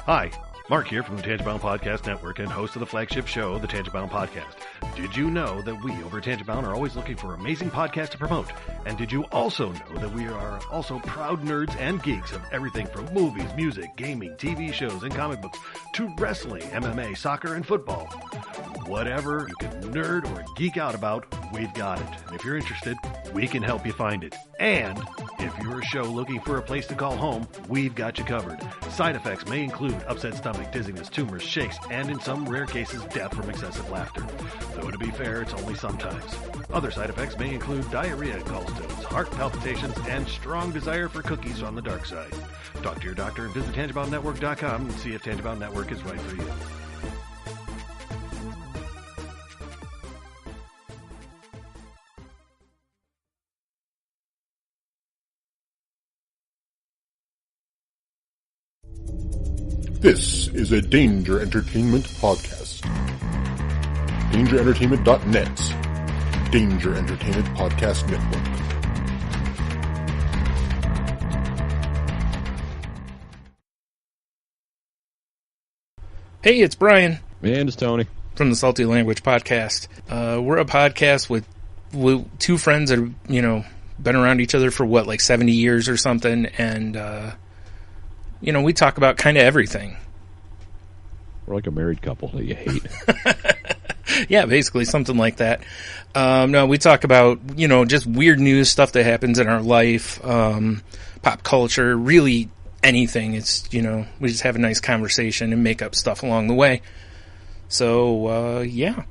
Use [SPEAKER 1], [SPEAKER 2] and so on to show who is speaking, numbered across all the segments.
[SPEAKER 1] Hi, Mark here from the Tangibound Podcast Network and host of the flagship show, the Tangibound Podcast. Did you know that we over at Tangibound are always looking for amazing podcasts to promote? And did you also know that we are also proud nerds and geeks of everything from movies, music, gaming, TV shows, and comic books to wrestling, MMA, soccer, and football? Whatever you can nerd or geek out about, we've got it. And if you're interested, we can help you find it. And if you're a show looking for a place to call home, we've got you covered. Side effects may include upset stomach, dizziness, tumors, shakes, and in some rare cases, death from excessive laughter. Though to be fair, it's only sometimes. Other side effects may include diarrhea, gallstones, heart palpitations, and strong desire for cookies on the dark side. Talk to your doctor and visit TangiboundNetwork.com and see if Tangibound Network is right for you.
[SPEAKER 2] This is a Danger Entertainment podcast. DangerEntertainment.net. Danger Entertainment Podcast Network.
[SPEAKER 3] Hey, it's Brian.
[SPEAKER 4] And it's Tony.
[SPEAKER 3] From the Salty Language Podcast. We're a podcast with two friends that have, been around each other for like 70 years or something, and we talk about kind of everything.
[SPEAKER 4] We're like a married couple that you hate.
[SPEAKER 3] Yeah, basically something like that. No, we talk about, just weird news, stuff that happens in our life, pop culture, really anything. It's, we just have a nice conversation and make up stuff along the way. So, yeah.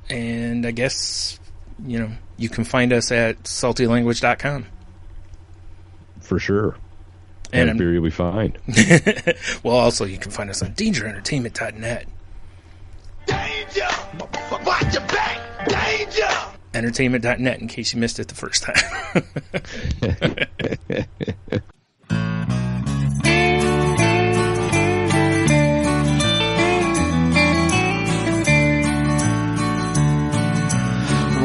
[SPEAKER 3] And I guess, you can find us at saltylanguage.com.
[SPEAKER 4] For sure. And beer you'll be fine.
[SPEAKER 3] Well, also you can find us on DangerEntertainment.net.
[SPEAKER 5] Danger! Watch your back! Danger!
[SPEAKER 3] Entertainment.net in case you missed it the first time.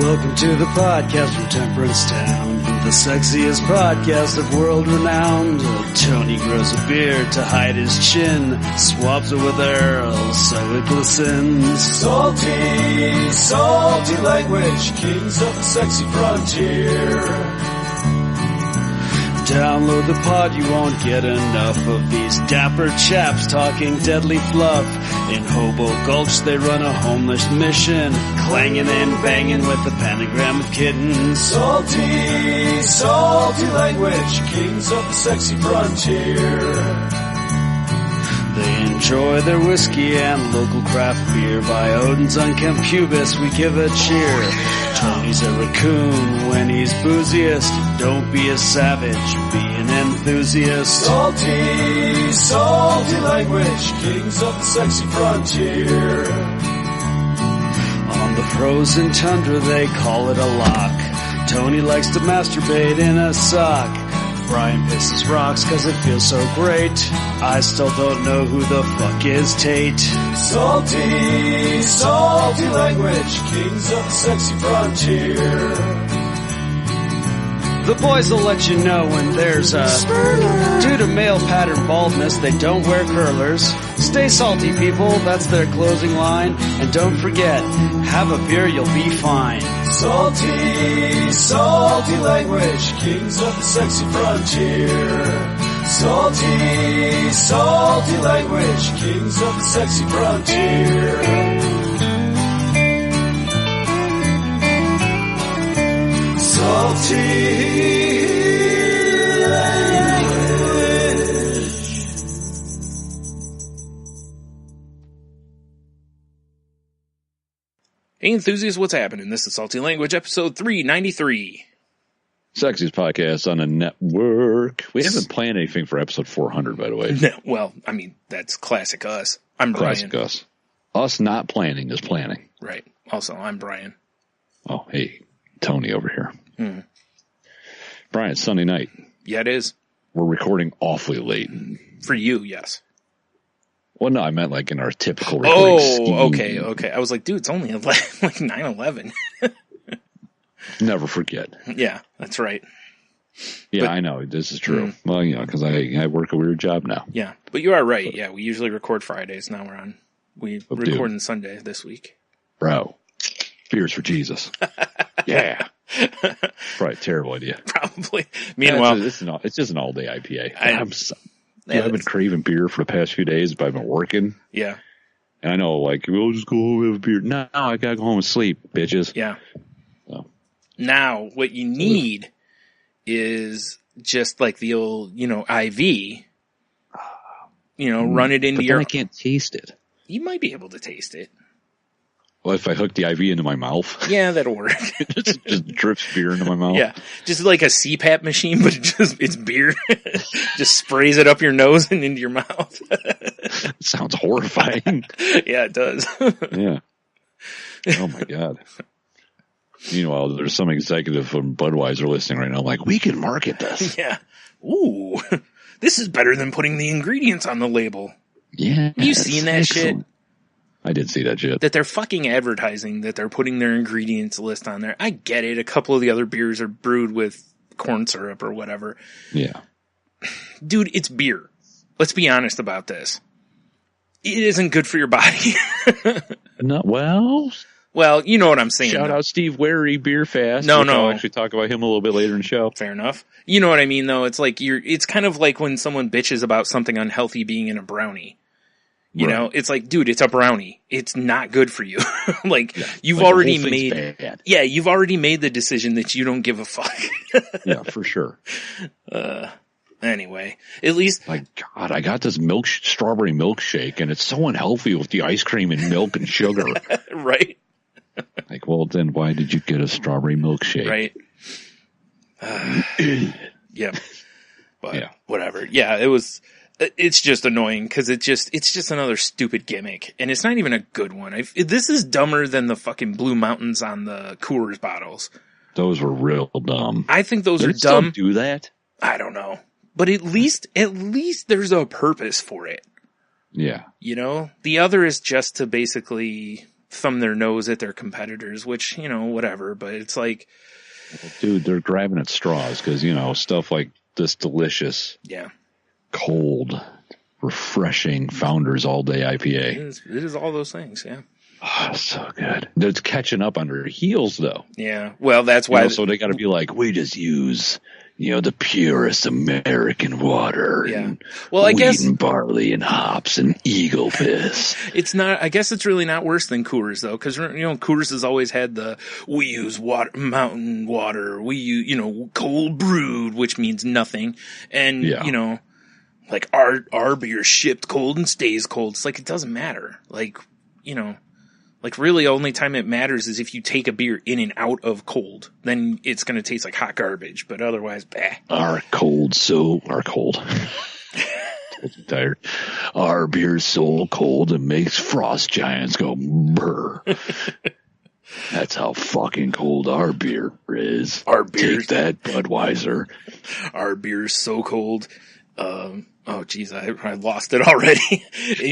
[SPEAKER 6] Welcome to the podcast from Temperance Town, the sexiest podcast of world renowned. Tony grows a beard to hide his chin, swaps it with Earl so it glistens.
[SPEAKER 5] Salty, salty language, kings of the sexy frontier.
[SPEAKER 6] Download the pod, you won't get enough of these dapper chaps talking deadly fluff. In Hobo Gulch they run a homeless mission, clanging and banging with the pentagram of kittens.
[SPEAKER 5] Salty, salty language, kings of the sexy frontier.
[SPEAKER 6] They enjoy their whiskey and local craft beer. By Odin's unkempt pubis we give a cheer. Tony's a raccoon when he's booziest. Don't be a savage, be an enthusiast.
[SPEAKER 5] Salty, salty language, kings of the sexy frontier.
[SPEAKER 6] On the frozen tundra they call it a lock. Tony likes to masturbate in a sock. Brian pisses rocks cause it feels so great. I still don't know who the fuck is Tate.
[SPEAKER 5] Salty, salty language, kings of the sexy frontier.
[SPEAKER 6] The boys will let you know when there's a due to male pattern baldness, they don't wear curlers. Stay salty, people, that's their closing line. And don't forget, have a beer, you'll be fine.
[SPEAKER 5] Salty, salty language, kings of the sexy frontier. Salty, salty language, kings of the sexy frontier. Salty language.
[SPEAKER 3] Hey enthusiasts, what's happening? This is Salty Language, episode 393.
[SPEAKER 4] Sexiest podcast on the network. We haven't planned anything for episode 400, by the way.
[SPEAKER 3] No, well, I mean, that's classic us. I'm Brian.
[SPEAKER 4] Classic us. Us not planning is planning.
[SPEAKER 3] Right. Also, I'm Brian.
[SPEAKER 4] Oh, hey, Tony over here.
[SPEAKER 3] Mm.
[SPEAKER 4] Brian, it's Sunday night.
[SPEAKER 3] Yeah, it is.
[SPEAKER 4] We're recording awfully late.
[SPEAKER 3] For you, yes.
[SPEAKER 4] Well, no, I meant like in our typical recording scheme.
[SPEAKER 3] Okay. I was like, dude, it's only like 9/11.
[SPEAKER 4] Never forget.
[SPEAKER 3] Yeah, that's right.
[SPEAKER 4] Yeah, I know. This is true. Well, because I work a weird job now.
[SPEAKER 3] Yeah, but you are right. Yeah, we usually record Fridays. Now we record on Sunday this week.
[SPEAKER 4] Bro, beers for Jesus. Yeah. Probably a terrible idea.
[SPEAKER 3] Probably. Meanwhile,
[SPEAKER 4] it's just an all-day IPA.
[SPEAKER 3] I've
[SPEAKER 4] been craving beer for the past few days, but I've been working.
[SPEAKER 3] Yeah.
[SPEAKER 4] And I know, we'll just go home and have a beer. No, I gotta go home and sleep, bitches.
[SPEAKER 3] Yeah.
[SPEAKER 4] So.
[SPEAKER 3] Now, what you need is just like the old, IV. Run it into your.
[SPEAKER 4] I can't taste it.
[SPEAKER 3] You might be able to taste it.
[SPEAKER 4] Well, if I hook the IV into my mouth.
[SPEAKER 3] Yeah, that'll work.
[SPEAKER 4] just drips beer into my mouth.
[SPEAKER 3] Yeah. Just like a CPAP machine, but it's beer. Just sprays it up your nose and into your mouth.
[SPEAKER 4] Sounds horrifying.
[SPEAKER 3] Yeah, it does.
[SPEAKER 4] Yeah. Oh my God. Meanwhile, there's some executive from Budweiser listening right now. I'm like, we can market this.
[SPEAKER 3] Yeah. Ooh, this is better than putting the ingredients on the label.
[SPEAKER 4] Yeah.
[SPEAKER 3] Have you seen that shit?
[SPEAKER 4] I did see that shit.
[SPEAKER 3] That they're fucking advertising that they're putting their ingredients list on there. I get it. A couple of the other beers are brewed with corn syrup or whatever.
[SPEAKER 4] Yeah.
[SPEAKER 3] Dude, it's beer. Let's be honest about this. It isn't good for your body.
[SPEAKER 4] No, well,
[SPEAKER 3] you know what I'm saying.
[SPEAKER 4] Shout out Steve Wary, Beer Fast.
[SPEAKER 3] No.
[SPEAKER 4] I'll actually talk about him a little bit later in the show.
[SPEAKER 3] Fair enough. You know what I mean, though? It's like it's kind of like when someone bitches about something unhealthy being in a brownie. You know, it's like, dude, it's a brownie. It's not good for you. You've already you've already made the decision that you don't give a fuck.
[SPEAKER 4] Yeah, for sure.
[SPEAKER 3] Anyway, at least.
[SPEAKER 4] My God, I got this strawberry milkshake and it's so unhealthy with the ice cream and milk and sugar.
[SPEAKER 3] Right.
[SPEAKER 4] Well, then why did you get a strawberry milkshake?
[SPEAKER 3] Right. Yeah. But whatever. Yeah, it's just annoying because it's just another stupid gimmick, and it's not even a good one. This is dumber than the fucking Blue Mountains on the Coors bottles.
[SPEAKER 4] Those were real dumb.
[SPEAKER 3] I think those are
[SPEAKER 4] still
[SPEAKER 3] dumb.
[SPEAKER 4] Do that?
[SPEAKER 3] I don't know, but at least there's a purpose for it.
[SPEAKER 4] Yeah.
[SPEAKER 3] The other is just to basically thumb their nose at their competitors, which whatever. But it's like,
[SPEAKER 4] dude, they're grabbing at straws because stuff like this delicious.
[SPEAKER 3] Yeah.
[SPEAKER 4] Cold, refreshing Founders All Day IPA.
[SPEAKER 3] It is all those things, yeah.
[SPEAKER 4] Oh, so good. It's catching up on their heels, though.
[SPEAKER 3] Yeah, well, that's why.
[SPEAKER 4] So they got to be like, we just use, the purest American water.
[SPEAKER 3] Yeah.
[SPEAKER 4] And
[SPEAKER 3] well, I guess
[SPEAKER 4] and barley and hops and eagle piss.
[SPEAKER 3] It's not. I guess it's really not worse than Coors, though, because Coors has always had we use mountain water. We use cold brewed, which means nothing, and like our beer shipped cold and stays cold. It's like, it doesn't matter. Like, really only time it matters is if you take a beer in and out of cold, then it's going to taste like hot garbage, but otherwise, bah.
[SPEAKER 4] Our cold. I'm tired. Our beer's so cold it makes frost giants go brr. That's how fucking cold our beer is. Take that, Budweiser.
[SPEAKER 3] Our beer's so cold. Oh, geez, I lost it already.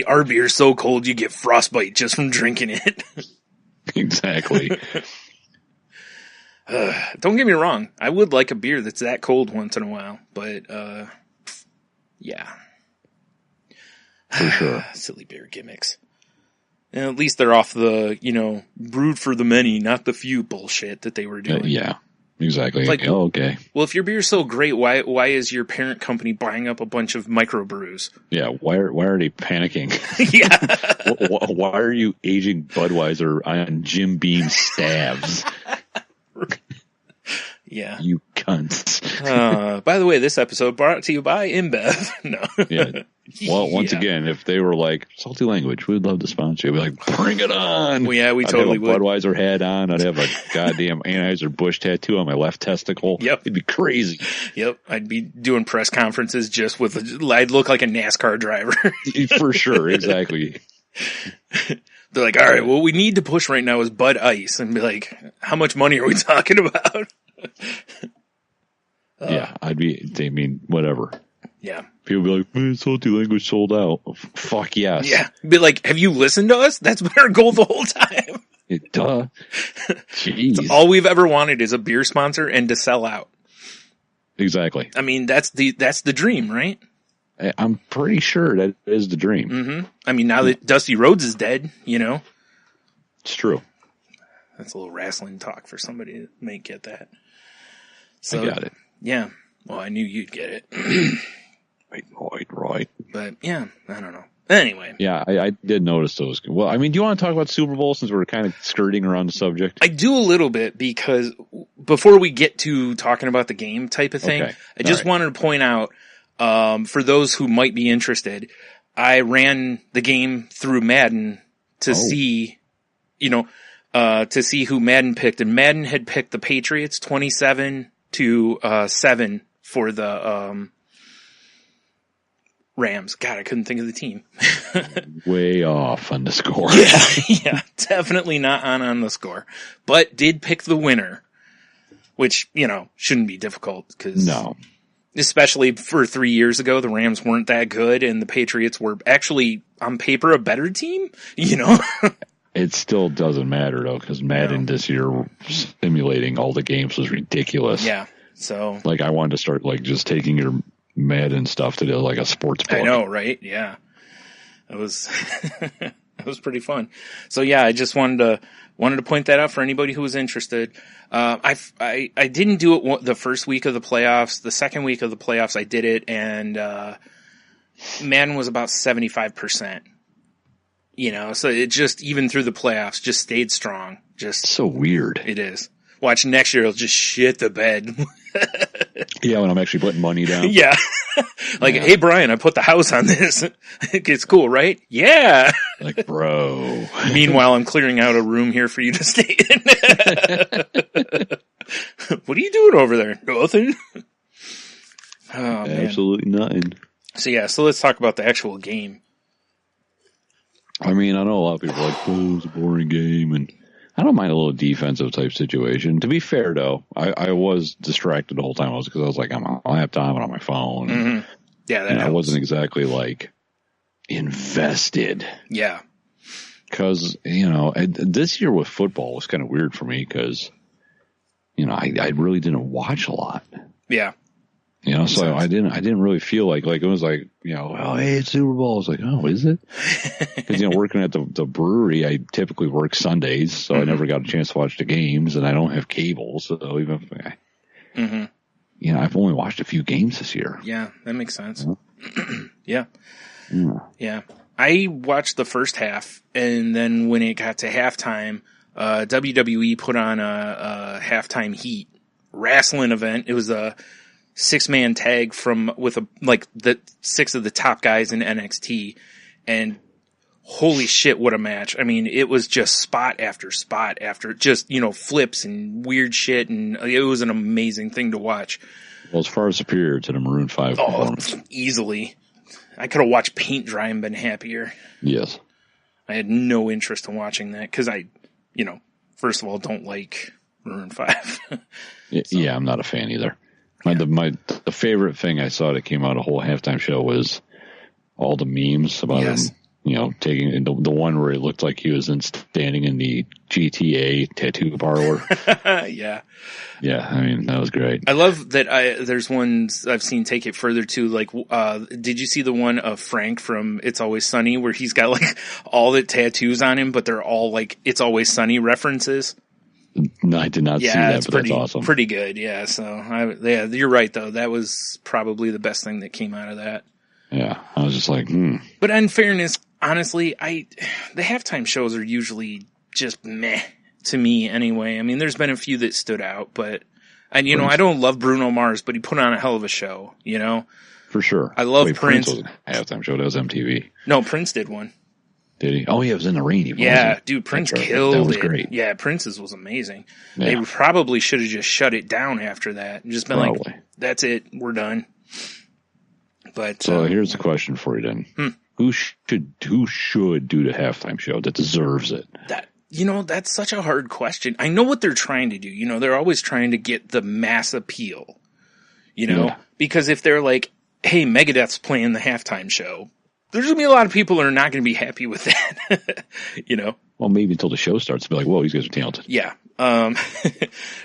[SPEAKER 3] Our beer's so cold you get frostbite just from drinking it.
[SPEAKER 4] Exactly.
[SPEAKER 3] Don't get me wrong. I would like a beer that's that cold once in a while, but, yeah.
[SPEAKER 4] For sure.
[SPEAKER 3] Silly beer gimmicks. And at least they're off the, brewed for the many, not the few bullshit that they were doing.
[SPEAKER 4] Yeah. Exactly.
[SPEAKER 3] Like,
[SPEAKER 4] okay.
[SPEAKER 3] Well, if your beer's so great, why is your parent company buying up a bunch of microbrews?
[SPEAKER 4] Yeah. Why are they panicking?
[SPEAKER 3] Yeah.
[SPEAKER 4] Why are you aging Budweiser on Jim Beam staves?
[SPEAKER 3] Yeah.
[SPEAKER 4] You cunts.
[SPEAKER 3] By the way, this episode brought to you by InBev. No.
[SPEAKER 4] Yeah. Well, once again, if they were like, Salty Language, we'd love to sponsor you. We'd be like, bring it on.
[SPEAKER 3] Well, yeah, we
[SPEAKER 4] I'd
[SPEAKER 3] totally
[SPEAKER 4] have a
[SPEAKER 3] would.
[SPEAKER 4] Budweiser hat on. I'd have a goddamn Anheuser-Busch tattoo on my left testicle.
[SPEAKER 3] Yep.
[SPEAKER 4] It'd be crazy.
[SPEAKER 3] Yep. I'd be doing press conferences just I'd look like a NASCAR driver.
[SPEAKER 4] For sure. Exactly.
[SPEAKER 3] They're like, all right, what we need to push right now is Bud Ice. And be like, how much money are we talking about?
[SPEAKER 4] Yeah. Whatever.
[SPEAKER 3] Yeah.
[SPEAKER 4] People be like, man, Salty Language sold out. Fuck yes.
[SPEAKER 3] Yeah. Be like, have you listened to us? That's been our goal the whole time.
[SPEAKER 4] Duh. Jeez.
[SPEAKER 3] All we've ever wanted is a beer sponsor and to sell out.
[SPEAKER 4] Exactly.
[SPEAKER 3] I mean, that's the dream, right?
[SPEAKER 4] I'm pretty sure that is the dream.
[SPEAKER 3] Mm-hmm. I mean, now that Dusty Rhodes is dead,
[SPEAKER 4] It's true.
[SPEAKER 3] That's a little wrestling talk for somebody that may get that. So,
[SPEAKER 4] I got it.
[SPEAKER 3] Yeah. Well, I knew you'd get it.
[SPEAKER 4] Right.
[SPEAKER 3] But yeah, I don't know. Anyway.
[SPEAKER 4] Yeah, I did notice those. Well, I mean, do you want to talk about Super Bowl since we're kind of skirting around the subject?
[SPEAKER 3] I do a little bit because before we get to talking about the game type of thing,
[SPEAKER 4] Okay.
[SPEAKER 3] I just wanted to point out, for those who might be interested, I ran the game through Madden to see, to see who Madden picked. And Madden had picked the Patriots 27-7 for the, Rams. God, I couldn't think of the team.
[SPEAKER 4] Way off on the score.
[SPEAKER 3] Yeah, definitely not on the score, but did pick the winner, which, shouldn't be difficult because
[SPEAKER 4] No.
[SPEAKER 3] Especially for 3 years ago, the Rams weren't that good and the Patriots were actually on paper a better team,
[SPEAKER 4] It still doesn't matter though, because Madden this year simulating all the games was ridiculous.
[SPEAKER 3] Yeah. So
[SPEAKER 4] like I wanted to start like just taking your Madden stuff to do like a sports book.
[SPEAKER 3] I know, right? Yeah. It was, it was pretty fun. So yeah, I just wanted to point that out for anybody who was interested. I didn't do it the first week of the playoffs. The second week of the playoffs, I did it, and Madden was about 75%. So it just, even through the playoffs, just stayed strong. Just
[SPEAKER 4] so weird.
[SPEAKER 3] It is. Watch next year, it'll just shit the bed.
[SPEAKER 4] Yeah, when I'm actually putting money down.
[SPEAKER 3] Yeah. Hey, Brian, I put the house on this. It's cool, right? Yeah.
[SPEAKER 4] Like, bro.
[SPEAKER 3] Meanwhile, I'm clearing out a room here for you to stay in. What are you doing over there? Nothing. Oh, man.
[SPEAKER 4] Absolutely nothing.
[SPEAKER 3] So let's talk about the actual game.
[SPEAKER 4] I mean, I know a lot of people are like, oh, it's a boring game, and I don't mind a little defensive type situation. To be fair, though, I was distracted the whole time. I was like, I'm on my laptop and on my phone.
[SPEAKER 3] Mm-hmm. Yeah, that
[SPEAKER 4] I wasn't exactly like invested.
[SPEAKER 3] Yeah.
[SPEAKER 4] Because, this year with football was kind of weird for me because, I really didn't watch a lot.
[SPEAKER 3] Yeah.
[SPEAKER 4] So I didn't really feel like it was like, oh, hey, it's Super Bowl. I was like, oh, is it? Because, working at the brewery, I typically work Sundays, so I never got a chance to watch the games, and I don't have cable, so even if I've only watched a few games this year.
[SPEAKER 3] Yeah, that makes sense. Yeah. Yeah. I watched the first half, and then when it got to halftime, WWE put on a halftime heat wrestling event. It was a 6-man tag with the 6 of the top guys in NXT, and holy shit, what a match. I mean, it was just spot after just, flips and weird shit, and it was an amazing thing to watch.
[SPEAKER 4] Well, as far as superior to the Maroon 5 performance.
[SPEAKER 3] Easily. I could have watched paint dry and been happier.
[SPEAKER 4] Yes.
[SPEAKER 3] I had no interest in watching that because I, first of all, don't like Maroon 5.
[SPEAKER 4] Yeah, I'm not a fan either. The favorite thing I saw that came out a whole halftime show was all the memes about him, taking the one where it looked like he was standing in the GTA tattoo parlor.
[SPEAKER 3] Yeah.
[SPEAKER 4] Yeah, I mean, that was great.
[SPEAKER 3] I love that there's ones I've seen take it further too. Like, did you see the one of Frank from It's Always Sunny where he's got like all the tattoos on him, but they're all like It's Always Sunny references?
[SPEAKER 4] No, I did not see that, but that's awesome.
[SPEAKER 3] Pretty good, yeah. So, you're right, though. That was probably the best thing that came out of that.
[SPEAKER 4] Yeah, I was just like,
[SPEAKER 3] But in fairness, honestly, the halftime shows are usually just meh to me anyway. I mean, there's been a few that stood out, but, I don't love Bruno Mars, but he put on a hell of a show,
[SPEAKER 4] For sure.
[SPEAKER 3] I love
[SPEAKER 4] Prince wasn't a halftime show. That was MTV.
[SPEAKER 3] No, Prince did one.
[SPEAKER 4] Did he? Oh, yeah, it was in the rain.
[SPEAKER 3] Yeah, dude, Prince killed it.
[SPEAKER 4] That was great.
[SPEAKER 3] Yeah, Prince's was amazing.
[SPEAKER 4] Yeah.
[SPEAKER 3] They probably should have just shut it down after that and just been like, that's it, we're done. But
[SPEAKER 4] so here's the question for you then. Who should do the halftime show that deserves it?
[SPEAKER 3] That's such a hard question. I know what they're trying to do. They're always trying to get the mass appeal, because if they're like, hey, Megadeth's playing the halftime show, there's going to be a lot of people that are not going to be happy with that,
[SPEAKER 4] Well, maybe until the show starts, be like, whoa, these guys are talented.
[SPEAKER 3] Yeah.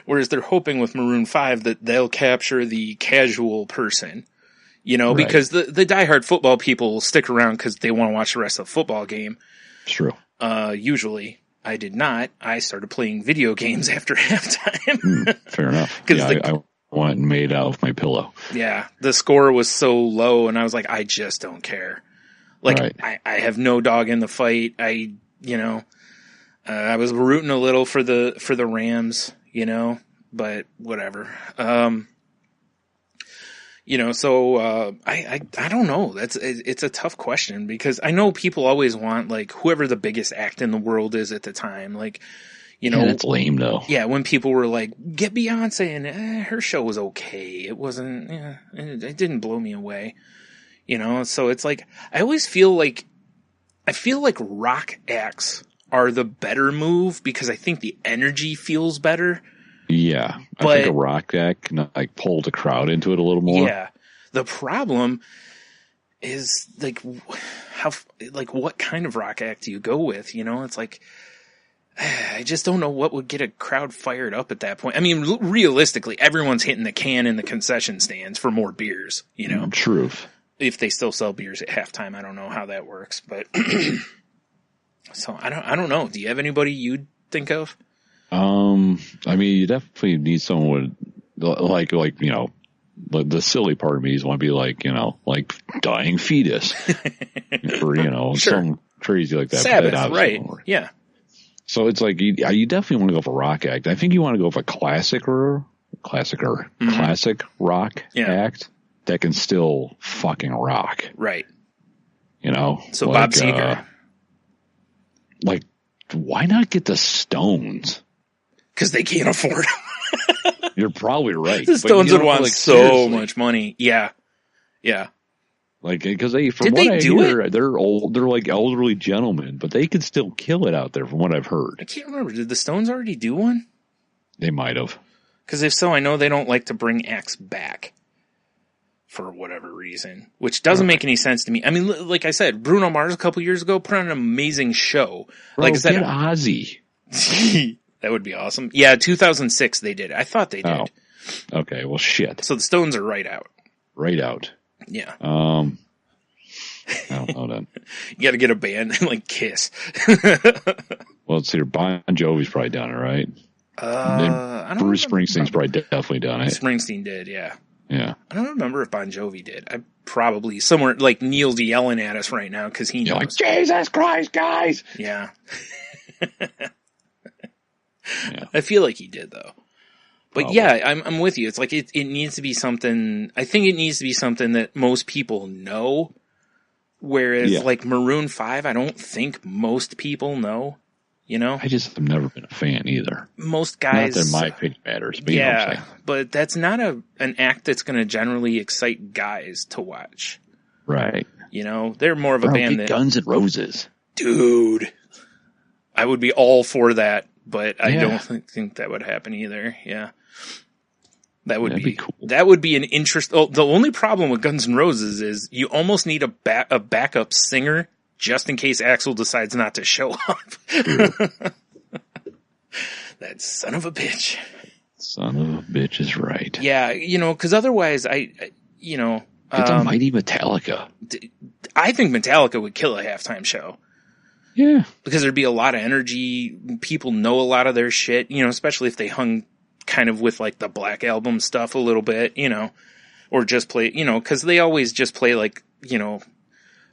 [SPEAKER 3] Whereas they're hoping with Maroon 5 that they'll capture the casual person, you know,
[SPEAKER 4] Right.
[SPEAKER 3] because the diehard football people will stick around because they want to watch the rest of the football game.
[SPEAKER 4] It's true.
[SPEAKER 3] Usually I did not. I started playing video games after halftime.
[SPEAKER 4] Fair enough.
[SPEAKER 3] 'Cause
[SPEAKER 4] Yeah, I went and made out with my pillow.
[SPEAKER 3] Yeah. The score was so low and I was like, I just don't care. Like,
[SPEAKER 4] Right.
[SPEAKER 3] I have no dog in the fight. I was rooting a little for the Rams, you know, but whatever. So I don't know. It's a tough question because I know people always want like whoever the biggest act in the world is at the time, like, you know,
[SPEAKER 4] that's lame though.
[SPEAKER 3] yeah, when people were like, get Beyonce and her show was okay. It wasn't, it didn't blow me away, you know? So it's like, I feel like rock acts are the better move because I think the energy feels better.
[SPEAKER 4] Yeah. I
[SPEAKER 3] But-
[SPEAKER 4] think a rock act can like pull the crowd into it a little more.
[SPEAKER 3] Yeah. The problem is like what kind of rock act do you go with? You know, it's like, I just don't know what would get a crowd fired up at that point. I mean, realistically, everyone's hitting the can in the concession stands for more beers, you know,
[SPEAKER 4] Truth.
[SPEAKER 3] if they still sell beers at halftime. I don't know how that works, but so I don't know. Do you have anybody you'd think of?
[SPEAKER 4] I mean, you definitely need someone like, you know, the silly part of me is want to be like, you know, like dying fetus or, you know,
[SPEAKER 3] Sure.
[SPEAKER 4] some crazy like that.
[SPEAKER 3] Sabbath,
[SPEAKER 4] But that obviously
[SPEAKER 3] right.
[SPEAKER 4] won't work.
[SPEAKER 3] Yeah.
[SPEAKER 4] So it's like, you definitely want to go for rock act. I think you want to go for a classic rock
[SPEAKER 3] Yeah.
[SPEAKER 4] act that can still fucking rock,
[SPEAKER 3] Right.
[SPEAKER 4] you know?
[SPEAKER 3] So
[SPEAKER 4] Like,
[SPEAKER 3] Bob Seger.
[SPEAKER 4] Like, why not get the Stones?
[SPEAKER 3] Because they can't afford them.
[SPEAKER 4] You're probably right.
[SPEAKER 3] The
[SPEAKER 4] But,
[SPEAKER 3] Stones
[SPEAKER 4] you
[SPEAKER 3] would
[SPEAKER 4] know,
[SPEAKER 3] want
[SPEAKER 4] like,
[SPEAKER 3] so
[SPEAKER 4] seriously.
[SPEAKER 3] much money. Yeah. Yeah.
[SPEAKER 4] Like, because from
[SPEAKER 3] Did
[SPEAKER 4] what
[SPEAKER 3] they
[SPEAKER 4] I
[SPEAKER 3] do
[SPEAKER 4] hear, they're old, they're like elderly gentlemen, but they could still kill it out there from what I've
[SPEAKER 3] I
[SPEAKER 4] heard.
[SPEAKER 3] can't remember. Did the Stones already do one?
[SPEAKER 4] They might have.
[SPEAKER 3] Because if so, I know they don't like to bring acts back for whatever reason, which doesn't make any sense to me. I mean, like I said, Bruno Mars a couple years ago put on an amazing show.
[SPEAKER 4] Bro,
[SPEAKER 3] Like I said,
[SPEAKER 4] get Ozzy.
[SPEAKER 3] that would be awesome. Yeah, 2006 they did. I thought they did.
[SPEAKER 4] Oh. Okay, well, shit.
[SPEAKER 3] So the Stones are right out.
[SPEAKER 4] Right out.
[SPEAKER 3] Yeah.
[SPEAKER 4] I don't know then.
[SPEAKER 3] You got to get a band and like Kiss.
[SPEAKER 4] Well, let's see. Bon Jovi's probably done it, right?
[SPEAKER 3] I don't
[SPEAKER 4] Bruce
[SPEAKER 3] remember.
[SPEAKER 4] Springsteen's probably definitely done it.
[SPEAKER 3] Springsteen did, yeah.
[SPEAKER 4] Yeah.
[SPEAKER 3] I don't remember if Bon Jovi did. I probably somewhere like Neil's yelling at us right now because he
[SPEAKER 4] You're like,
[SPEAKER 3] knows.
[SPEAKER 4] Jesus Christ, guys!
[SPEAKER 3] Yeah.
[SPEAKER 4] Yeah.
[SPEAKER 3] I feel like he did though. But
[SPEAKER 4] Probably.
[SPEAKER 3] yeah, I'm with you. It's like it needs to be something. I think it needs to be something that most people know. Whereas
[SPEAKER 4] Yeah.
[SPEAKER 3] like Maroon 5, I don't think most people know. You know,
[SPEAKER 4] I just have never been a fan either.
[SPEAKER 3] most guys.
[SPEAKER 4] Not that my opinion matters, but you know what I'm
[SPEAKER 3] yeah,
[SPEAKER 4] saying.
[SPEAKER 3] but that's not an act that's going to generally excite guys to watch.
[SPEAKER 4] Right.
[SPEAKER 3] You know, they're more of a
[SPEAKER 4] Bro,
[SPEAKER 3] band
[SPEAKER 4] get
[SPEAKER 3] that,
[SPEAKER 4] Guns N' Roses.
[SPEAKER 3] dude, I would be all for that, but I
[SPEAKER 4] Yeah.
[SPEAKER 3] don't think that would happen either. Yeah. That would
[SPEAKER 4] That'd
[SPEAKER 3] be
[SPEAKER 4] be cool.
[SPEAKER 3] That would be an interest. Oh, the only problem with Guns N' Roses is you almost need a backup singer just in case Axl decides not to show up. That son of a bitch.
[SPEAKER 4] Son of a bitch is right.
[SPEAKER 3] Yeah, you know, because otherwise, you know,
[SPEAKER 4] Get the mighty Metallica.
[SPEAKER 3] I think Metallica would kill a halftime show.
[SPEAKER 4] Yeah.
[SPEAKER 3] Because there'd be a lot of energy. People know a lot of their shit, you know, especially if they hung kind of with like the Black Album stuff a little bit, you know, or just play, you know, because they always just play like, you know,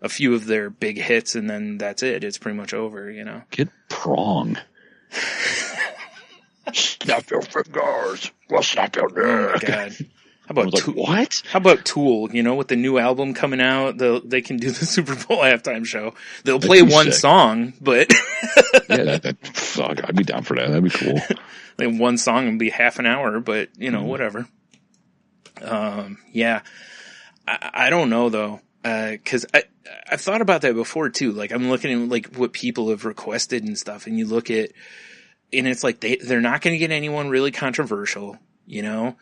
[SPEAKER 3] a few of their big hits and then that's it. It's pretty much over, you know.
[SPEAKER 4] Get Prong. Snap your fingers. We'll snap your
[SPEAKER 3] Oh my
[SPEAKER 4] neck.
[SPEAKER 3] God. How
[SPEAKER 4] I
[SPEAKER 3] about
[SPEAKER 4] was like, what?
[SPEAKER 3] How about Tool? You know, with the new album coming out, they can do the Super Bowl halftime show. They'll play
[SPEAKER 4] That'd be
[SPEAKER 3] one
[SPEAKER 4] sick.
[SPEAKER 3] song, but
[SPEAKER 4] Yeah, fuck, I'd be down for that. That'd be cool.
[SPEAKER 3] like one song would be half an hour, but you know,
[SPEAKER 4] Mm-hmm.
[SPEAKER 3] whatever. Yeah, I don't know though, because I've thought about that before too. Like I'm looking at like what people have requested and stuff, and you look at, and it's like they're not going to get anyone really controversial, you know.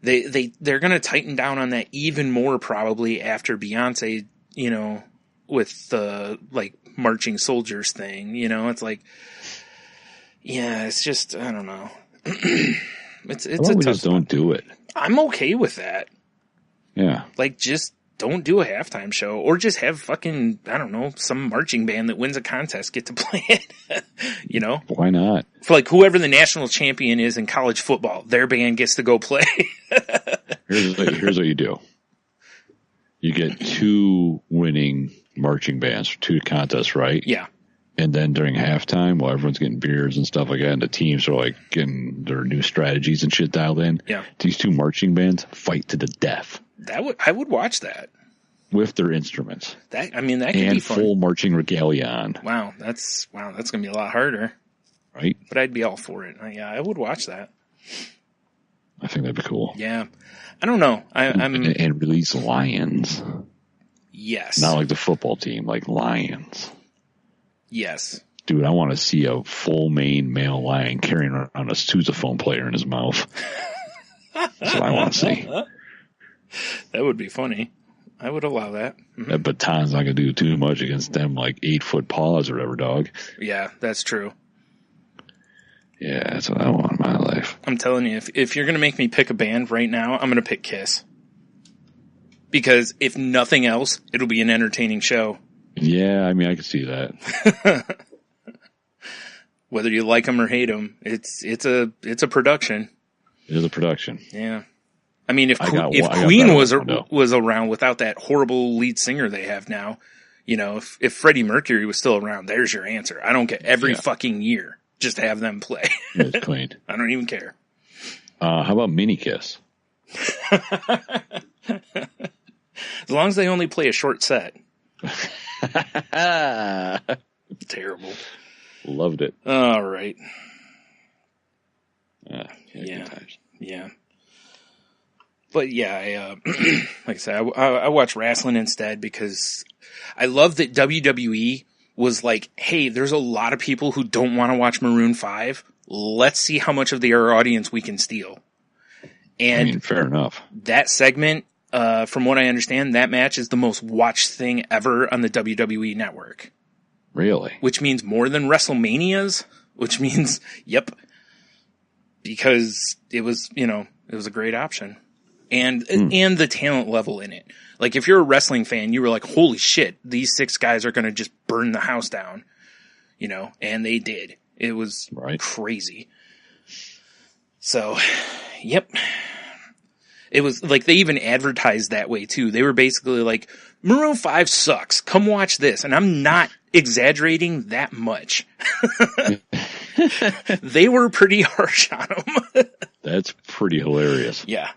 [SPEAKER 3] They're going to tighten down on that even more probably after Beyonce, you know, with the like marching soldiers thing, you know, it's like Yeah, it's just, I don't know. it's
[SPEAKER 4] Why don't we just don't do it?
[SPEAKER 3] I'm okay with that.
[SPEAKER 4] Yeah.
[SPEAKER 3] Like, just don't do a halftime show, or just have fucking, I don't know, some marching band that wins a contest get to play it. You know?
[SPEAKER 4] Why not?
[SPEAKER 3] For like whoever the national champion is in college football, their band gets to go play.
[SPEAKER 4] Here's what you do. You get 2 winning marching bands for 2 contests, right?
[SPEAKER 3] Yeah.
[SPEAKER 4] And then during halftime, while everyone's getting beers and stuff like that, and the teams are like getting their new strategies and shit dialed in,
[SPEAKER 3] yeah,
[SPEAKER 4] these 2 marching bands fight to the death.
[SPEAKER 3] I would watch that
[SPEAKER 4] with their instruments.
[SPEAKER 3] That could be fun.
[SPEAKER 4] And full marching regalia on.
[SPEAKER 3] Wow, that's gonna be a lot harder,
[SPEAKER 4] right?
[SPEAKER 3] But I'd be all for it. Yeah, I would watch that.
[SPEAKER 4] I think that'd be cool.
[SPEAKER 3] Yeah, I don't know. I'm
[SPEAKER 4] and release lions.
[SPEAKER 3] Yes,
[SPEAKER 4] not like the football team, like lions.
[SPEAKER 3] Yes.
[SPEAKER 4] Dude, I want to see a full mane male lion carrying around a sousaphone player in his mouth. That's what I want to see.
[SPEAKER 3] That would be funny. I would allow that. Mm-hmm.
[SPEAKER 4] That baton's not going to do too much against them, like 8-foot paws or whatever, dog.
[SPEAKER 3] Yeah, that's true.
[SPEAKER 4] Yeah, that's what I want in my life.
[SPEAKER 3] I'm telling you, if you're going to make me pick a band right now, I'm going to pick Kiss. Because if nothing else, it'll be an entertaining show.
[SPEAKER 4] Yeah, I mean, I can see that.
[SPEAKER 3] Whether you like them or hate them, it's a production. It
[SPEAKER 4] is a production.
[SPEAKER 3] Yeah. I mean, if Queen was around without that horrible lead singer they have now, you know, if Freddie Mercury was still around, there's your answer. I don't get every fucking year. Just have them play.
[SPEAKER 4] It's clean.
[SPEAKER 3] I don't even care.
[SPEAKER 4] How about Mini Kiss?
[SPEAKER 3] As long as they only play a short set. Terrible.
[SPEAKER 4] Loved it.
[SPEAKER 3] All right.
[SPEAKER 4] Yeah.
[SPEAKER 3] Yeah. But yeah, like I said, I watch wrestling instead because I love that WWE was like, hey, there's a lot of people who don't want to watch Maroon 5. Let's see how much of their audience we can steal. And
[SPEAKER 4] I mean, fair enough.
[SPEAKER 3] That segment, from what I understand, that match is the most watched thing ever on the WWE network.
[SPEAKER 4] Really?
[SPEAKER 3] Which means more than WrestleManias, which means, yep. Because it was a great option. And the talent level in it. Like, if you're a wrestling fan, you were like, holy shit, these 6 guys are going to just burn the house down. You know, and they did. It was crazy. So, yep. It was like, they even advertised that way too. They were basically like, Maroon 5 sucks. Come watch this. And I'm not exaggerating that much. They were pretty harsh on them.
[SPEAKER 4] That's pretty hilarious.
[SPEAKER 3] Yeah.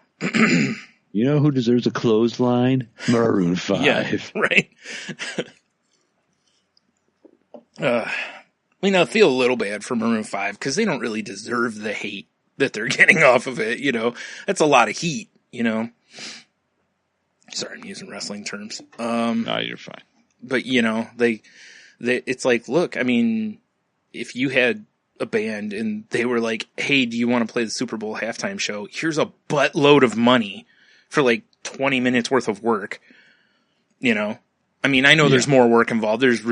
[SPEAKER 4] You know who deserves a clothesline? Maroon 5.
[SPEAKER 3] Yeah, right. I feel a little bad for Maroon 5 because they don't really deserve the hate that they're getting off of it. You know, that's a lot of heat, you know. Sorry, I'm using wrestling terms.
[SPEAKER 4] No, you're fine.
[SPEAKER 3] But, you know, they it's like, look, I mean, if you had a band and they were like, hey, do you want to play the Super Bowl halftime show? Here's a buttload of money for like 20 minutes worth of work. You know, I mean, I know there's more work involved. There's,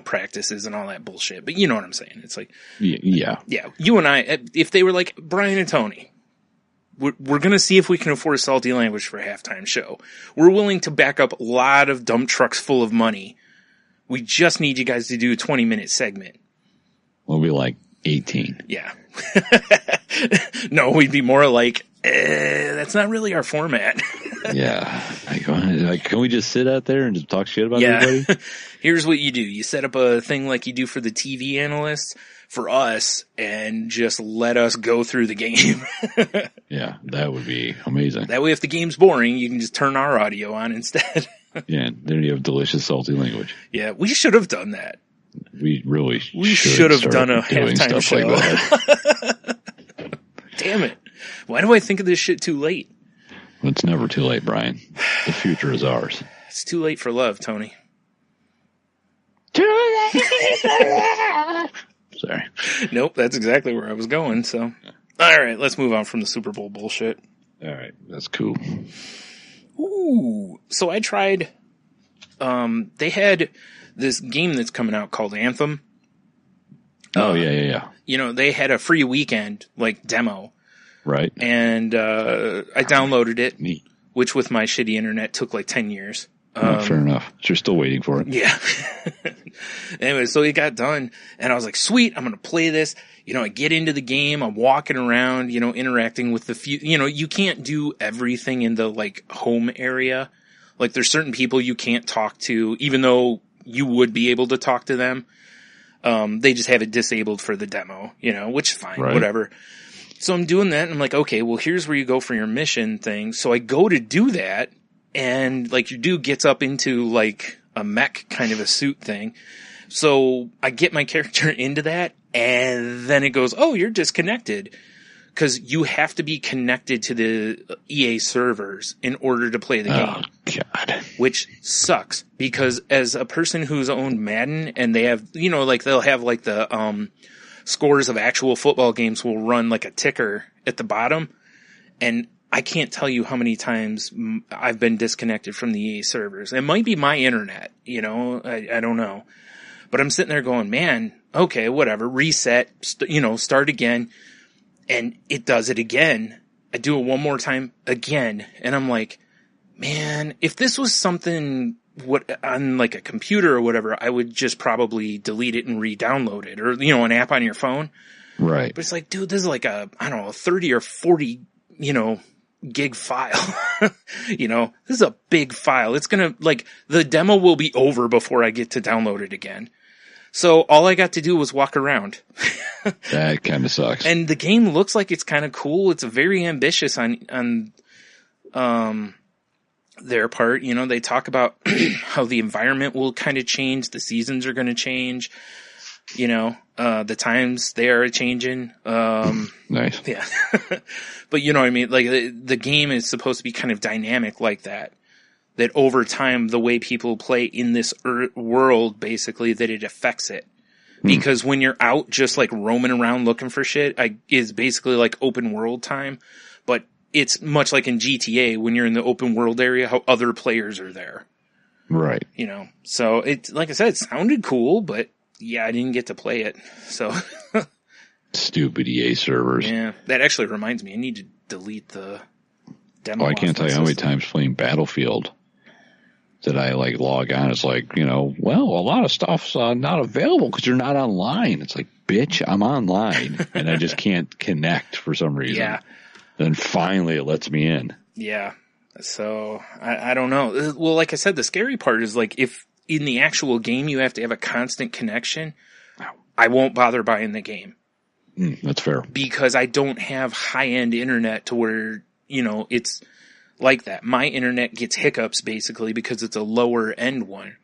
[SPEAKER 3] practices and all that bullshit, but you know what I'm saying? It's like, yeah. You and I, if they were like Brian and Tony, we're going to see if we can afford Salty Language for a halftime show. We're willing to back up a lot of dump trucks full of money. We just need you guys to do a 20-minute segment.
[SPEAKER 4] We'll be like 18.
[SPEAKER 3] Yeah. No, we'd be more like, that's not really our format.
[SPEAKER 4] Yeah. Like, can we just sit out there and just talk shit about everybody?
[SPEAKER 3] Here's what you do. You set up a thing like you do for the TV analysts for us and just let us go through the game.
[SPEAKER 4] Yeah, that would be amazing.
[SPEAKER 3] That way, if the game's boring, you can just turn our audio on instead.
[SPEAKER 4] Yeah, then you have delicious Salty Language.
[SPEAKER 3] Yeah, we should have done that.
[SPEAKER 4] We really
[SPEAKER 3] should have done a halftime show. Like that. Damn it. Why do I think of this shit too late?
[SPEAKER 4] It's never too late, Brian. The future is ours.
[SPEAKER 3] It's too late for love, Tony.
[SPEAKER 4] Too late for love. Sorry.
[SPEAKER 3] Nope, that's exactly where I was going, so. All right, let's move on from the Super Bowl bullshit.
[SPEAKER 4] All right, that's cool.
[SPEAKER 3] Ooh, so I tried, they had this game that's coming out called Anthem.
[SPEAKER 4] Oh, yeah.
[SPEAKER 3] You know, they had a free weekend, like, demo.
[SPEAKER 4] Right.
[SPEAKER 3] And I downloaded it,
[SPEAKER 4] Neat.
[SPEAKER 3] which with my shitty internet took like 10 years.
[SPEAKER 4] Fair enough. So you're still waiting for it.
[SPEAKER 3] Yeah. Anyway, so it got done, and I was like, sweet, I'm going to play this. You know, I get into the game, I'm walking around, you know, interacting with the few, you know, you can't do everything in the, like, home area. Like, there's certain people you can't talk to, even though you would be able to talk to them. They just have it disabled for the demo, you know, which is fine,
[SPEAKER 4] Right.
[SPEAKER 3] whatever. So I'm doing that, and I'm like, okay, well, here's where you go for your mission thing. So I go to do that, and, like, your dude gets up into, like, a mech kind of a suit thing. So I get my character into that, and then it goes, oh, you're disconnected. Because you have to be connected to the EA servers in order to play the game.
[SPEAKER 4] Oh, God.
[SPEAKER 3] Which sucks, because as a person who's owned Madden, and they have, you know, like, they'll have, like, the, scores of actual football games will run like a ticker at the bottom. And I can't tell you how many times I've been disconnected from the EA servers. It might be my internet, you know, I don't know. But I'm sitting there going, man, okay, whatever, reset, start again. And it does it again. I do it one more time again. And I'm like, man, if this was something on like a computer or whatever, I would just probably delete it and re-download it, or, you know, an app on your phone.
[SPEAKER 4] Right.
[SPEAKER 3] But it's like, dude, this is like a 30 or 40, you know, gig file. You know, this is a big file. It's going to, like, the demo will be over before I get to download it again. So all I got to do was walk around.
[SPEAKER 4] That kind of sucks.
[SPEAKER 3] And the game looks like it's kind of cool. It's very ambitious on their part. You know, they talk about how the environment will kind of change. The seasons are going to change. You know, the times they are changing.
[SPEAKER 4] Nice.
[SPEAKER 3] Yeah. But you know what I mean? Like, the game is supposed to be kind of dynamic like that. That over time, the way people play in this world, basically, that it affects it. Because when you're out just like roaming around looking for shit, is basically like open world time. But it's much like in GTA when you're in the open world area, how other players are there.
[SPEAKER 4] Right.
[SPEAKER 3] You know, so it, like I said, it sounded cool, but yeah, I didn't get to play it. So
[SPEAKER 4] Stupid EA servers.
[SPEAKER 3] yeah, that actually reminds me, I need to delete the demo.
[SPEAKER 4] Oh, I can't tell you how many times playing Battlefield that I like log on. It's like, you know, well, a lot of stuff's not available because you're not online. It's like, bitch, I'm online and I just can't connect for some reason.
[SPEAKER 3] Yeah.
[SPEAKER 4] Then finally it lets me in.
[SPEAKER 3] Yeah. So I don't know. Well, like I said, the scary part is like if in the actual game you have to have a constant connection, I won't bother buying the game.
[SPEAKER 4] That's fair.
[SPEAKER 3] Because I don't have high-end internet to where, you know, it's like that. My internet gets hiccups basically because it's a lower end one.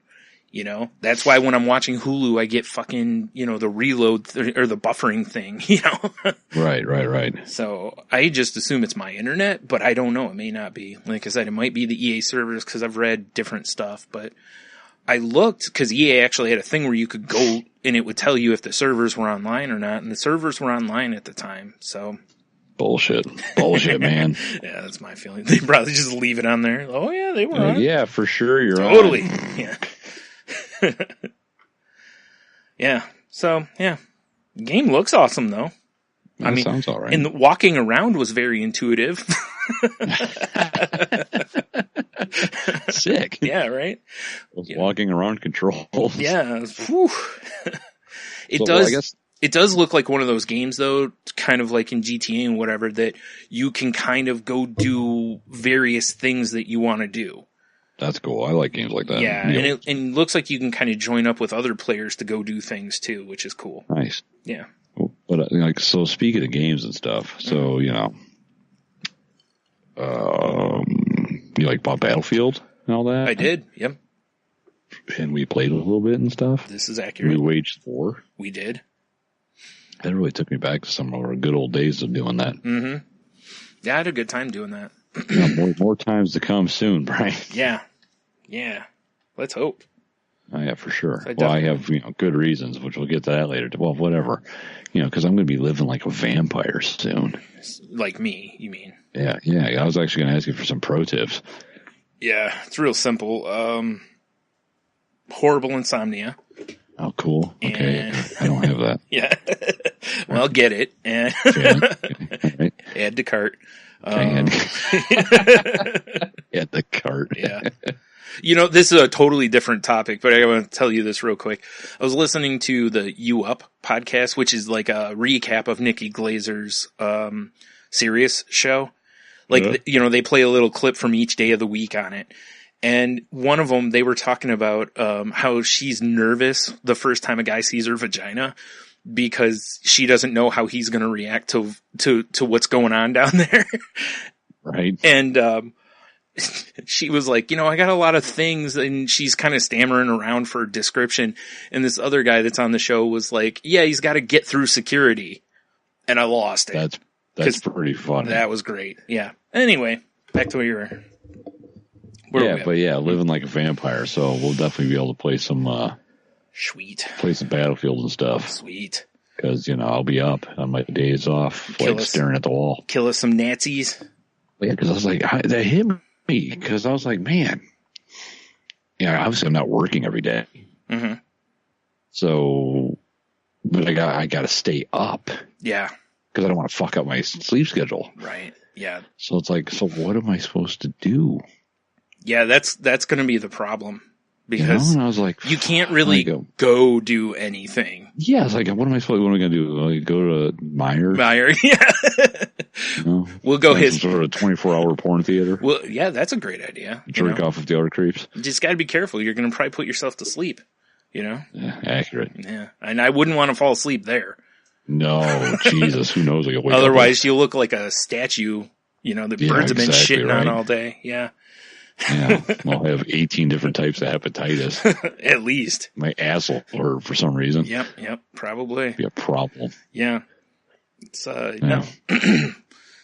[SPEAKER 3] You know, that's why when I'm watching Hulu, I get fucking, you know, the reload or the buffering thing, you know?
[SPEAKER 4] Right.
[SPEAKER 3] So I just assume it's my internet, but I don't know. It may not be. Like I said, it might be the EA servers because I've read different stuff, but I looked because EA actually had a thing where you could go and it would tell you if the servers were online or not. And the servers were online at the time. So
[SPEAKER 4] Bullshit, man.
[SPEAKER 3] yeah, that's my feeling. They probably just leave it on there. Oh yeah, they were on.
[SPEAKER 4] Yeah, for sure. You're
[SPEAKER 3] totally.
[SPEAKER 4] on.
[SPEAKER 3] Yeah. Yeah. So yeah, game looks awesome though.
[SPEAKER 4] That sounds all right.
[SPEAKER 3] And the walking around was very intuitive.
[SPEAKER 4] Sick.
[SPEAKER 3] Yeah, right.
[SPEAKER 4] Walking around controls.
[SPEAKER 3] Yeah. Whew. It does look like one of those games though, kind of like in GTA and whatever, that you can kind of go do various things that you want to do.
[SPEAKER 4] That's cool. I like games like that.
[SPEAKER 3] Yeah, and it looks like you can kind of join up with other players to go do things too, which is cool.
[SPEAKER 4] Nice.
[SPEAKER 3] Yeah.
[SPEAKER 4] But like, so speaking of games and stuff, so you know, you like bought Battlefield and all that?
[SPEAKER 3] I did. Yep.
[SPEAKER 4] And we played a little bit and stuff.
[SPEAKER 3] This is accurate.
[SPEAKER 4] We waged war.
[SPEAKER 3] We did.
[SPEAKER 4] That really took me back to some of our good old days of doing that.
[SPEAKER 3] Mm-hmm. Yeah, I had a good time doing that.
[SPEAKER 4] More times to come soon, Brian.
[SPEAKER 3] Yeah. Yeah. Let's hope.
[SPEAKER 4] Oh, yeah, for sure.
[SPEAKER 3] So
[SPEAKER 4] I have, good reasons, which we'll get to that later. Well, whatever. Because I'm going to be living like a vampire soon.
[SPEAKER 3] Like me, you mean?
[SPEAKER 4] Yeah. I was actually going to ask you for some pro tips.
[SPEAKER 3] Yeah, it's real simple. Horrible insomnia.
[SPEAKER 4] Oh, cool. Okay.
[SPEAKER 3] And,
[SPEAKER 4] I don't have that.
[SPEAKER 3] Yeah. Well, get it. And
[SPEAKER 4] Right.
[SPEAKER 3] add to cart.
[SPEAKER 4] Add the cart.
[SPEAKER 3] Yeah. You know, this is a totally different topic, but I want to tell you this real quick. I was listening to the You Up podcast, which is like a recap of Nikki Glazer's Sirius show. Like, you know, they play a little clip from each day of the week on it. And one of them, they were talking about how she's nervous the first time a guy sees her vagina because she doesn't know how he's going to react to what's going on down there.
[SPEAKER 4] Right.
[SPEAKER 3] And she was like, you know, I got a lot of things, and she's kind of stammering around for a description. And this other guy that's on the show was like, yeah, he's got to get through security. And I lost it.
[SPEAKER 4] That's pretty funny.
[SPEAKER 3] That was great. Yeah. Anyway, back to where you were.
[SPEAKER 4] Living like a vampire. So we'll definitely be able to play some, play some Battlefield and stuff.
[SPEAKER 3] Sweet.
[SPEAKER 4] Cause, you know, I'll be up on my days off, staring at the wall.
[SPEAKER 3] Kill us some Nazis.
[SPEAKER 4] Yeah. Cause I was like, that hit me. Cause I was like, man, yeah, obviously I'm not working every day.
[SPEAKER 3] Mm-hmm.
[SPEAKER 4] So, but I got to stay up.
[SPEAKER 3] Yeah.
[SPEAKER 4] Cause I don't want to fuck up my sleep schedule.
[SPEAKER 3] Right. Yeah.
[SPEAKER 4] So it's like, so what am I supposed to do?
[SPEAKER 3] Yeah, that's going to be the problem because
[SPEAKER 4] and I was like,
[SPEAKER 3] you can't really go do anything.
[SPEAKER 4] Yeah, it's like, what am I going to do? Like, go to Meyer,
[SPEAKER 3] yeah.
[SPEAKER 4] You know,
[SPEAKER 3] we'll go his
[SPEAKER 4] sort of 24-hour porn theater.
[SPEAKER 3] Well, yeah, that's a great idea.
[SPEAKER 4] Jerk off with the other creeps.
[SPEAKER 3] You just got to be careful. You're going to probably put yourself to sleep. You know.
[SPEAKER 4] Yeah, accurate.
[SPEAKER 3] Yeah, and I wouldn't want to fall asleep there.
[SPEAKER 4] No, Jesus, who knows? Like,
[SPEAKER 3] otherwise, you'll look like a statue. You know, the birds have been shitting on all day. Yeah.
[SPEAKER 4] Yeah, I'll have 18 different types of hepatitis.
[SPEAKER 3] At least.
[SPEAKER 4] My ass will hurt for some reason.
[SPEAKER 3] Yep, probably.
[SPEAKER 4] Be a problem.
[SPEAKER 3] Yeah. It's, no.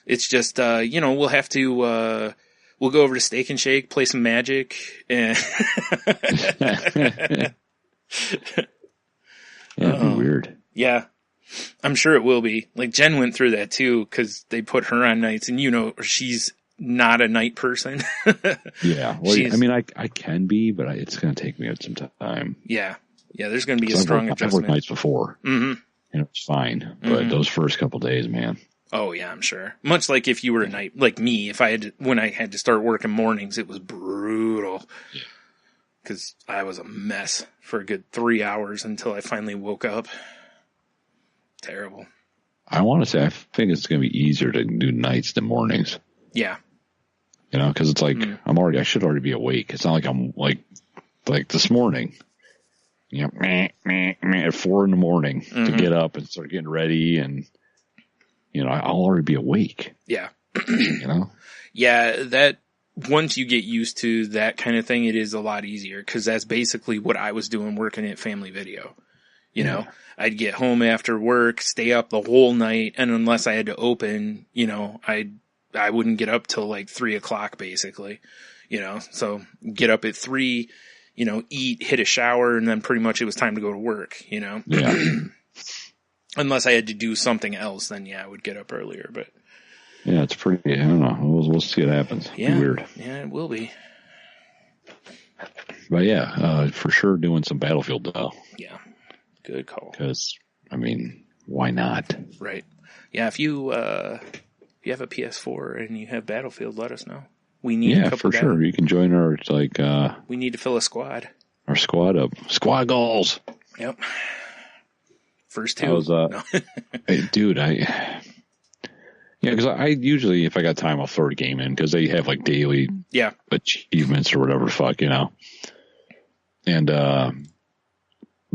[SPEAKER 3] It's just, you know, we'll have to, we'll go over to Steak and Shake, play some Magic, and...
[SPEAKER 4] Yeah, it'd be weird.
[SPEAKER 3] Yeah. I'm sure it will be. Like, Jen went through that, too, because they put her on nights, and, you know, she's not a night person.
[SPEAKER 4] Yeah. Well, I mean, I can be, but it's going to take me some time.
[SPEAKER 3] Yeah. Yeah, there's going to be a strong adjustment.
[SPEAKER 4] I've worked nights before.
[SPEAKER 3] Mm-hmm.
[SPEAKER 4] And it's fine. But those first couple days, man.
[SPEAKER 3] Oh, yeah, I'm sure. Much like if you were a night, like me, when I had to start working mornings, it was brutal.
[SPEAKER 4] Yeah.
[SPEAKER 3] Because I was a mess for a good 3 hours until I finally woke up. Terrible.
[SPEAKER 4] I want to say, I think it's going to be easier to do nights than mornings.
[SPEAKER 3] Yeah.
[SPEAKER 4] You know, because it's like, I should already be awake. It's not like I'm like this morning, you know, at 4 a.m. to get up and start getting ready, and, you know, I'll already be awake.
[SPEAKER 3] Yeah.
[SPEAKER 4] You know?
[SPEAKER 3] Yeah, that, once you get used to that kind of thing, it is a lot easier, because that's basically what I was doing working at Family Video. You know, I'd get home after work, stay up the whole night, and unless I had to open, you know, I wouldn't get up till like 3 o'clock basically, you know, so get up at 3, you know, eat, hit a shower, and then pretty much it was time to go to work, you know.
[SPEAKER 4] Yeah.
[SPEAKER 3] Unless I had to do something else, then yeah, I would get up earlier, but.
[SPEAKER 4] Yeah, it's pretty, I don't know. We'll see what happens.
[SPEAKER 3] Yeah.
[SPEAKER 4] Weird.
[SPEAKER 3] Yeah, it will be.
[SPEAKER 4] But yeah, for sure doing some Battlefield though.
[SPEAKER 3] Yeah. Good call.
[SPEAKER 4] Because, I mean, why not?
[SPEAKER 3] Right. Yeah, if you have a PS4 and you have Battlefield, let us know. We need a couple
[SPEAKER 4] for sure. You can join our,
[SPEAKER 3] we need to fill a squad.
[SPEAKER 4] Our squad up. Squad goals.
[SPEAKER 3] Yep. First two.
[SPEAKER 4] Hey, dude, because I usually, if I got time, I'll throw a game in, because they have like daily achievements or whatever the fuck, you know. And,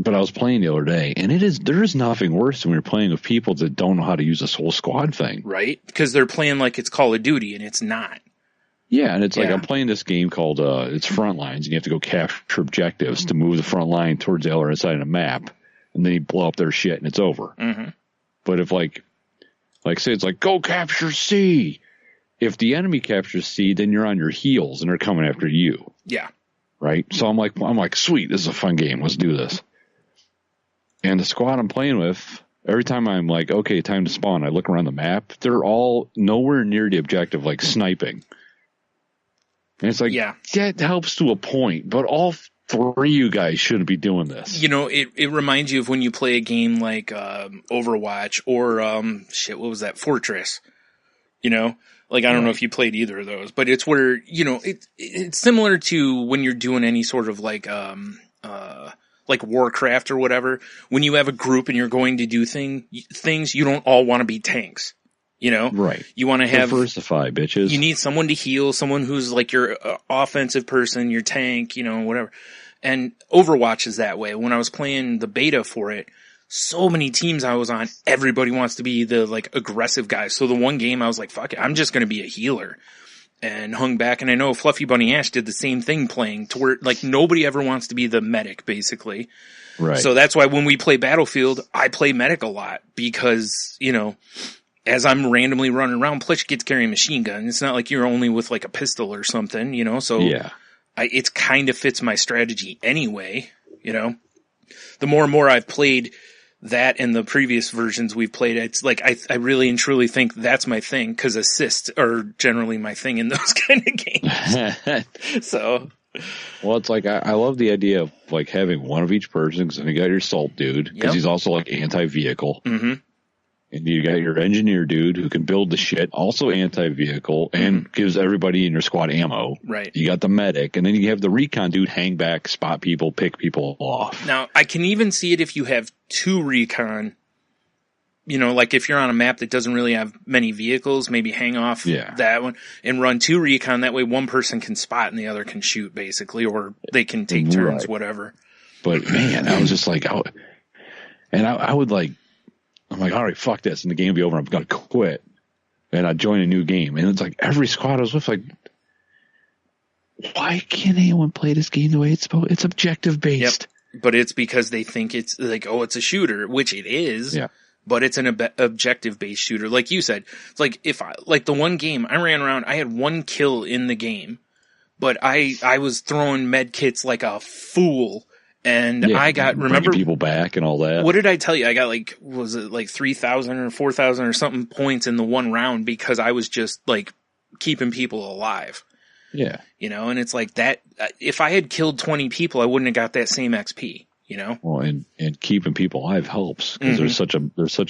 [SPEAKER 4] but I was playing the other day, and there is nothing worse than when you're playing with people that don't know how to use this whole squad thing.
[SPEAKER 3] Right? Because they're playing like it's Call of Duty, and it's not.
[SPEAKER 4] Yeah, and it's like I'm playing this game called it's Frontlines, and you have to go capture objectives to move the front line towards the other side of the map, and then you blow up their shit, and it's over.
[SPEAKER 3] Mm-hmm.
[SPEAKER 4] But if like say it's like, go capture C. If the enemy captures C, then you're on your heels, and they're coming after you.
[SPEAKER 3] Yeah.
[SPEAKER 4] Right? So I'm like, sweet, this is a fun game. Let's do this. And the squad I'm playing with, every time I'm like, okay, time to spawn, I look around the map, they're all nowhere near the objective, like sniping. And it's like, that helps to a point, but all 3 of you guys shouldn't be doing this.
[SPEAKER 3] You know, it reminds you of when you play a game like Overwatch or what was that, Fortress? You know, like I don't know if you played either of those, but it's where, you know, it's similar to when you're doing any sort of like Warcraft or whatever. When you have a group and you're going to do things, you don't all want to be tanks. You know,
[SPEAKER 4] right?
[SPEAKER 3] You want to have
[SPEAKER 4] diversify, bitches.
[SPEAKER 3] You need someone to heal, someone who's like your offensive person, your tank, you know, whatever. And Overwatch is that way. When I was playing the beta for it, so many teams I was on, everybody wants to be the like aggressive guy. So the one game I was like, fuck it, I'm just going to be a healer, and hung back. And I know Fluffy Bunny Ash did the same thing, playing to where like nobody ever wants to be the medic, basically.
[SPEAKER 4] Right.
[SPEAKER 3] So that's why when we play Battlefield, I play medic a lot because, you know, as I'm randomly running around, plus you get to carry a machine gun. It's not like you're only with like a pistol or something, you know, so
[SPEAKER 4] yeah.
[SPEAKER 3] It kind of fits my strategy anyway, you know. The more and more I've played that and the previous versions we've played, it's like I really and truly think that's my thing, because assists are generally my thing in those kind of games. So,
[SPEAKER 4] well, it's like I love the idea of like having one of each person, because then you got your salt dude, because he's also like anti-vehicle.
[SPEAKER 3] Mm-hmm.
[SPEAKER 4] And you got your engineer dude who can build the shit, also anti-vehicle, and gives everybody in your squad ammo.
[SPEAKER 3] Right.
[SPEAKER 4] You got the medic, and then you have the recon dude hang back, spot people, pick people off.
[SPEAKER 3] Now, I can even see it if you have 2 recon, you know, like if you're on a map that doesn't really have many vehicles, maybe hang off that one and run 2 recon. That way one person can spot and the other can shoot, basically, or they can take turns, whatever.
[SPEAKER 4] But, man, I was just like, I would like, I'm like, all right, fuck this. And the game will be over. I'm going to quit. And I join a new game. And it's like every squad I was with, like, why can't anyone play this game the way it's supposed? It's objective based.
[SPEAKER 3] Yep. But it's because they think it's like, oh, it's a shooter, which it is.
[SPEAKER 4] Yeah.
[SPEAKER 3] But it's an objective based shooter. Like you said, it's like like the one game I ran around, I had 1 kill in the game, but I was throwing med kits like a fool. And I got, remember,
[SPEAKER 4] people back and all that.
[SPEAKER 3] What did I tell you? I got like, was it like 3,000 or 4,000 or something points in the one round because I was just like keeping people alive.
[SPEAKER 4] Yeah.
[SPEAKER 3] You know, and it's like that. If I had killed 20 people, I wouldn't have got that same XP, you know?
[SPEAKER 4] Well, and keeping people alive helps, because there's such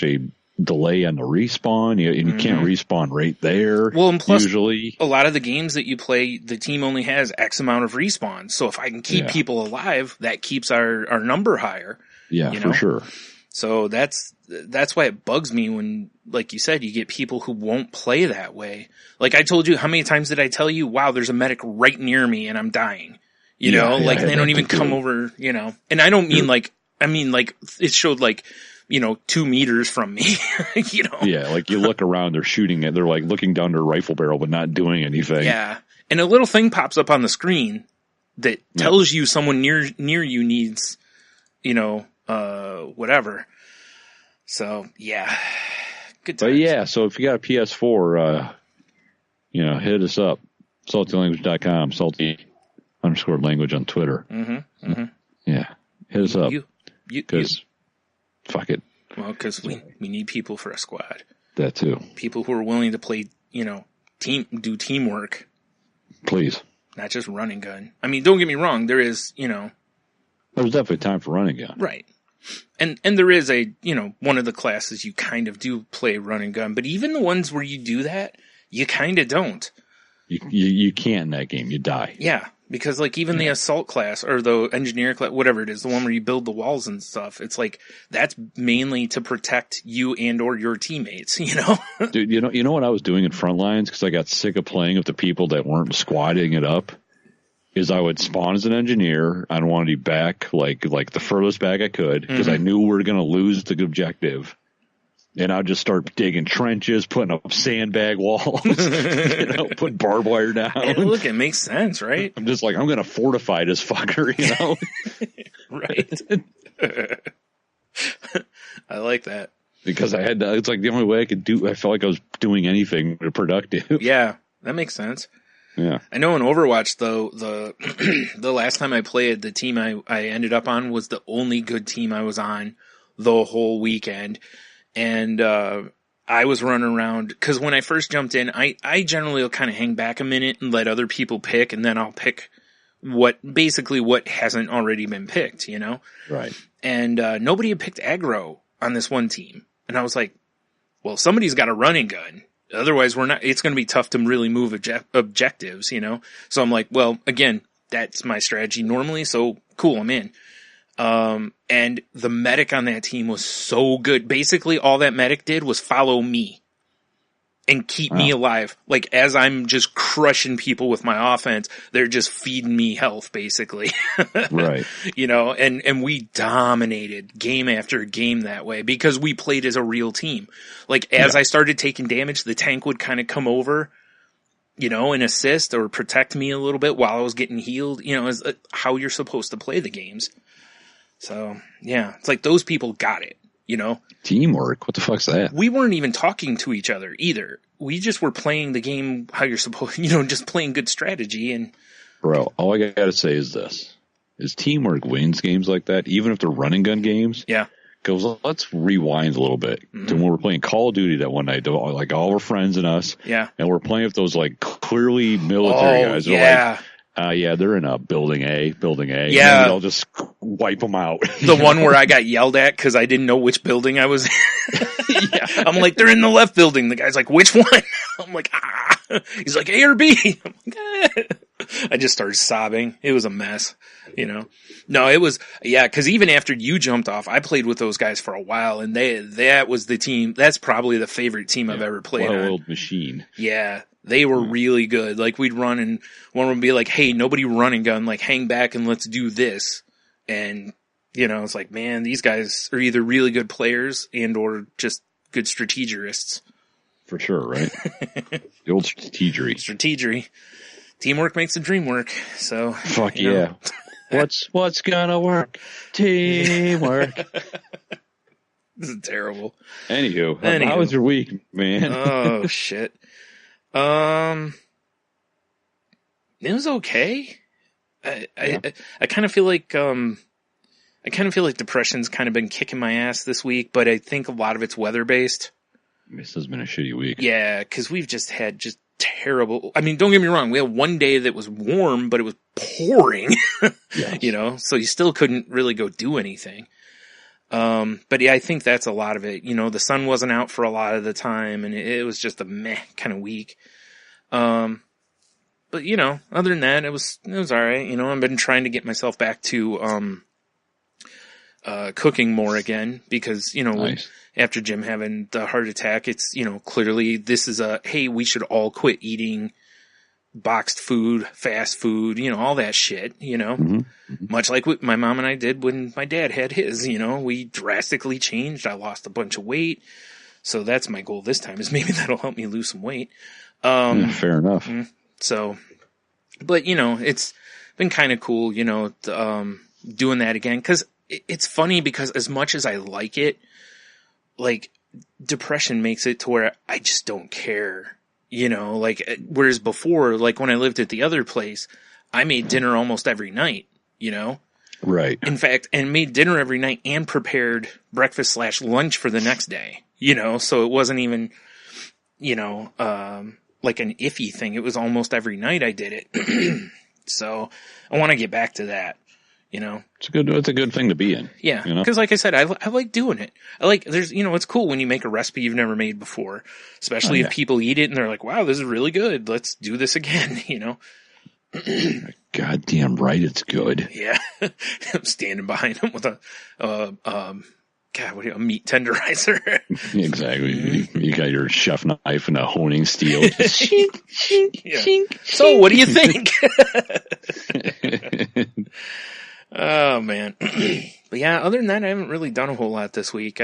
[SPEAKER 4] a delay on the respawn. You can't respawn right there.
[SPEAKER 3] Well, and plus,
[SPEAKER 4] usually
[SPEAKER 3] a lot of the games that you play, the team only has X amount of respawns. So if I can keep people alive, that keeps our number higher.
[SPEAKER 4] Yeah,
[SPEAKER 3] you
[SPEAKER 4] for
[SPEAKER 3] know?
[SPEAKER 4] sure.
[SPEAKER 3] So that's why it bugs me when, like you said, you get people who won't play that way. Like I told you, how many times did I tell you, wow, there's a medic right near me and I'm dying? You know, like they don't even come over, you know, and I don't mean like, I mean like it showed like, you know, 2 meters from me, you know?
[SPEAKER 4] Yeah. Like you look around, they're shooting it. They're like looking down their rifle barrel, but not doing anything.
[SPEAKER 3] Yeah. And a little thing pops up on the screen that tells you someone near you needs, you know, whatever. So yeah, good times.
[SPEAKER 4] But yeah, so if you got a PS4, you know, hit us up. saltylanguage.com, salty_language on Twitter.
[SPEAKER 3] Mm-hmm. Mm-hmm.
[SPEAKER 4] Yeah. Hit us up.
[SPEAKER 3] Because
[SPEAKER 4] fuck it.
[SPEAKER 3] Well, because we need people for a squad.
[SPEAKER 4] That too.
[SPEAKER 3] People who are willing to play, you know, do teamwork.
[SPEAKER 4] Please.
[SPEAKER 3] Not just run and gun. I mean, don't get me wrong. There is, you know.
[SPEAKER 4] There's definitely time for running gun.
[SPEAKER 3] Right. And there is a, you know, one of the classes you kind of do play run and gun. But even the ones where you do that, you kind of don't.
[SPEAKER 4] You can't in that game. You die.
[SPEAKER 3] Yeah. Because, like, even the assault class, or the engineer class, whatever it is, the one where you build the walls and stuff, it's like, that's mainly to protect you and or your teammates, you know?
[SPEAKER 4] Dude, you know what I was doing in front lines, because I got sick of playing with the people that weren't squatting it up, is I would spawn as an engineer. I wanted to be back, like the furthest back I could, because I knew we were going to lose the objective. And I'd just start digging trenches, putting up sandbag walls, you know, putting barbed wire down.
[SPEAKER 3] And look, it makes sense, right?
[SPEAKER 4] I'm just like, I'm going to fortify this fucker, you know?
[SPEAKER 3] Right. I like that.
[SPEAKER 4] Because I had to, it's like the only way I could do, I felt like I was doing anything productive.
[SPEAKER 3] Yeah, that makes sense.
[SPEAKER 4] Yeah.
[SPEAKER 3] I know in Overwatch, though, the last time I played, the team I ended up on was the only good team I was on the whole weekend. And I was running around, because when I first jumped in, I generally will kind of hang back a minute and let other people pick, and then I'll pick what hasn't already been picked, you know?
[SPEAKER 4] Right.
[SPEAKER 3] And nobody had picked aggro on this one team. And I was like, well, somebody's got a running gun. Otherwise, it's going to be tough to really move objectives, you know? So I'm like, well, again, that's my strategy normally. So cool, I'm in. And the medic on that team was so good. Basically, all that medic did was follow me and keep me alive. Like, as I'm just crushing people with my offense, they're just feeding me health, basically.
[SPEAKER 4] Right.
[SPEAKER 3] You know, and we dominated game after game that way because we played as a real team. Like, as I started taking damage, the tank would kind of come over, you know, and assist or protect me a little bit while I was getting healed, you know, is how you're supposed to play the games. So, yeah, it's like those people got it, you know?
[SPEAKER 4] Teamwork. What the fuck's that?
[SPEAKER 3] We weren't even talking to each other either. We just were playing the game how you're supposed, you know, just playing good strategy. And
[SPEAKER 4] bro, all I gotta say is this. Is teamwork wins games like that, even if they're running gun games.
[SPEAKER 3] Yeah.
[SPEAKER 4] Because let's rewind a little bit to when we were playing Call of Duty that one night, like all our friends and us.
[SPEAKER 3] Yeah.
[SPEAKER 4] And we're playing with those like clearly military guys. They're
[SPEAKER 3] yeah.
[SPEAKER 4] Like, they're in a building A.
[SPEAKER 3] Yeah.
[SPEAKER 4] And I'll just wipe them out.
[SPEAKER 3] The one where I got yelled at because I didn't know which building I was in. I'm like, they're in the left building. The guy's like, which one? I'm like, He's like, A or B? I'm like, I just started sobbing. It was a mess, you know? No, it was, because even after you jumped off, I played with those guys for a while, and that was the team. That's probably the favorite team I've ever played on.
[SPEAKER 4] Well-oiled machine.
[SPEAKER 3] Yeah. They were really good. Like, we'd run and one would be like, hey, nobody run and gun, like, hang back and let's do this. And, you know, it's like, man, these guys are either really good players and or just good strategists.
[SPEAKER 4] For sure, right? The old strategery.
[SPEAKER 3] Teamwork makes the dream work. So.
[SPEAKER 4] Fuck yeah. What's gonna work? Teamwork.
[SPEAKER 3] This is terrible.
[SPEAKER 4] Anywho, how was your week, man?
[SPEAKER 3] Oh, shit. It was okay. I kind of feel like, depression's kind of been kicking my ass this week, but I think a lot of it's weather based.
[SPEAKER 4] This has been a shitty week.
[SPEAKER 3] Yeah, cause we've just had terrible, I mean, don't get me wrong. We had one day that was warm, but it was pouring,
[SPEAKER 4] Yes.
[SPEAKER 3] You know, so you still couldn't really go do anything. But yeah, I think that's a lot of it. You know, the sun wasn't out for a lot of the time, and it was just a meh kind of week. But you know, other than that, it was alright. You know, I've been trying to get myself back to, cooking more again because, you know,
[SPEAKER 4] nice.
[SPEAKER 3] After Jim having the heart attack, it's, you know, clearly this is hey, we should all quit eating boxed food, fast food, you know, all that shit, you know, much like what my mom and I did when my dad had his, you know, we drastically changed. I lost a bunch of weight. So that's my goal this time, is maybe that'll help me lose some weight.
[SPEAKER 4] Fair enough.
[SPEAKER 3] So, but you know, it's been kind of cool, you know, doing that again. Cause it's funny because as much as I like it, like depression makes it to where I just don't care. You know, like, whereas before, like when I lived at the other place, I made dinner almost every night, you know?
[SPEAKER 4] Right.
[SPEAKER 3] In fact, and made dinner every night and prepared breakfast/lunch for the next day, you know? So it wasn't even, you know, like an iffy thing. It was almost every night I did it. So I want to get back to that, you know?
[SPEAKER 4] It's a good thing to be in.
[SPEAKER 3] Yeah.
[SPEAKER 4] You know?
[SPEAKER 3] Cause like I said, I like doing it. You know, it's cool when you make a recipe you've never made before, especially if people eat it and they're like, wow, this is really good. Let's do this again, you know?
[SPEAKER 4] Goddamn right. It's good.
[SPEAKER 3] Yeah. I'm standing behind him with a meat tenderizer.
[SPEAKER 4] Exactly. You got your chef knife and a honing steel. Shink, shink, shink.
[SPEAKER 3] So what do you think? Oh man. But yeah, other than that, I haven't really done a whole lot this week.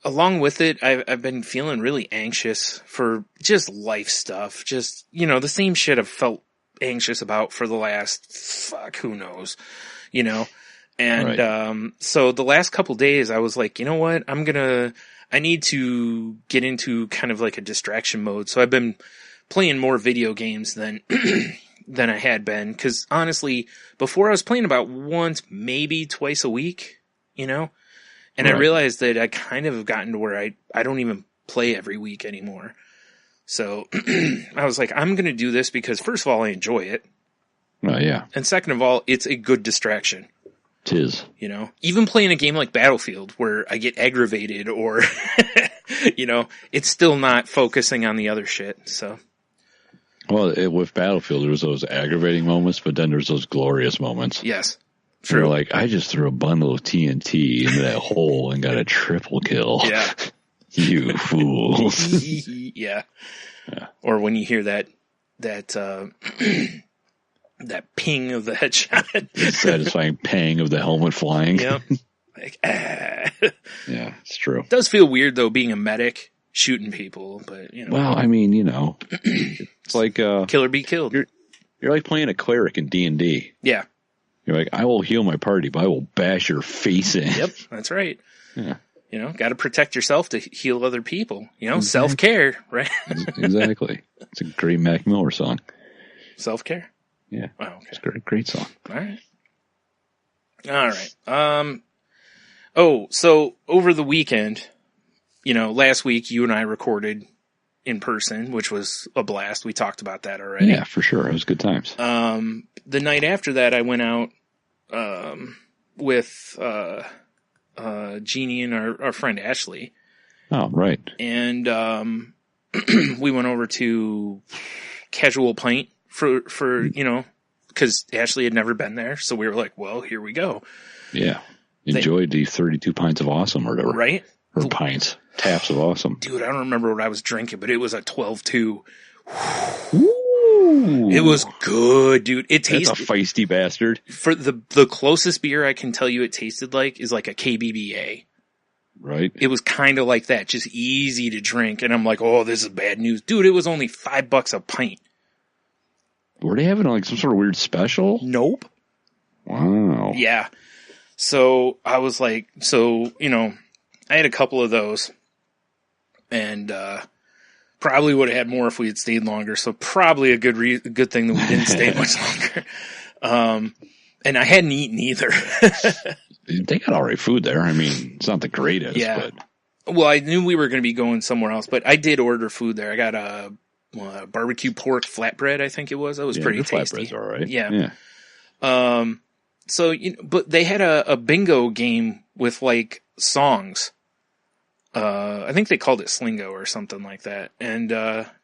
[SPEAKER 3] Along with it, I've been feeling really anxious for just life stuff. Just, you know, the same shit I've felt anxious about for the last, who knows, you know? And, so the last couple days I was like, you know what? I need to get into kind of like a distraction mode. So I've been playing more video games than I had been. Cause honestly, before I was playing about once, maybe twice a week, you know? And I realized that I kind of have gotten to where I don't even play every week anymore. So I was like, I'm going to do this because first of all, I enjoy it.
[SPEAKER 4] Yeah.
[SPEAKER 3] And second of all, it's a good distraction.
[SPEAKER 4] Tis.
[SPEAKER 3] You know, even playing a game like Battlefield where I get aggravated or, you know, it's still not focusing on the other shit. So.
[SPEAKER 4] Well, with Battlefield, there's those aggravating moments, but then there's those glorious moments.
[SPEAKER 3] Yes.
[SPEAKER 4] True. You're like, I just threw a bundle of TNT into that hole and got a triple kill.
[SPEAKER 3] Yeah.
[SPEAKER 4] You fools.
[SPEAKER 3] Yeah. Or when you hear that ping of the headshot.
[SPEAKER 4] The satisfying pang of the helmet flying.
[SPEAKER 3] Yep. Like,
[SPEAKER 4] Yeah, it's true.
[SPEAKER 3] It does feel weird though being a medic shooting people, but you know.
[SPEAKER 4] Well, I mean, you know, it's like
[SPEAKER 3] kill or be killed.
[SPEAKER 4] You're like playing a cleric in D&D.
[SPEAKER 3] Yeah.
[SPEAKER 4] You're like, I will heal my party, but I will bash your face in.
[SPEAKER 3] Yep, that's right.
[SPEAKER 4] Yeah.
[SPEAKER 3] You know, got to protect yourself to heal other people. You know, self-care, right?
[SPEAKER 4] Exactly. It's a great Mac Miller song.
[SPEAKER 3] Self-care?
[SPEAKER 4] Yeah.
[SPEAKER 3] Oh, okay.
[SPEAKER 4] It's a great song.
[SPEAKER 3] All right. So over the weekend, you know, last week you and I recorded in person, which was a blast. We talked about that already.
[SPEAKER 4] Yeah, for sure. It was good times.
[SPEAKER 3] The night after that, I went out with Jeannie and our friend Ashley.
[SPEAKER 4] Oh, right.
[SPEAKER 3] And we went over to Casual Pint for you know, because Ashley had never been there. So we were like, well, here we go.
[SPEAKER 4] Yeah. Enjoyed the 32 pints of awesome or whatever.
[SPEAKER 3] Right?
[SPEAKER 4] Or pints. Taps of awesome.
[SPEAKER 3] Dude, I don't remember what I was drinking, but it was a 12-2.
[SPEAKER 4] Ooh.
[SPEAKER 3] It was good, dude. It tasted...
[SPEAKER 4] That's a feisty bastard.
[SPEAKER 3] For the closest beer I can tell you it tasted like is like a KBBA.
[SPEAKER 4] Right.
[SPEAKER 3] It was kind of like that, just easy to drink. And I'm like, oh, this is bad news. Dude, it was only $5 a pint.
[SPEAKER 4] Were they having like some sort of weird special?
[SPEAKER 3] Nope.
[SPEAKER 4] Wow.
[SPEAKER 3] Yeah. So I was like, you know, I had a couple of those and, probably would have had more if we had stayed longer. So probably a good thing that we didn't stay much longer. And I hadn't eaten either.
[SPEAKER 4] They got all right food there. I mean, it's not the greatest, but.
[SPEAKER 3] Well, I knew we were going to be going somewhere else, but I did order food there. I got a barbecue pork flatbread, I think it was. That was pretty tasty.
[SPEAKER 4] Flatbread's all right.
[SPEAKER 3] Yeah. So, you know, but they had a bingo game with like songs. I think they called it Slingo or something like that. And,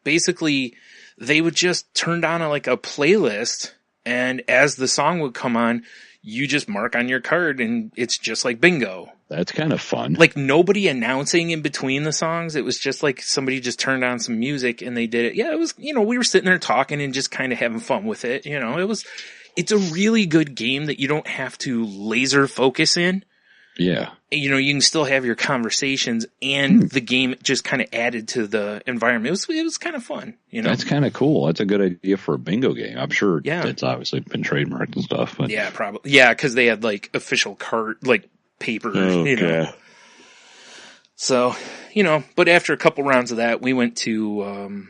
[SPEAKER 3] basically they would just turn down a playlist, and as the song would come on, you just mark on your card and it's just like bingo.
[SPEAKER 4] That's kind of fun.
[SPEAKER 3] Like nobody announcing in between the songs. It was just like somebody just turned on some music and they did it. Yeah, it was, you know, we were sitting there talking and just kind of having fun with it. You know, it's a really good game that you don't have to laser focus in.
[SPEAKER 4] Yeah.
[SPEAKER 3] You know, you can still have your conversations, and the game just kind of added to the environment. It was kind of fun, you know.
[SPEAKER 4] That's kind of cool. That's a good idea for a bingo game. I'm sure it's obviously been trademarked and stuff. But.
[SPEAKER 3] Yeah, probably. Yeah, because they had like official paper, you know. So, you know, but after a couple rounds of that, we went to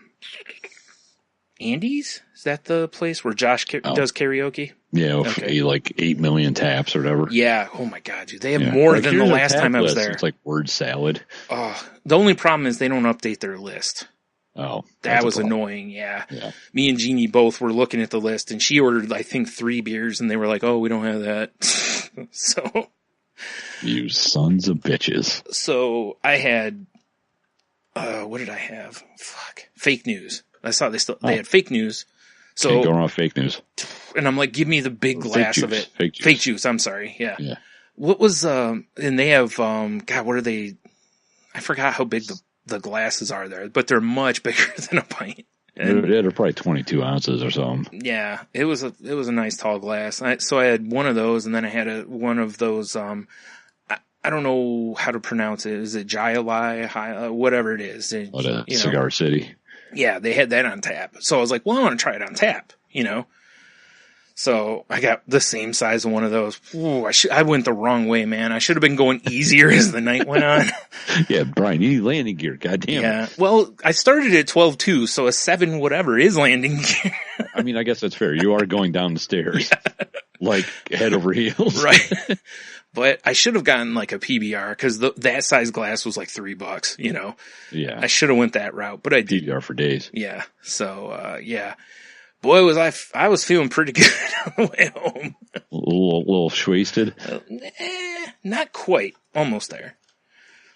[SPEAKER 3] Andy's. Is that the place where Josh does karaoke?
[SPEAKER 4] Yeah,
[SPEAKER 3] okay.
[SPEAKER 4] Like 8 million taps or whatever.
[SPEAKER 3] Yeah. Oh my God, dude. They have more than the last time I was there.
[SPEAKER 4] It's like word salad.
[SPEAKER 3] Oh, the only problem is they don't update their list.
[SPEAKER 4] Oh,
[SPEAKER 3] that was annoying. Yeah. Me and Jeannie both were looking at the list, and she ordered, I think, 3 beers, and they were like, "Oh, we don't have that." So.
[SPEAKER 4] You sons of bitches.
[SPEAKER 3] So I had, what did I have? Fake news. I saw they had fake news. So
[SPEAKER 4] can't go wrong with fake news.
[SPEAKER 3] And I'm like, give me the big glass of it. Fake juice. I'm sorry. Yeah. What was, and they have, God, what are they? I forgot how big the glasses are there, but they're much bigger than a pint. And,
[SPEAKER 4] they're probably 22 ounces or something.
[SPEAKER 3] Yeah. It was a nice tall glass. So I had one of those, and then I had one of those, I don't know how to pronounce it. Is it Jai whatever it is.
[SPEAKER 4] Cigar City.
[SPEAKER 3] Yeah, they had that on tap. So I was like, well, I want to try it on tap, you know? So I got the same size of one of those. Ooh, I went the wrong way, man. I should have been going easier as the night went on.
[SPEAKER 4] Yeah, Brian, you need landing gear. Goddamn.
[SPEAKER 3] Yeah. Well, I started at 12.2, so a 7 whatever is landing gear.
[SPEAKER 4] I mean, I guess that's fair. You are going down the stairs. Yeah. Like head over heels.
[SPEAKER 3] Right. But I should have gotten like a PBR because that size glass was like $3, you know?
[SPEAKER 4] Yeah.
[SPEAKER 3] I should have went that route, but I did.
[SPEAKER 4] PBR for days.
[SPEAKER 3] Yeah. So, yeah. boy, was I was feeling pretty good on the way home.
[SPEAKER 4] A little wasted?
[SPEAKER 3] Not quite. Almost there.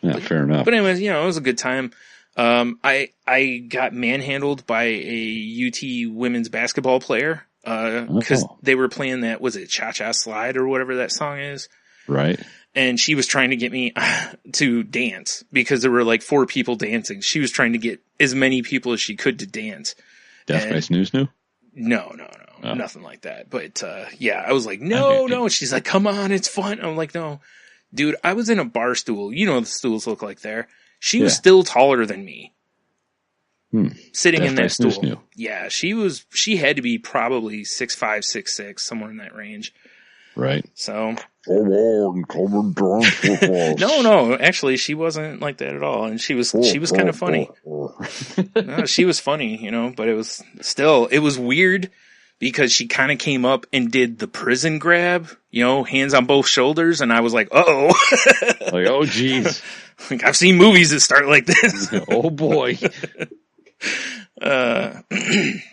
[SPEAKER 4] Yeah, fair enough.
[SPEAKER 3] But anyways, it was a good time. I got manhandled by a UT women's basketball player, cause they were playing that, was it Cha-Cha Slide or whatever that song is?
[SPEAKER 4] Right.
[SPEAKER 3] And she was trying to get me to dance because there were like 4 people dancing. She was trying to get as many people as she could to dance.
[SPEAKER 4] Death by Snoo?
[SPEAKER 3] No, nothing like that. But, I was like, no. And she's like, come on, it's fun. I'm like, no, dude, I was in a bar stool. You know what the stools look like there. She was still taller than me. Sitting in that stool. Yeah, she had to be probably 6'5", 6'6", somewhere in that range. Right. So.
[SPEAKER 4] Come on, come and dance with us.
[SPEAKER 3] No, actually, she wasn't like that at all. And she was kind of funny. No, she was funny, but it was weird because she kind of came up and did the prison grab, hands on both shoulders. And I was like, uh-oh.
[SPEAKER 4] Like, oh, geez.
[SPEAKER 3] Like, I've seen movies that start like this.
[SPEAKER 4] Oh, boy.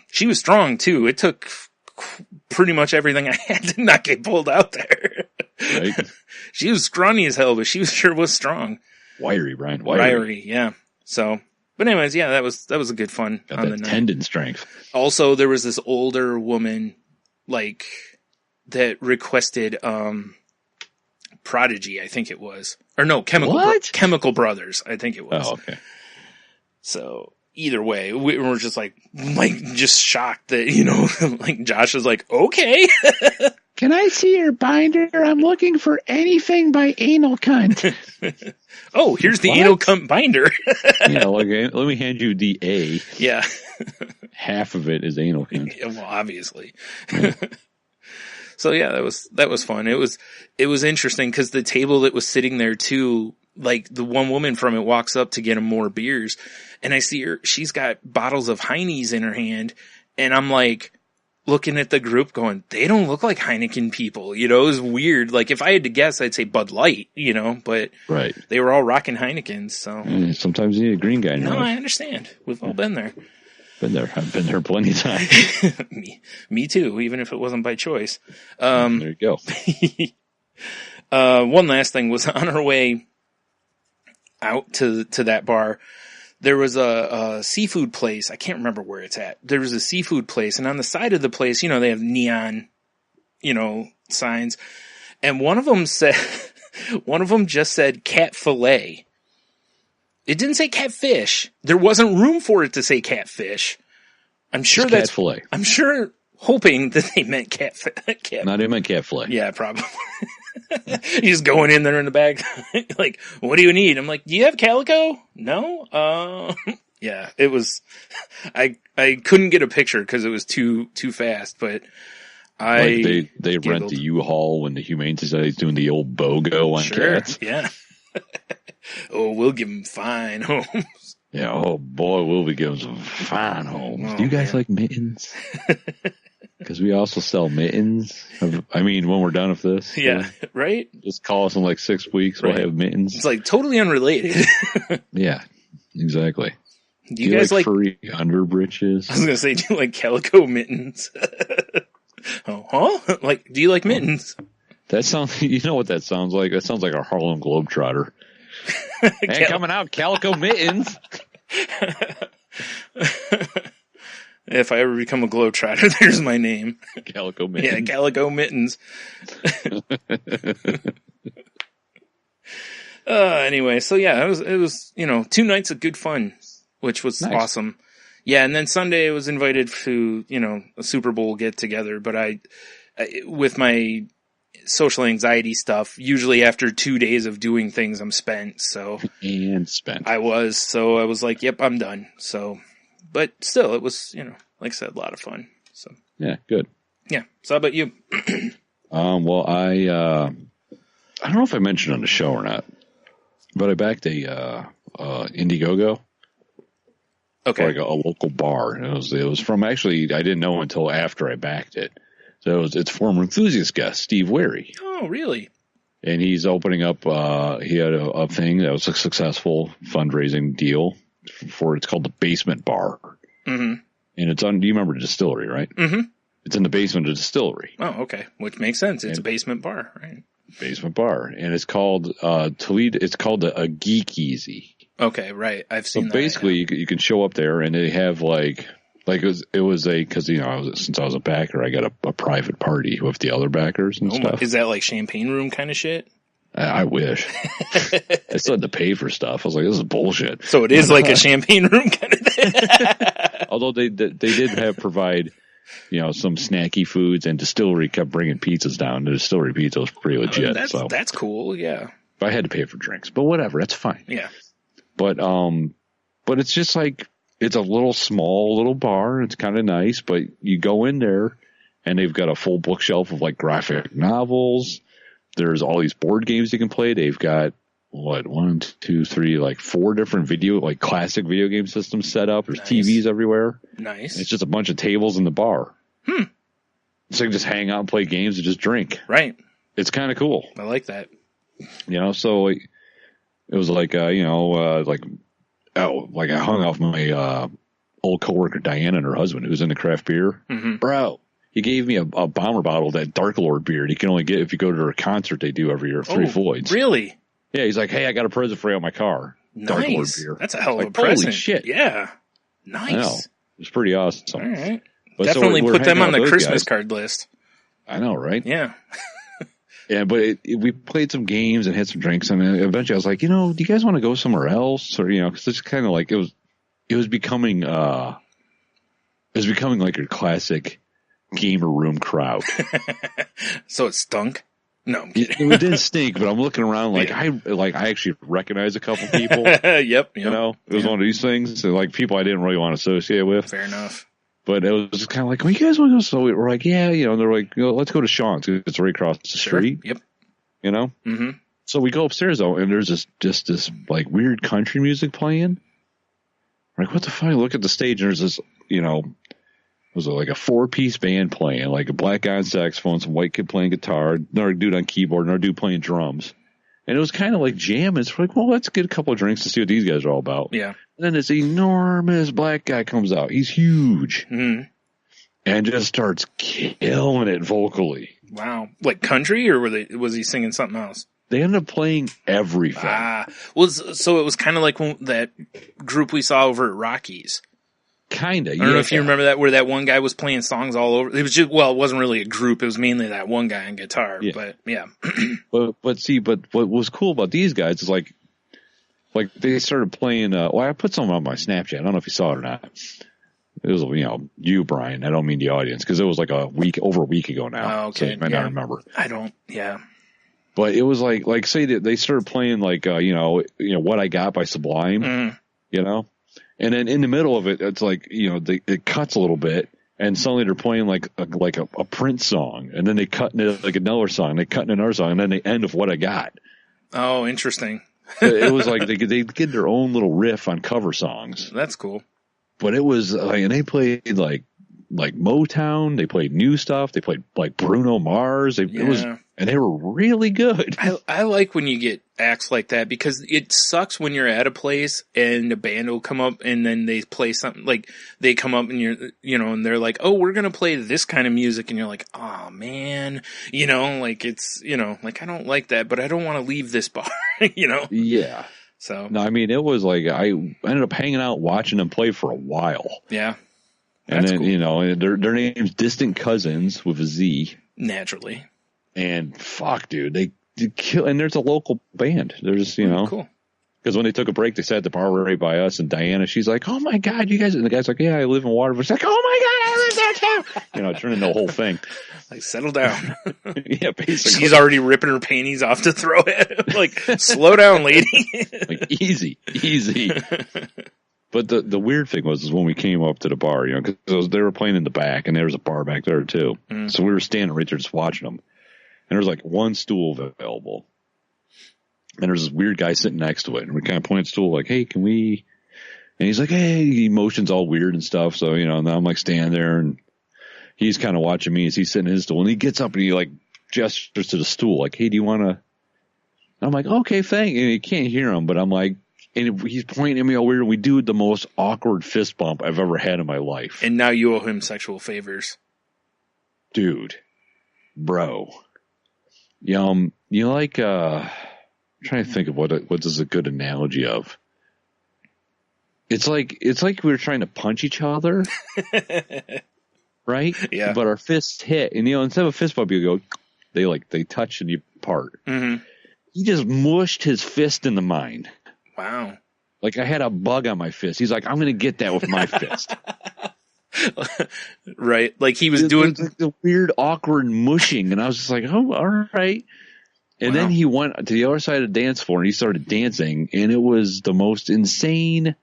[SPEAKER 3] She was strong, too. It took pretty much everything I had to not get pulled out there. Right. She was scrawny as hell, but she sure was strong.
[SPEAKER 4] Wiry, Brian.
[SPEAKER 3] Wiry, yeah. So, but anyways, yeah, that was a good fun
[SPEAKER 4] on the night. Tendon strength.
[SPEAKER 3] Also, there was this older woman, like, that requested, Prodigy, I think it was. Or no, Chemical Brothers, I think it was.
[SPEAKER 4] Oh, okay.
[SPEAKER 3] So, either way, we were just just shocked that, like Josh was like, okay.
[SPEAKER 4] Can I see your binder? I'm looking for anything by Anal Cunt.
[SPEAKER 3] Oh, here's the Anal Cunt binder.
[SPEAKER 4] Let me hand you the A.
[SPEAKER 3] Yeah.
[SPEAKER 4] Half of it is Anal Cunt.
[SPEAKER 3] Yeah, well, obviously. Yeah. So yeah, that was fun. It was interesting because the table that was sitting there too, like the one woman from it walks up to get him more beers, and I see her, she's got bottles of Heine's in her hand, and I'm like looking at the group going, they don't look like Heineken people, it was weird. Like if I had to guess, I'd say Bud Light, but
[SPEAKER 4] right.
[SPEAKER 3] They were all rocking Heinekens, so.
[SPEAKER 4] Sometimes you need a green guy.
[SPEAKER 3] No, I understand. We've all been there.
[SPEAKER 4] I've been there plenty of times.
[SPEAKER 3] Me too, even if it wasn't by choice.
[SPEAKER 4] There you go.
[SPEAKER 3] One last thing was on our way out to that bar, there was a seafood place. I can't remember where it's at. There was a seafood place, and on the side of the place, they have neon, signs. And one of them just said cat fillet. It didn't say catfish. There wasn't room for it to say catfish. I'm sure that's
[SPEAKER 4] cat fillet.
[SPEAKER 3] I'm sure hoping that they meant cat.
[SPEAKER 4] No, they meant cat fillet.
[SPEAKER 3] Yeah, probably. You just going in there in the bag, like, what do you need? I'm like, do you have calico? No? Yeah, it was, I couldn't get a picture because it was too fast, but
[SPEAKER 4] they rent the U-Haul when the Humane Society's doing the old BOGO on cats.
[SPEAKER 3] Yeah. Oh, we'll give them fine homes.
[SPEAKER 4] Yeah, oh boy, we'll be giving some fine homes.
[SPEAKER 3] Oh,
[SPEAKER 4] do you guys like mittens? Because we also sell mittens. When we're done with this.
[SPEAKER 3] Yeah, right?
[SPEAKER 4] Just call us in like 6 weeks. Right. We'll have mittens.
[SPEAKER 3] It's like totally unrelated.
[SPEAKER 4] Yeah, exactly.
[SPEAKER 3] Do you guys like
[SPEAKER 4] furry underbreeches?
[SPEAKER 3] I was going to say, do you like calico mittens? Oh, huh? Like, do you like mittens?
[SPEAKER 4] That sounds, you know what that sounds like? That sounds like a Harlem Globetrotter. Hey, coming out, calico mittens.
[SPEAKER 3] If I ever become a Globetrotter, there's my name.
[SPEAKER 4] Calico Mittens.
[SPEAKER 3] Yeah, Calico Mittens. Anyway, so yeah, it was 2 nights of good fun, which was awesome. Yeah, and then Sunday I was invited to, a Super Bowl get together, but I with my social anxiety stuff, usually after 2 days of doing things, I'm spent, so. I was like, yep, I'm done, so. But still, it was, like I said, a lot of fun. So
[SPEAKER 4] yeah, good.
[SPEAKER 3] Yeah. So how about you?
[SPEAKER 4] Well, I don't know if I mentioned on the show or not, but I backed a Indiegogo.
[SPEAKER 3] Okay.
[SPEAKER 4] For like a local bar. It was from actually I didn't know until after I backed it. So it's former enthusiast guest Steve Wary.
[SPEAKER 3] Oh, really?
[SPEAKER 4] And he's opening up. He had a thing that was a successful fundraising deal for. It's called the Basement Bar.
[SPEAKER 3] Mm-hmm.
[SPEAKER 4] And it's on, do you remember the distillery, right?
[SPEAKER 3] Mm-hmm.
[SPEAKER 4] It's in the basement of the distillery.
[SPEAKER 3] Oh, okay. Which makes sense. It's a basement bar, right?
[SPEAKER 4] Basement bar. And it's called, Toledo, it's called a Geek Easy.
[SPEAKER 3] Okay, right. I've seen that.
[SPEAKER 4] So basically, you can show up there and they have like it was because, you know, since I was a backer, I got a private party with the other backers and stuff.
[SPEAKER 3] Is that like champagne room kind of shit?
[SPEAKER 4] I wish. I still had to pay for stuff. I was like, this is bullshit.
[SPEAKER 3] So it is like a champagne room kind of thing.
[SPEAKER 4] Although they did provide, you know, some snacky foods, and distillery kept bringing pizzas down. The distillery pizza was pretty legit.
[SPEAKER 3] That's cool. Yeah.
[SPEAKER 4] I had to pay for drinks, but whatever. That's fine.
[SPEAKER 3] Yeah.
[SPEAKER 4] But it's just like, it's a small little bar. It's kind of nice, but you go in there and they've got a full bookshelf of like graphic novels. There's all these board games you can play. They've got like 4 different classic video game systems set up. There's TVs everywhere.
[SPEAKER 3] Nice.
[SPEAKER 4] It's just a bunch of tables in the bar. So you can just hang out and play games and just drink.
[SPEAKER 3] Right.
[SPEAKER 4] It's kind of cool.
[SPEAKER 3] I like that.
[SPEAKER 4] You know, so it was like, I hung off my old coworker Diana and her husband, who's into craft beer.
[SPEAKER 3] Mm-hmm.
[SPEAKER 4] Bro, he gave me a bomber bottle of that Dark Lord beer. You can only get if you go to a concert they do every year, Three Floyds.
[SPEAKER 3] Really?
[SPEAKER 4] Yeah, he's like, hey, I got a present for you on my car.
[SPEAKER 3] Nice.
[SPEAKER 4] Dark Lord beer.
[SPEAKER 3] That's a hell of a
[SPEAKER 4] holy
[SPEAKER 3] present.
[SPEAKER 4] Shit.
[SPEAKER 3] Yeah. Nice.
[SPEAKER 4] I know. It's pretty awesome.
[SPEAKER 3] All right.
[SPEAKER 4] But
[SPEAKER 3] definitely
[SPEAKER 4] so
[SPEAKER 3] put them on the Christmas
[SPEAKER 4] guys.
[SPEAKER 3] card list.
[SPEAKER 4] I know, right?
[SPEAKER 3] Yeah.
[SPEAKER 4] Yeah, but we played some games and had some drinks, and then eventually I was like, you know, do you guys want to go somewhere else? Or, you know, because it's kind of like it was becoming like your classic gamer room crowd.
[SPEAKER 3] So it stunk? No, I'm
[SPEAKER 4] kidding. It didn't stink, but I'm looking around like I actually recognize a couple people.
[SPEAKER 3] Yep.
[SPEAKER 4] You know, it was one of these things. So, like people I didn't really want to associate with.
[SPEAKER 3] Fair enough.
[SPEAKER 4] But it was just kind of like, well, you guys want to go? So we're like, yeah, you know, and they're like, let's go to Sean's. It's right across the street.
[SPEAKER 3] Yep.
[SPEAKER 4] You know?
[SPEAKER 3] Mm-hmm.
[SPEAKER 4] So we go upstairs though, and there's this like weird country music playing. We're like, what the fuck? I look at the stage, and there's this, you know, it was like a 4-piece band playing, like a black guy on saxophone, some white kid playing guitar, another dude on keyboard, another dude playing drums. And it was kind of like jamming. So we're like, well, let's get a couple of drinks to see what these guys are all about.
[SPEAKER 3] Yeah.
[SPEAKER 4] And then this enormous black guy comes out. He's huge.
[SPEAKER 3] Mm-hmm.
[SPEAKER 4] And just starts killing it vocally.
[SPEAKER 3] Wow. Like country, or was he singing something else?
[SPEAKER 4] They ended up playing everything.
[SPEAKER 3] So it was kind of like that group we saw over at Rockies.
[SPEAKER 4] Kind of.
[SPEAKER 3] I don't know if you remember that, where that one guy was playing songs all over. It was just, well, it wasn't really a group. It was mainly that one guy on guitar. Yeah. But yeah.
[SPEAKER 4] but what was cool about these guys is like they started playing. Well, I put some on my Snapchat. I don't know if you saw it or not. It was, you know, you, Brian. I don't mean the audience, because it was like over a week ago now.
[SPEAKER 3] Oh, okay.
[SPEAKER 4] So you might not remember.
[SPEAKER 3] I don't. Yeah.
[SPEAKER 4] But it was like say that they started playing like you know What I Got by Sublime. You know. And then in the middle of it, it's like, you know, it cuts a little bit, and suddenly they're playing like a Prince song, and then they cut into like another song, they cut into another song, and then they end with What I Got.
[SPEAKER 3] Oh, interesting.
[SPEAKER 4] It was like they get their own little riff on cover songs.
[SPEAKER 3] That's cool.
[SPEAKER 4] But it was and they played like Motown, they played new stuff, they played like Bruno Mars. And they were really good.
[SPEAKER 3] I like when you get acts like that, because it sucks when you're at a place and a band will come up and then they play something, like they come up and and they're like, oh, we're going to play this kind of music. And you're like, oh man, like it's, like I don't like that, but I don't want to leave this bar,
[SPEAKER 4] Yeah.
[SPEAKER 3] So.
[SPEAKER 4] No, I mean, it was like, I ended up hanging out watching them play for a while.
[SPEAKER 3] Yeah.
[SPEAKER 4] That's
[SPEAKER 3] and then,
[SPEAKER 4] cool. Their name's Distant Cousins with a Z.
[SPEAKER 3] Naturally.
[SPEAKER 4] And fuck, dude, they kill. And there's a local band. They're just,
[SPEAKER 3] cool.
[SPEAKER 4] Because when they took a break, they sat at the bar right by us. And Diana, she's like, "Oh my god, you guys!" And the guy's like, "Yeah, I live in Waterford." She's like, "Oh my god, I live there too." It turned into a whole thing.
[SPEAKER 3] Like, settle down.
[SPEAKER 4] Yeah, basically.
[SPEAKER 3] She's already ripping her panties off to throw it. Like, slow down, lady.
[SPEAKER 4] Like, easy. But the weird thing was when we came up to the bar, because they were playing in the back, and there was a bar back there too. So we were standing right there just watching them. And there was like one stool available. And there's this weird guy sitting next to it. And we kind of point at the stool like, hey, can we? And he's like, hey, he motions all weird and stuff. So, now I'm like standing there, and he's kind of watching me as he's sitting in his stool. And he gets up and he like gestures to the stool like, hey, do you want to? I'm like, okay, thank you. And you can't hear him, but I'm like, And he's pointing at me all weird. And we do the most awkward fist bump I've ever had in my life.
[SPEAKER 3] And now you owe him sexual favors.
[SPEAKER 4] Dude. Bro. You like, I'm trying to think of what is a good analogy of. It's like we were trying to punch each other. Right?
[SPEAKER 3] Yeah.
[SPEAKER 4] But our fists hit. And, instead of a fist bump, you go, they touch and you part.
[SPEAKER 3] Mm-hmm.
[SPEAKER 4] He just mushed his fist into mine.
[SPEAKER 3] Wow.
[SPEAKER 4] Like I had a bug on my fist. He's like, I'm going to get that with my fist.
[SPEAKER 3] Right. Like he was doing
[SPEAKER 4] like the weird, awkward mushing. And I was just like, oh, all right. And then he went to the other side of the dance floor and he started dancing. And it was the most insane,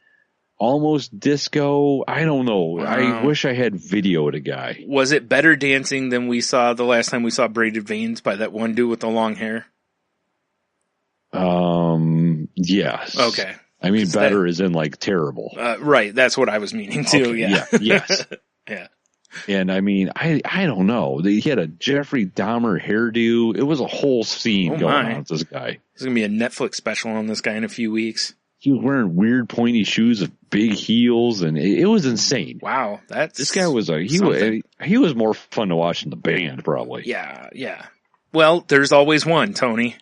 [SPEAKER 4] almost disco. I don't know. Wow. I wish I had video of the guy.
[SPEAKER 3] Was it better dancing than we saw the last time we saw Braided Veins by that one dude with the long hair?
[SPEAKER 4] Yes.
[SPEAKER 3] Okay.
[SPEAKER 4] I mean, better is in like terrible.
[SPEAKER 3] Right. That's what I was meaning too.
[SPEAKER 4] Okay,
[SPEAKER 3] yeah.
[SPEAKER 4] Yes.
[SPEAKER 3] Yeah.
[SPEAKER 4] And I mean, I don't know. He had a Jeffrey Dahmer hairdo. It was a whole scene going on with this guy.
[SPEAKER 3] There's going to be a Netflix special on this guy in a few weeks.
[SPEAKER 4] He was wearing weird pointy shoes with big heels, and it was insane.
[SPEAKER 3] Wow.
[SPEAKER 4] This guy was he was more fun to watch than the band, probably.
[SPEAKER 3] Yeah. Yeah. Well, there's always one, Tony.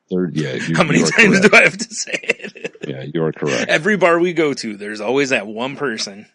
[SPEAKER 4] How
[SPEAKER 3] many times do I have to say it?
[SPEAKER 4] Yeah, you are correct.
[SPEAKER 3] Every bar we go to, there's always that one person,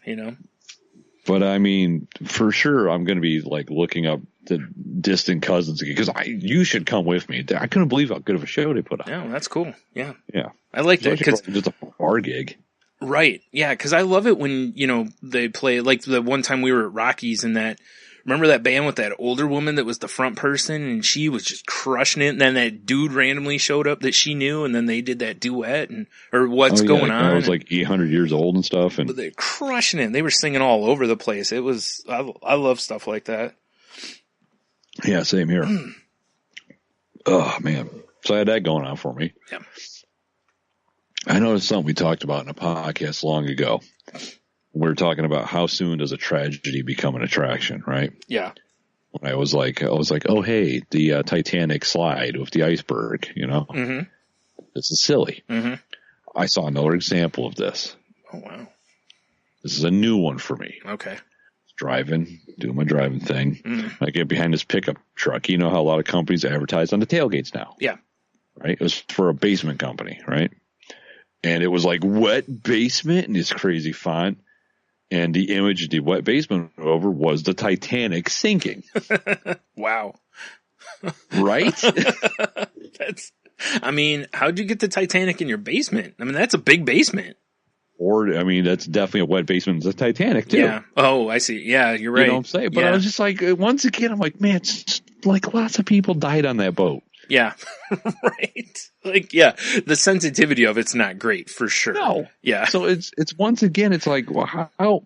[SPEAKER 4] But I mean, for sure, I'm going to be like looking up the distant cousins again because you should come with me. I couldn't believe how good of a show they put on.
[SPEAKER 3] Yeah, that's cool. Yeah,
[SPEAKER 4] yeah,
[SPEAKER 3] I like that because
[SPEAKER 4] just a bar gig.
[SPEAKER 3] Right. Yeah, because I love it when they play like the one time we were at Rockies and that. Remember that band with that older woman that was the front person and she was just crushing it and then that dude randomly showed up that she knew and then they did that duet or what's going on.
[SPEAKER 4] I was like 800 years old and stuff.
[SPEAKER 3] But they're crushing it. They were singing all over the place. It was, I love stuff like that.
[SPEAKER 4] Yeah, same here. Oh man. So I had that going on for me.
[SPEAKER 3] Yeah.
[SPEAKER 4] I know it's something we talked about in a podcast long ago. We were talking about how soon does a tragedy become an attraction, right?
[SPEAKER 3] Yeah.
[SPEAKER 4] I was like, oh, hey, the Titanic slide with the iceberg,
[SPEAKER 3] Mm-hmm.
[SPEAKER 4] This is silly.
[SPEAKER 3] Mm-hmm.
[SPEAKER 4] I saw another example of this.
[SPEAKER 3] Oh, wow.
[SPEAKER 4] This is a new one for me.
[SPEAKER 3] Okay.
[SPEAKER 4] Driving, doing my driving thing.
[SPEAKER 3] Mm-hmm.
[SPEAKER 4] I get behind this pickup truck. You know how a lot of companies advertise on the tailgates now.
[SPEAKER 3] Yeah.
[SPEAKER 4] Right? It was for a basement company, right? And it was like wet basement in this crazy font. And the image of the wet basement over was the Titanic sinking.
[SPEAKER 3] Wow.
[SPEAKER 4] Right?
[SPEAKER 3] How'd you get the Titanic in your basement? I mean, that's a big basement.
[SPEAKER 4] Or, I mean, that's definitely a wet basement. It's a Titanic, too.
[SPEAKER 3] Yeah. Oh, I see. Yeah, you're right.
[SPEAKER 4] You know what I'm saying? But I was just like, once again, I'm like, man, it's just, like lots of people died on that boat.
[SPEAKER 3] Yeah. Right. Like, yeah, the sensitivity of it's not great for sure.
[SPEAKER 4] No.
[SPEAKER 3] Yeah.
[SPEAKER 4] So it's once again, it's like, well, how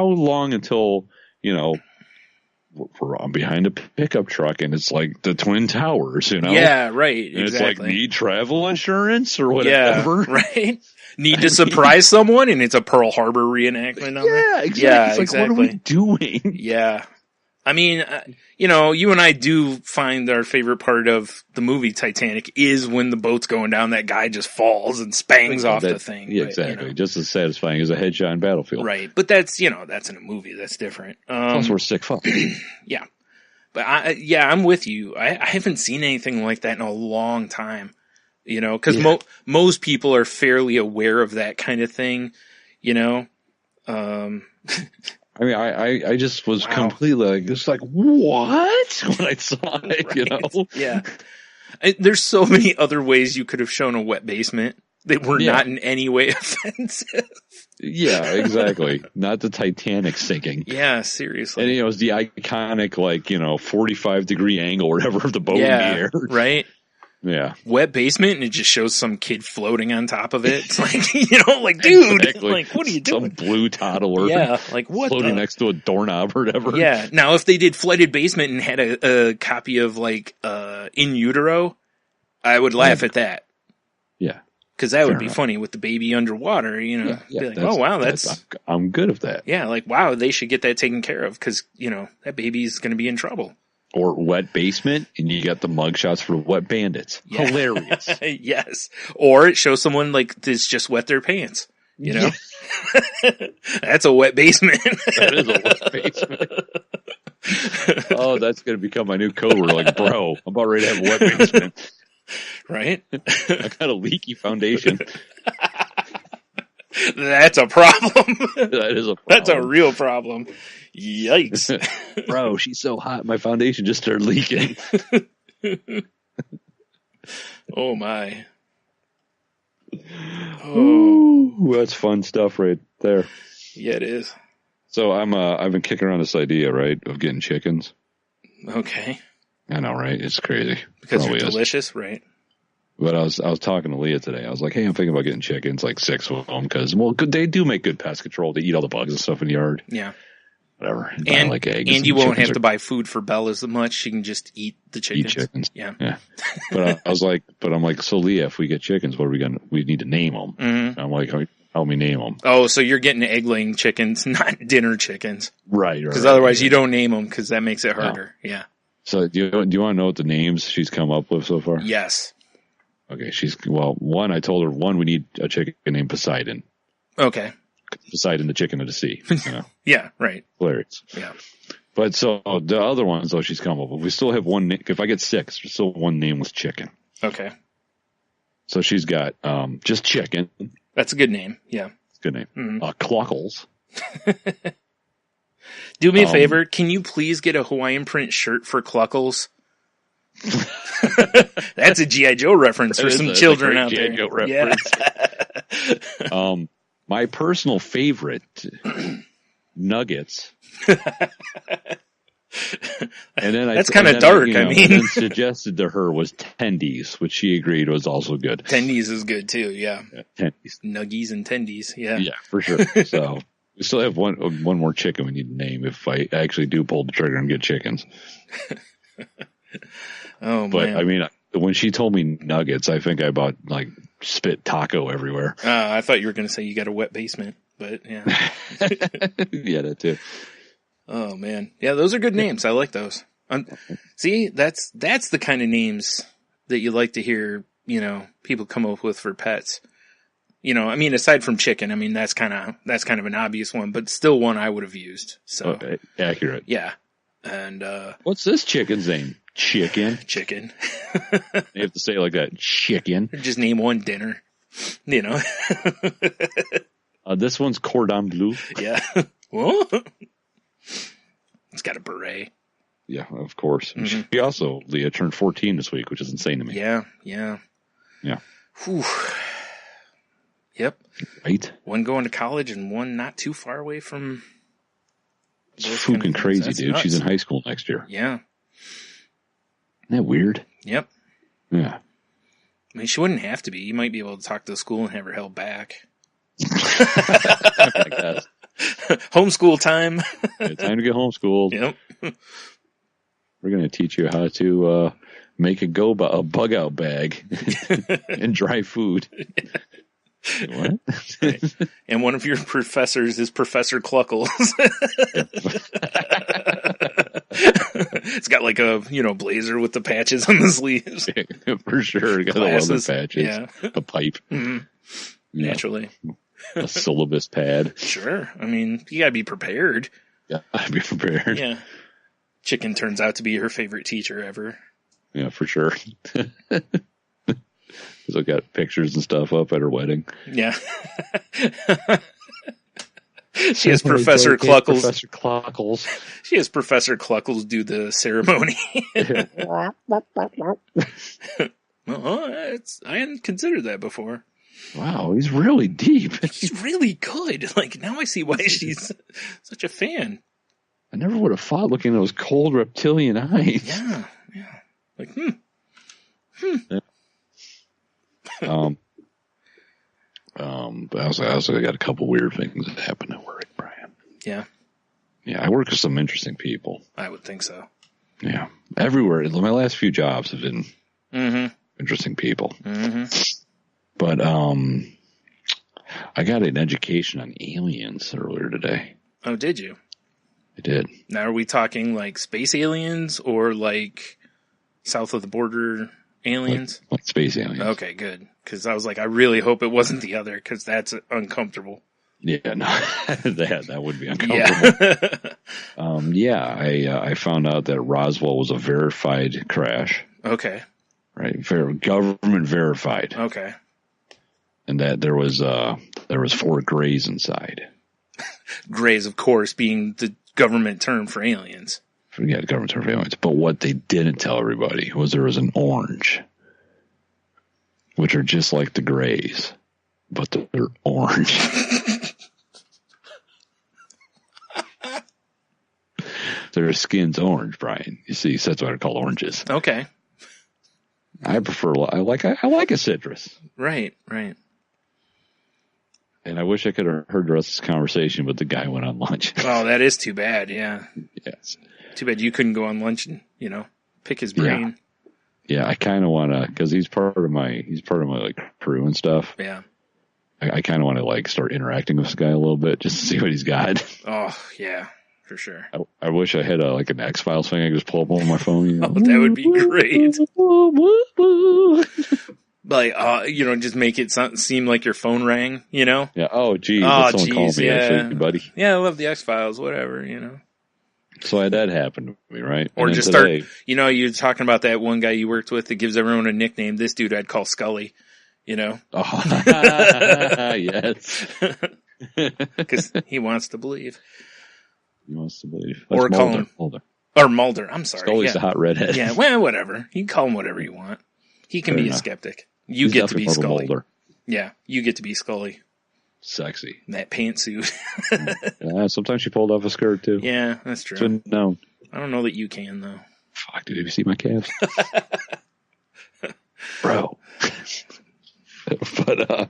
[SPEAKER 4] long until, I'm behind a pickup truck and it's like the Twin Towers,
[SPEAKER 3] Yeah, right.
[SPEAKER 4] And
[SPEAKER 3] exactly.
[SPEAKER 4] it's like, need travel insurance or whatever.
[SPEAKER 3] Yeah, right. Need to surprise someone and it's a Pearl Harbor reenactment.
[SPEAKER 4] Yeah, exactly.
[SPEAKER 3] Yeah,
[SPEAKER 4] it's like,
[SPEAKER 3] exactly.
[SPEAKER 4] what are we doing?
[SPEAKER 3] Yeah. I mean, you and I do find our favorite part of the movie Titanic is when the boat's going down, that guy just falls and spangs off the thing.
[SPEAKER 4] Yeah,
[SPEAKER 3] but,
[SPEAKER 4] exactly. Just as satisfying as a headshot in Battlefield.
[SPEAKER 3] Right. But that's in a movie. That's different.
[SPEAKER 4] Plus we're sick fuck.
[SPEAKER 3] Yeah. But I'm with you. I haven't seen anything like that in a long time, cause most people are fairly aware of that kind of thing,
[SPEAKER 4] I mean, I just was completely like what when I saw it,
[SPEAKER 3] right. Yeah. There's so many other ways you could have shown a wet basement that were not in any way offensive.
[SPEAKER 4] Yeah, exactly. Not the Titanic sinking.
[SPEAKER 3] Yeah, seriously.
[SPEAKER 4] And, it was the iconic, 45-degree angle or whatever of the boat in the air.
[SPEAKER 3] Right.
[SPEAKER 4] Yeah.
[SPEAKER 3] Wet basement, and it just shows some kid floating on top of it. It's like, dude,
[SPEAKER 4] exactly.
[SPEAKER 3] Like, what are you doing?
[SPEAKER 4] Some blue toddler.
[SPEAKER 3] Yeah, like what?
[SPEAKER 4] Floating next to a doorknob or whatever.
[SPEAKER 3] Yeah. Now, if they did Flooded Basement and had a copy of In Utero, I would laugh at that.
[SPEAKER 4] Yeah.
[SPEAKER 3] Because that would be funny with the baby underwater, Yeah, be like, oh wow, I'm
[SPEAKER 4] good with that.
[SPEAKER 3] Yeah, like wow, they should get that taken care of because that baby's going to be in trouble.
[SPEAKER 4] Or Wet Basement, and you got the mugshots for Wet Bandits.
[SPEAKER 3] Yeah.
[SPEAKER 4] Hilarious.
[SPEAKER 3] Yes. Or it shows someone like this just wet their pants. You know? That's a wet basement.
[SPEAKER 4] That is a wet basement. Oh, that's going to become my new code word. Like, bro, I'm about ready to have a wet basement.
[SPEAKER 3] Right?
[SPEAKER 4] I got a leaky foundation.
[SPEAKER 3] That's a problem.
[SPEAKER 4] That is a problem.
[SPEAKER 3] That's a real problem. Yikes.
[SPEAKER 4] Bro, she's so hot, my foundation just started leaking.
[SPEAKER 3] Oh, my.
[SPEAKER 4] Ooh, that's fun stuff right there.
[SPEAKER 3] Yeah, it is.
[SPEAKER 4] So I've been kicking around this idea, right, of getting chickens.
[SPEAKER 3] Okay.
[SPEAKER 4] I know, right? It's crazy.
[SPEAKER 3] Because
[SPEAKER 4] Probably
[SPEAKER 3] they're
[SPEAKER 4] is.
[SPEAKER 3] delicious, right?
[SPEAKER 4] But I was talking to Leah today. I was like, hey, I'm thinking about getting chickens, like 6 of them, because, well, they do make good pest control. They eat all the bugs and stuff in the yard.
[SPEAKER 3] Yeah.
[SPEAKER 4] Whatever.
[SPEAKER 3] And,
[SPEAKER 4] like eggs,
[SPEAKER 3] and you won't
[SPEAKER 4] chickens
[SPEAKER 3] have to buy food for Belle as much. She can just eat the chickens.
[SPEAKER 4] Eat chickens.
[SPEAKER 3] Yeah.
[SPEAKER 4] But I was like, I'm like, so Leah, if we get chickens, what are we need to name them.
[SPEAKER 3] Mm-hmm.
[SPEAKER 4] I'm like, help me name them.
[SPEAKER 3] Oh, so you're getting egg-laying chickens, not dinner chickens.
[SPEAKER 4] Right.
[SPEAKER 3] Because otherwise you don't name them because that makes it harder. No. Yeah.
[SPEAKER 4] So do you want to know what the names she's come up with so far?
[SPEAKER 3] Yes.
[SPEAKER 4] Okay. I told her, we need a chicken named Poseidon.
[SPEAKER 3] Okay.
[SPEAKER 4] Poseidon, the chicken of the sea. You know?
[SPEAKER 3] Yeah, right.
[SPEAKER 4] Hilarious.
[SPEAKER 3] Yeah.
[SPEAKER 4] But so the other ones, though, she's come up with, we still have one. If I get 6, there's still one nameless chicken.
[SPEAKER 3] Okay.
[SPEAKER 4] So she's got just chicken.
[SPEAKER 3] That's a good name. Yeah.
[SPEAKER 4] It's a good name.
[SPEAKER 3] Mm-hmm.
[SPEAKER 4] Cluckles.
[SPEAKER 3] Do me a favor. Can you please get a Hawaiian print shirt for Cluckles? That's a G.I. Joe reference for some children out there.
[SPEAKER 4] Joe reference. Yeah. My personal favorite, Nuggets. And then
[SPEAKER 3] that's kind of dark. I mean,
[SPEAKER 4] and then suggested to her was Tendies, which she agreed was also good.
[SPEAKER 3] Tendies is good too. Yeah.
[SPEAKER 4] Tendies,
[SPEAKER 3] Nuggies, and Tendies. Yeah.
[SPEAKER 4] Yeah, for sure. So we still have one more chicken we need to name if I actually do pull the trigger and get chickens.
[SPEAKER 3] Oh,
[SPEAKER 4] but
[SPEAKER 3] man.
[SPEAKER 4] I mean, when she told me Nuggets, I think I bought like spit taco everywhere.
[SPEAKER 3] I thought you were going to say you got a wet basement, but yeah.
[SPEAKER 4] Yeah, that too.
[SPEAKER 3] Oh man. Yeah, those are good names. I like those. See, that's the kind of names that you like to hear, people come up with for pets. I mean, aside from chicken, I mean, that's kind of an obvious one, but still one I would have used. So
[SPEAKER 4] okay. Accurate.
[SPEAKER 3] Yeah. And,
[SPEAKER 4] what's this chicken's name? Chicken.
[SPEAKER 3] Chicken.
[SPEAKER 4] You have to say it like that. Chicken.
[SPEAKER 3] Just name one dinner,
[SPEAKER 4] This one's cordon bleu.
[SPEAKER 3] Yeah. What? It's got a beret.
[SPEAKER 4] Yeah, of course.
[SPEAKER 3] Mm-hmm.
[SPEAKER 4] She also, Leah, turned 14 this week, which is insane to me.
[SPEAKER 3] Yeah. Whew. Yep.
[SPEAKER 4] Right?
[SPEAKER 3] One going to college and one not too far away from.
[SPEAKER 4] It's fucking crazy, dude.
[SPEAKER 3] Nuts.
[SPEAKER 4] She's in high school next year.
[SPEAKER 3] Yeah.
[SPEAKER 4] Isn't that weird?
[SPEAKER 3] Yep.
[SPEAKER 4] Yeah.
[SPEAKER 3] I mean, she wouldn't have to be. You might be able to talk to the school and have her held back.
[SPEAKER 4] I guess.
[SPEAKER 3] Homeschool time.
[SPEAKER 4] Yeah, time to get homeschooled.
[SPEAKER 3] Yep.
[SPEAKER 4] We're going to teach you how to make a bug out bag and dry food. What?
[SPEAKER 3] Right. And one of your professors is Professor Cluckles. It's got like a blazer with the patches on the sleeves.
[SPEAKER 4] For sure, got the leather patches.
[SPEAKER 3] Yeah.
[SPEAKER 4] A pipe.
[SPEAKER 3] Mm-hmm.
[SPEAKER 4] Yeah.
[SPEAKER 3] Naturally.
[SPEAKER 4] A syllabus pad.
[SPEAKER 3] Sure. I mean, you gotta be prepared.
[SPEAKER 4] Yeah, I'd be prepared.
[SPEAKER 3] Yeah. Chicken turns out to be her favorite teacher ever.
[SPEAKER 4] Yeah, for sure. Because I got pictures and stuff up at her wedding.
[SPEAKER 3] Yeah. She has Professor Cluckles.
[SPEAKER 4] Professor Cluckles.
[SPEAKER 3] She has Professor Cluckles do the ceremony. I hadn't considered that before.
[SPEAKER 4] Wow, he's really deep.
[SPEAKER 3] He's really good. Like, now I see why she's such a fan.
[SPEAKER 4] I never would have thought looking at those cold reptilian eyes.
[SPEAKER 3] Yeah. Like,
[SPEAKER 4] But I also got a couple weird things that happened at work, Brian.
[SPEAKER 3] Yeah.
[SPEAKER 4] Yeah, I work with some interesting people.
[SPEAKER 3] I would think so.
[SPEAKER 4] Yeah. Everywhere. My last few jobs have been interesting people.
[SPEAKER 3] Mm-hmm.
[SPEAKER 4] But I got an education on aliens earlier today.
[SPEAKER 3] Oh, did you?
[SPEAKER 4] I did.
[SPEAKER 3] Now, are we talking like space aliens or like south of the border aliens?
[SPEAKER 4] Like space aliens.
[SPEAKER 3] Okay, good. Because I was like, I really hope it wasn't the other, because that's uncomfortable.
[SPEAKER 4] Yeah, no, that would be uncomfortable.
[SPEAKER 3] Yeah.
[SPEAKER 4] I found out that Roswell was a verified crash.
[SPEAKER 3] Okay.
[SPEAKER 4] Right, government verified.
[SPEAKER 3] Okay.
[SPEAKER 4] And that there was 4 grays inside.
[SPEAKER 3] Grays, of course, being the government term for aliens.
[SPEAKER 4] Yeah, the government term for aliens. But what they didn't tell everybody was there was an orange, which are just like the grays, but they're orange. Their skin's orange, Brian. You see, so that's why they're called oranges.
[SPEAKER 3] Okay.
[SPEAKER 4] I like a citrus.
[SPEAKER 3] Right.
[SPEAKER 4] And I wish I could have heard the rest of this conversation, but the guy went on lunch.
[SPEAKER 3] Oh, that is too bad. Yeah.
[SPEAKER 4] Yes.
[SPEAKER 3] Too bad you couldn't go on lunch and, pick his brain.
[SPEAKER 4] Yeah, I kind of want to, because he's part of my like crew and stuff.
[SPEAKER 3] Yeah.
[SPEAKER 4] I kind of want to like start interacting with this guy a little bit just to see what he's got.
[SPEAKER 3] Oh, yeah, for sure.
[SPEAKER 4] I wish I had like an X-Files thing I could just pull up on my phone.
[SPEAKER 3] Oh, that would be great. Like, just make it seem like your phone rang,
[SPEAKER 4] Yeah. Oh, geez.
[SPEAKER 3] Oh,
[SPEAKER 4] someone called me.
[SPEAKER 3] Yeah.
[SPEAKER 4] Buddy.
[SPEAKER 3] Yeah, I love the X-Files, whatever,
[SPEAKER 4] So I had that happen to me, right?
[SPEAKER 3] Or
[SPEAKER 4] and
[SPEAKER 3] just
[SPEAKER 4] today,
[SPEAKER 3] start, you're talking about that one guy you worked with that gives everyone a nickname. This dude I'd call Scully,
[SPEAKER 4] Oh, yes.
[SPEAKER 3] Because he wants to believe.
[SPEAKER 4] He wants to believe.
[SPEAKER 3] Or call him
[SPEAKER 4] Mulder.
[SPEAKER 3] Or Mulder, I'm sorry.
[SPEAKER 4] Scully's a hot redhead.
[SPEAKER 3] Yeah, well, whatever. You can call him whatever you want. He can
[SPEAKER 4] Fair
[SPEAKER 3] be
[SPEAKER 4] enough.
[SPEAKER 3] a skeptic. You
[SPEAKER 4] He's
[SPEAKER 3] get to be
[SPEAKER 4] definitely more of a
[SPEAKER 3] Scully.
[SPEAKER 4] Mulder.
[SPEAKER 3] Yeah, you get to be Scully.
[SPEAKER 4] Sexy.
[SPEAKER 3] In that pantsuit.
[SPEAKER 4] Yeah, sometimes she pulled off a skirt too.
[SPEAKER 3] Yeah, that's true.
[SPEAKER 4] It's been known.
[SPEAKER 3] I don't know that you can, though.
[SPEAKER 4] Fuck, dude, have you seen my calves? Bro. But,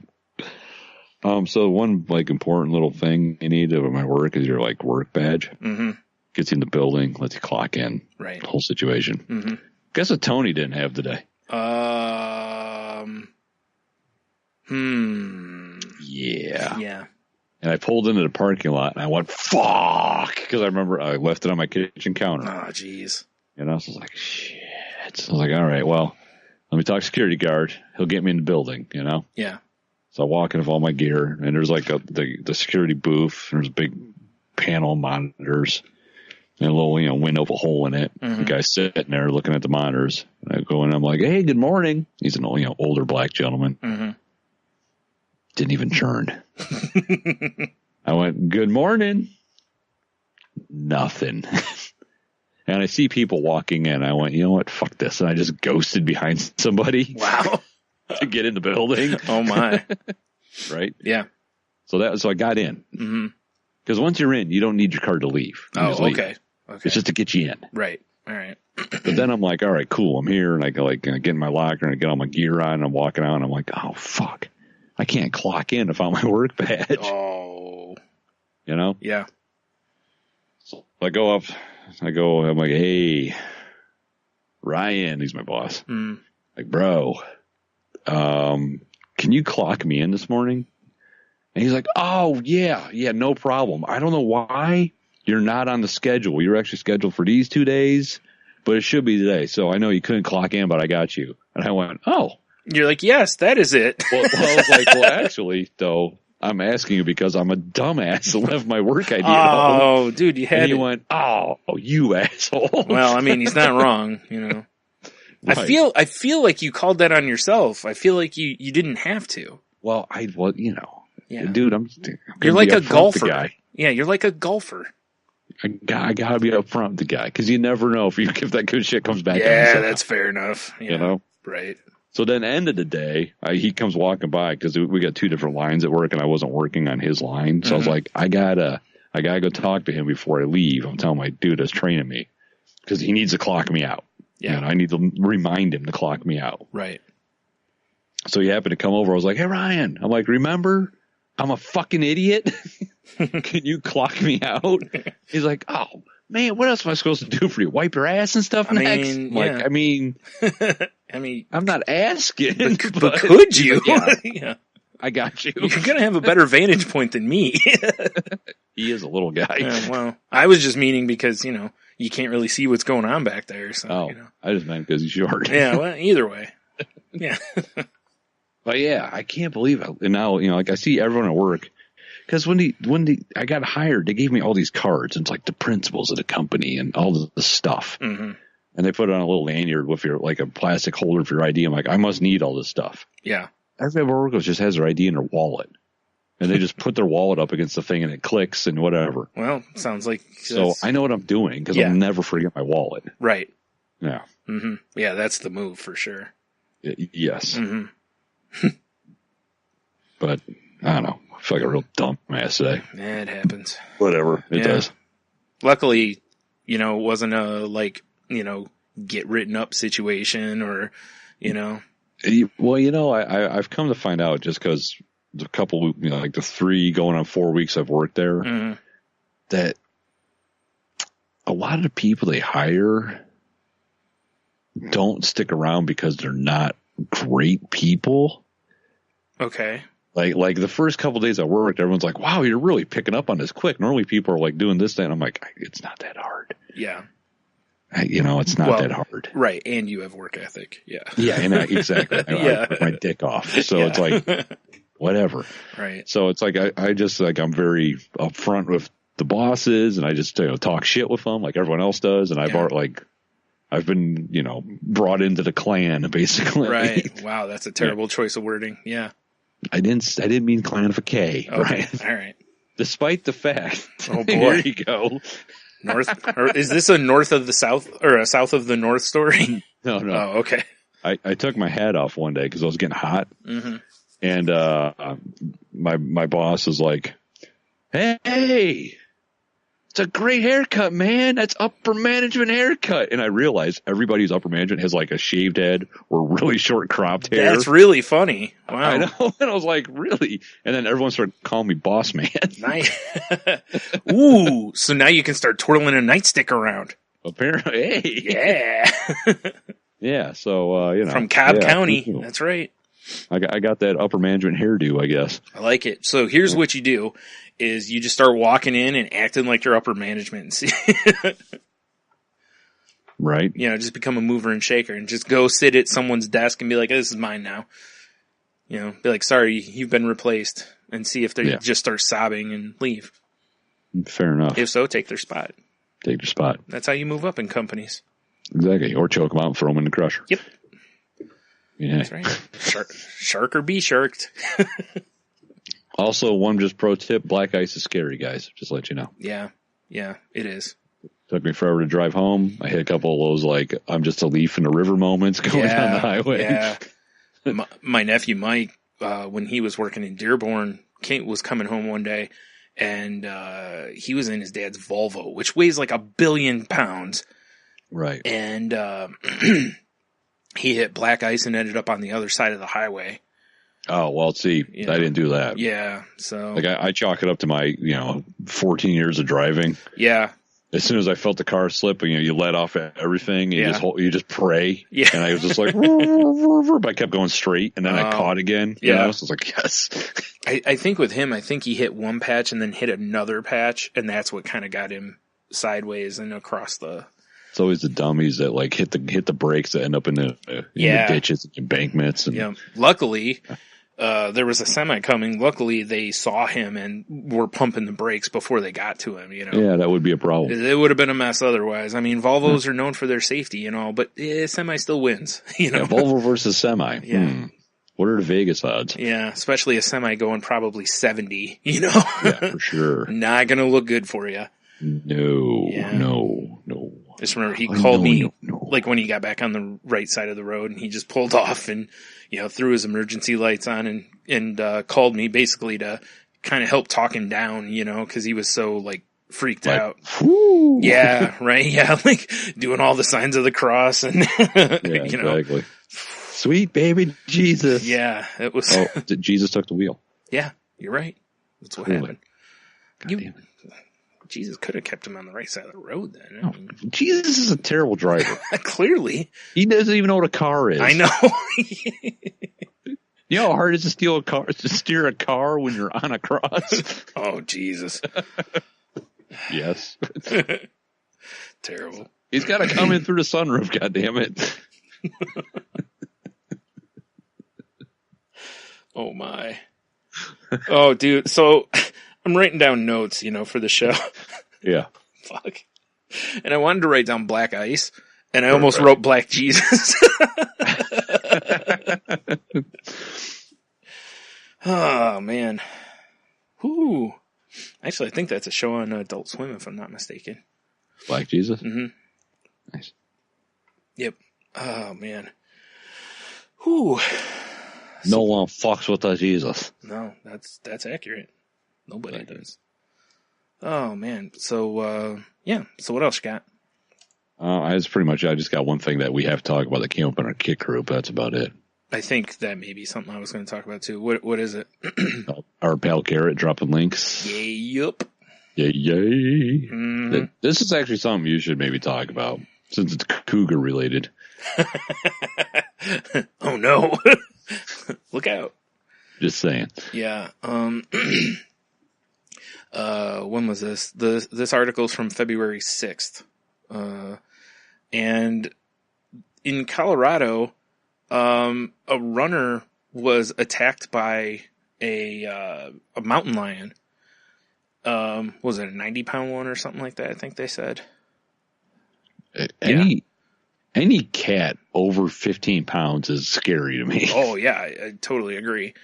[SPEAKER 4] so one, like, important little thing you need of my work is your, like, work badge.
[SPEAKER 3] Mm-hmm.
[SPEAKER 4] Gets you in the building, lets you clock in.
[SPEAKER 3] Right.
[SPEAKER 4] The whole situation.
[SPEAKER 3] Mm-hmm.
[SPEAKER 4] Guess what Tony didn't have today? Yeah.
[SPEAKER 3] Yeah.
[SPEAKER 4] And I pulled into the parking lot and I went, fuck! Because I remember I left it on my kitchen counter.
[SPEAKER 3] Oh, jeez.
[SPEAKER 4] So I was like, shit. So I was like, all right, well, let me talk to security guard. He'll get me in the building,
[SPEAKER 3] Yeah.
[SPEAKER 4] So I walk in with all my gear, and there's like the security booth. And there's a big panel of monitors and a little, window with a hole in it.
[SPEAKER 3] Mm-hmm.
[SPEAKER 4] The guy's sitting there looking at the monitors. And I go in, I'm like, hey, good morning. He's an older black gentleman.
[SPEAKER 3] Mm-hmm.
[SPEAKER 4] Didn't even churn. I went, good morning. Nothing. And I see people walking in. I went, you know what? Fuck this. And I just ghosted behind somebody.
[SPEAKER 3] Wow.
[SPEAKER 4] To get in the building.
[SPEAKER 3] Oh, my.
[SPEAKER 4] Right?
[SPEAKER 3] Yeah.
[SPEAKER 4] So I got in.
[SPEAKER 3] Mm-hmm.
[SPEAKER 4] Because once you're in, you don't need your card to leave. You just leave.
[SPEAKER 3] Okay.
[SPEAKER 4] It's just to get you in.
[SPEAKER 3] Right. All right.
[SPEAKER 4] But then I'm like, all right, cool. I'm here. And I get in my locker and I get all my gear on. And I'm walking out and I'm like, oh, fuck. I can't clock in to find my work badge.
[SPEAKER 3] Oh.
[SPEAKER 4] Yeah. So I go up. I'm like, hey, Ryan. He's my boss.
[SPEAKER 3] Mm.
[SPEAKER 4] Like, bro, can you clock me in this morning? And he's like, oh, yeah, no problem. I don't know why you're not on the schedule. You're actually scheduled for these 2 days, but it should be today. So I know you couldn't clock in, but I got you. And I went, oh.
[SPEAKER 3] You're like, yes, that is it.
[SPEAKER 4] Well, I was like, well, actually, though, I'm asking you because I'm a dumbass and left my work ID at home.
[SPEAKER 3] Oh, dude, you had
[SPEAKER 4] And he
[SPEAKER 3] it.
[SPEAKER 4] went, oh, you asshole.
[SPEAKER 3] Well, I mean, he's not wrong,
[SPEAKER 4] Right.
[SPEAKER 3] I feel like you called that on yourself. I feel like you didn't have to.
[SPEAKER 4] Well,
[SPEAKER 3] Yeah.
[SPEAKER 4] dude, I'm
[SPEAKER 3] You're like a
[SPEAKER 4] upfront
[SPEAKER 3] golfer.
[SPEAKER 4] with the guy.
[SPEAKER 3] Yeah, you're like a golfer.
[SPEAKER 4] I gotta be upfront with the guy because you never know if that good shit comes back.
[SPEAKER 3] Yeah, that's fair enough. Yeah, right.
[SPEAKER 4] So then, end of the day, he comes walking by because we got 2 different lines at work, and I wasn't working on his line. So I was like, I gotta go talk to him before I leave. I'm telling my dude that's training me because he needs to clock me out.
[SPEAKER 3] Yeah,
[SPEAKER 4] I need to remind him to clock me out.
[SPEAKER 3] Right.
[SPEAKER 4] So he happened to come over. I was like, hey, Ryan. I'm like, remember, I'm a fucking idiot. Can you clock me out? He's like, oh, man, what else am I supposed to do for you? Wipe your ass and stuff next? I mean, I'm not asking.
[SPEAKER 3] But could you?
[SPEAKER 4] Yeah.
[SPEAKER 3] Yeah.
[SPEAKER 4] I got you.
[SPEAKER 3] You're going to have a better vantage point than me.
[SPEAKER 7] He is a little guy.
[SPEAKER 3] Well, I was just meaning because, you can't really see what's going on back there. So,
[SPEAKER 7] I just meant because he's short.
[SPEAKER 3] Yeah, well, either way. Yeah.
[SPEAKER 7] But yeah, I can't believe it. And now, like I see everyone at work. Because when I got hired, they gave me all these cards. And it's like the principles of the company and all the stuff. Mm-hmm. And they put it on a little lanyard with like a plastic holder for your ID. I'm like, I must need all this stuff.
[SPEAKER 3] Yeah.
[SPEAKER 7] Everybody at work just has their ID in their wallet. And they just put their wallet up against the thing and it clicks and whatever.
[SPEAKER 3] Well, sounds like...
[SPEAKER 7] So I know what I'm doing because I'll never forget my wallet.
[SPEAKER 3] Right.
[SPEAKER 7] Yeah.
[SPEAKER 3] Mm-hmm. Yeah, that's the move for sure.
[SPEAKER 7] Yes.
[SPEAKER 3] Mm-hmm.
[SPEAKER 7] But, I don't know. I feel like a real dumbass today.
[SPEAKER 3] Yeah, it happens.
[SPEAKER 7] Whatever. It does.
[SPEAKER 3] Luckily, it wasn't a, get written up situation or,
[SPEAKER 7] Well, I've come to find out just because the couple, like the 3 going on 4 weeks I've worked there, that a lot of the people they hire don't stick around because they're not great people.
[SPEAKER 3] Okay.
[SPEAKER 7] Like the first couple days I worked, everyone's like, wow, you're really picking up on this quick. Normally people are like doing this thing. I'm like, it's not that hard.
[SPEAKER 3] Yeah.
[SPEAKER 7] It's not that hard.
[SPEAKER 3] Right. And you have work ethic. Yeah.
[SPEAKER 7] Yeah, exactly. I work my dick off. So it's like, whatever.
[SPEAKER 3] Right.
[SPEAKER 7] So it's like, I just like, I'm very upfront with the bosses and I just talk shit with them like everyone else does. And I've been, brought into the clan basically.
[SPEAKER 3] Right. Wow. That's a terrible choice of wording. Yeah.
[SPEAKER 7] I didn't mean clan with a K.
[SPEAKER 3] Okay.
[SPEAKER 7] Right.
[SPEAKER 3] All right.
[SPEAKER 7] Despite the fact.
[SPEAKER 3] Oh boy.
[SPEAKER 7] There you go.
[SPEAKER 3] North, or is this a north of the south or a south of the north story?
[SPEAKER 7] No.
[SPEAKER 3] Oh, okay.
[SPEAKER 7] I took my hat off one day because I was getting hot. Mm-hmm. And my boss is like, hey, it's a great haircut, man. That's upper management haircut. And I realized everybody's upper management has like a shaved head or really short cropped hair.
[SPEAKER 3] That's really funny. Wow.
[SPEAKER 7] I know. And I was like, really? And then everyone started calling me boss man.
[SPEAKER 3] Nice. Ooh. So now you can start twirling a nightstick around.
[SPEAKER 7] Apparently. Hey.
[SPEAKER 3] Yeah.
[SPEAKER 7] Yeah. So,
[SPEAKER 3] From Cobb County. That's right.
[SPEAKER 7] I got that upper management hairdo, I guess.
[SPEAKER 3] I like it. So here's what you do is you just start walking in and acting like you're upper management and see.
[SPEAKER 7] Right.
[SPEAKER 3] Just become a mover and shaker and just go sit at someone's desk and be like, this is mine now. Be like, sorry, you've been replaced, and see if they just start sobbing and leave.
[SPEAKER 7] Fair enough.
[SPEAKER 3] If so, take their spot.
[SPEAKER 7] Take their spot.
[SPEAKER 3] That's how you move up in companies.
[SPEAKER 7] Exactly. Or choke them out and throw them in the crusher.
[SPEAKER 3] Yep.
[SPEAKER 7] Yeah.
[SPEAKER 3] That's right. Shark or be sharked.
[SPEAKER 7] Also, one just pro tip, black ice is scary, guys. Just to let you know.
[SPEAKER 3] Yeah. Yeah, it is.
[SPEAKER 7] Took me forever to drive home. I hit a couple of those, like, I'm just a leaf in the river moments going down the highway.
[SPEAKER 3] Yeah. My nephew, Mike, when he was working in Dearborn, was coming home one day, and he was in his dad's Volvo, which weighs like 1 billion pounds.
[SPEAKER 7] Right.
[SPEAKER 3] And he hit black ice and ended up on the other side of the highway.
[SPEAKER 7] Oh, well, see, I didn't do that.
[SPEAKER 3] Yeah, so...
[SPEAKER 7] Like, I chalk it up to my, 14 years of driving.
[SPEAKER 3] Yeah.
[SPEAKER 7] As soon as I felt the car slip, you let off everything, and you just pray.
[SPEAKER 3] Yeah.
[SPEAKER 7] And I was just like, but I kept going straight, and then I caught again.
[SPEAKER 3] Yeah.
[SPEAKER 7] So I was like, yes.
[SPEAKER 3] I think with him, he hit one patch and then hit another patch, and that's what kind of got him sideways and across the...
[SPEAKER 7] It's always the dummies that like hit the brakes that end up in the ditches and embankments. And
[SPEAKER 3] luckily, there was a semi coming. Luckily, they saw him and were pumping the brakes before they got to him.
[SPEAKER 7] Yeah, that would be a problem.
[SPEAKER 3] It would have been a mess otherwise. I mean, Volvos are known for their safety and all, but semi still wins.
[SPEAKER 7] Yeah, Volvo versus semi.
[SPEAKER 3] Yeah.
[SPEAKER 7] What are the Vegas odds?
[SPEAKER 3] Yeah, especially a semi going probably 70.
[SPEAKER 7] Yeah, for sure.
[SPEAKER 3] Not gonna look good for you.
[SPEAKER 7] No.
[SPEAKER 3] Just remember, he called me like when he got back on the right side of the road, and he just pulled off and threw his emergency lights on and called me basically to kind of help talk him down, because he was so like freaked out.
[SPEAKER 7] Whoo.
[SPEAKER 3] Yeah, right. Yeah, like doing all the signs of the cross and
[SPEAKER 7] exactly. Sweet baby Jesus.
[SPEAKER 3] Yeah, it was.
[SPEAKER 7] Jesus took the wheel.
[SPEAKER 3] Yeah, you're right. That's what happened. Jesus could have kept him on the right side of the road then.
[SPEAKER 7] No, Jesus is a terrible driver.
[SPEAKER 3] Clearly.
[SPEAKER 7] He doesn't even know what a car is.
[SPEAKER 3] I know.
[SPEAKER 7] You know how hard it is to steer a car when you're on a cross?
[SPEAKER 3] Oh, Jesus.
[SPEAKER 7] Yes.
[SPEAKER 3] Terrible.
[SPEAKER 7] He's got to come in through the sunroof, goddammit.
[SPEAKER 3] Oh, my. Oh, dude. So I'm writing down notes, for the show.
[SPEAKER 7] Yeah.
[SPEAKER 3] Fuck. And I wanted to write down Black Ice, and I almost wrote Black Jesus. Oh, man. Whew. Actually, I think that's a show on Adult Swim, if I'm not mistaken.
[SPEAKER 7] Black Jesus?
[SPEAKER 3] Mm-hmm.
[SPEAKER 7] Nice.
[SPEAKER 3] Yep. Oh, man. Whew.
[SPEAKER 7] No one fucks with the Jesus.
[SPEAKER 3] No, that's accurate. Nobody does. Oh, man. So, yeah. So what else you got?
[SPEAKER 7] I just got one thing that we have to talk about that came up in our kick group. That's about it.
[SPEAKER 3] I think that may be something I was going to talk about, too. What is it?
[SPEAKER 7] Our pal Garrett dropping links.
[SPEAKER 3] Yup.
[SPEAKER 7] Yay.
[SPEAKER 3] Mm-hmm.
[SPEAKER 7] This is actually something you should maybe talk about, since it's cougar related.
[SPEAKER 3] Oh, no. Look out.
[SPEAKER 7] Just saying.
[SPEAKER 3] Yeah. When was this? This article's from February 6th. And in Colorado, a runner was attacked by a mountain lion. Was it a 90-pound one or something like that? I think they said.
[SPEAKER 7] Any cat over 15 pounds is scary to me.
[SPEAKER 3] Oh yeah, I totally agree.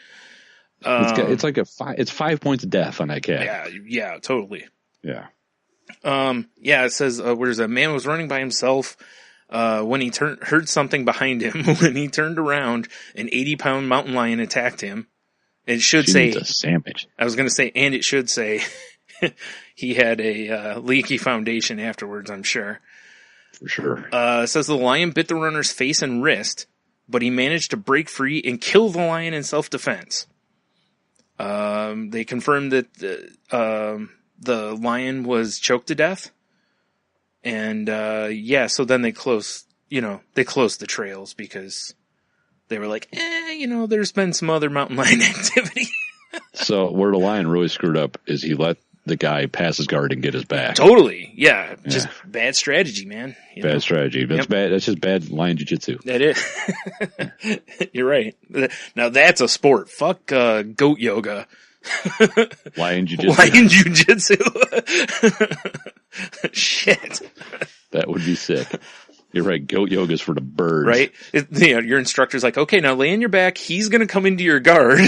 [SPEAKER 7] It's 5 points of death on that cat.
[SPEAKER 3] Yeah, totally.
[SPEAKER 7] Yeah.
[SPEAKER 3] It says, where's a man was running by himself, when he heard something behind him. When he turned around, an 80-pound mountain lion attacked him. It should say,
[SPEAKER 7] a sandwich.
[SPEAKER 3] I was going to say, and it should say he had a, Leaky foundation afterwards, I'm sure.
[SPEAKER 7] For sure.
[SPEAKER 3] It says the lion bit the runner's face and wrist, but he managed to break free and kill the lion in self-defense. They confirmed that the lion was choked to death. And, so then they closed the trails because they were like, there's been some other mountain lion activity.
[SPEAKER 7] So where the lion really screwed up is he let the guy pass his guard and get his back.
[SPEAKER 3] Totally. Yeah. Just bad strategy, man.
[SPEAKER 7] Bad strategy. That's bad. That's just bad lion jiu-jitsu.
[SPEAKER 3] That is. You're right. Now that's a sport. Fuck, goat yoga.
[SPEAKER 7] Lion jiu-jitsu.
[SPEAKER 3] Lion jiu-jitsu. Shit.
[SPEAKER 7] That would be sick. You're right. Goat yoga's for the birds.
[SPEAKER 3] Right? Your instructor's like, okay, now lay on your back. He's going to come into your guard.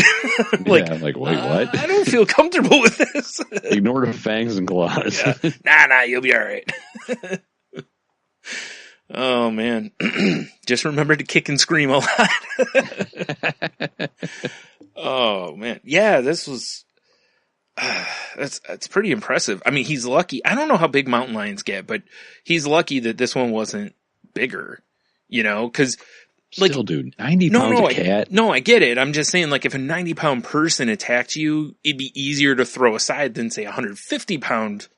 [SPEAKER 7] Wait, what?
[SPEAKER 3] I don't feel comfortable with this.
[SPEAKER 7] Ignore the fangs and claws.
[SPEAKER 3] Yeah. Nah, you'll be all right. Oh, man. Just remember to kick and scream a lot. Oh, man. Yeah, this was... that's pretty impressive. I mean, he's lucky. I don't know how big mountain lions get, but he's lucky that this one wasn't bigger, because
[SPEAKER 7] still, dude, 90 pounds of cat.
[SPEAKER 3] No, I get it. I'm just saying, like, if a 90-pound person attacked you, it'd be easier to throw aside than, say, a 150-pound,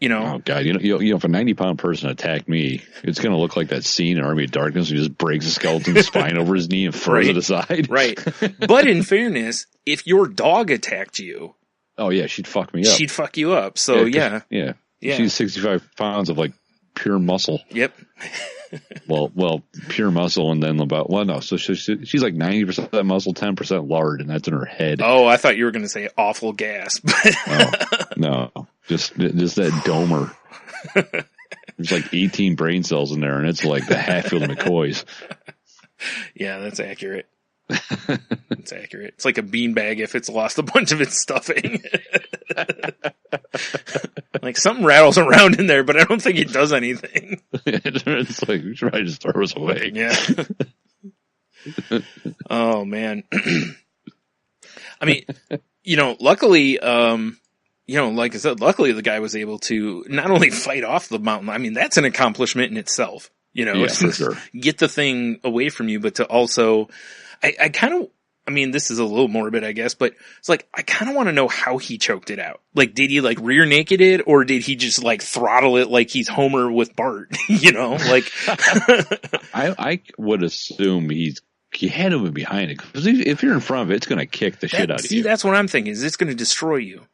[SPEAKER 7] Oh, God. If a 90-pound person attacked me, it's going to look like that scene in Army of Darkness where he just breaks a skeleton's spine over his knee and throws it aside.
[SPEAKER 3] Right. But in fairness, if your dog attacked you...
[SPEAKER 7] Oh, yeah, she'd fuck me up.
[SPEAKER 3] She'd fuck you up. So, yeah.
[SPEAKER 7] She's 65 pounds of, like, pure muscle.
[SPEAKER 3] Yep.
[SPEAKER 7] well, pure muscle, and then so she's like 90% muscle, 10% lard, and that's in her head.
[SPEAKER 3] Oh, I thought you were going to say awful gas.
[SPEAKER 7] No, just that domer. There's like 18 brain cells in there, and it's like the Hatfield McCoys.
[SPEAKER 3] Yeah, that's accurate. It's accurate. It's like a beanbag if it's lost a bunch of its stuffing. Like something rattles around in there, but I don't think it does anything.
[SPEAKER 7] It's like we should probably just throw us away.
[SPEAKER 3] Yeah. Oh man. I mean, luckily, like I said, luckily the guy was able to not only fight off the mountain. I mean, that's an accomplishment in itself.
[SPEAKER 7] For sure.
[SPEAKER 3] Get the thing away from you, but to also. I kind of, this is a little morbid, I guess, but it's like, I kind of want to know how he choked it out. Like, did he like rear naked it, or did he just like throttle it like he's Homer with Bart? Like,
[SPEAKER 7] I would assume he's you had to be behind it. Because if you're in front of it, it's going to kick the shit out of you.
[SPEAKER 3] See, that's what I'm thinking, is it's going to destroy you.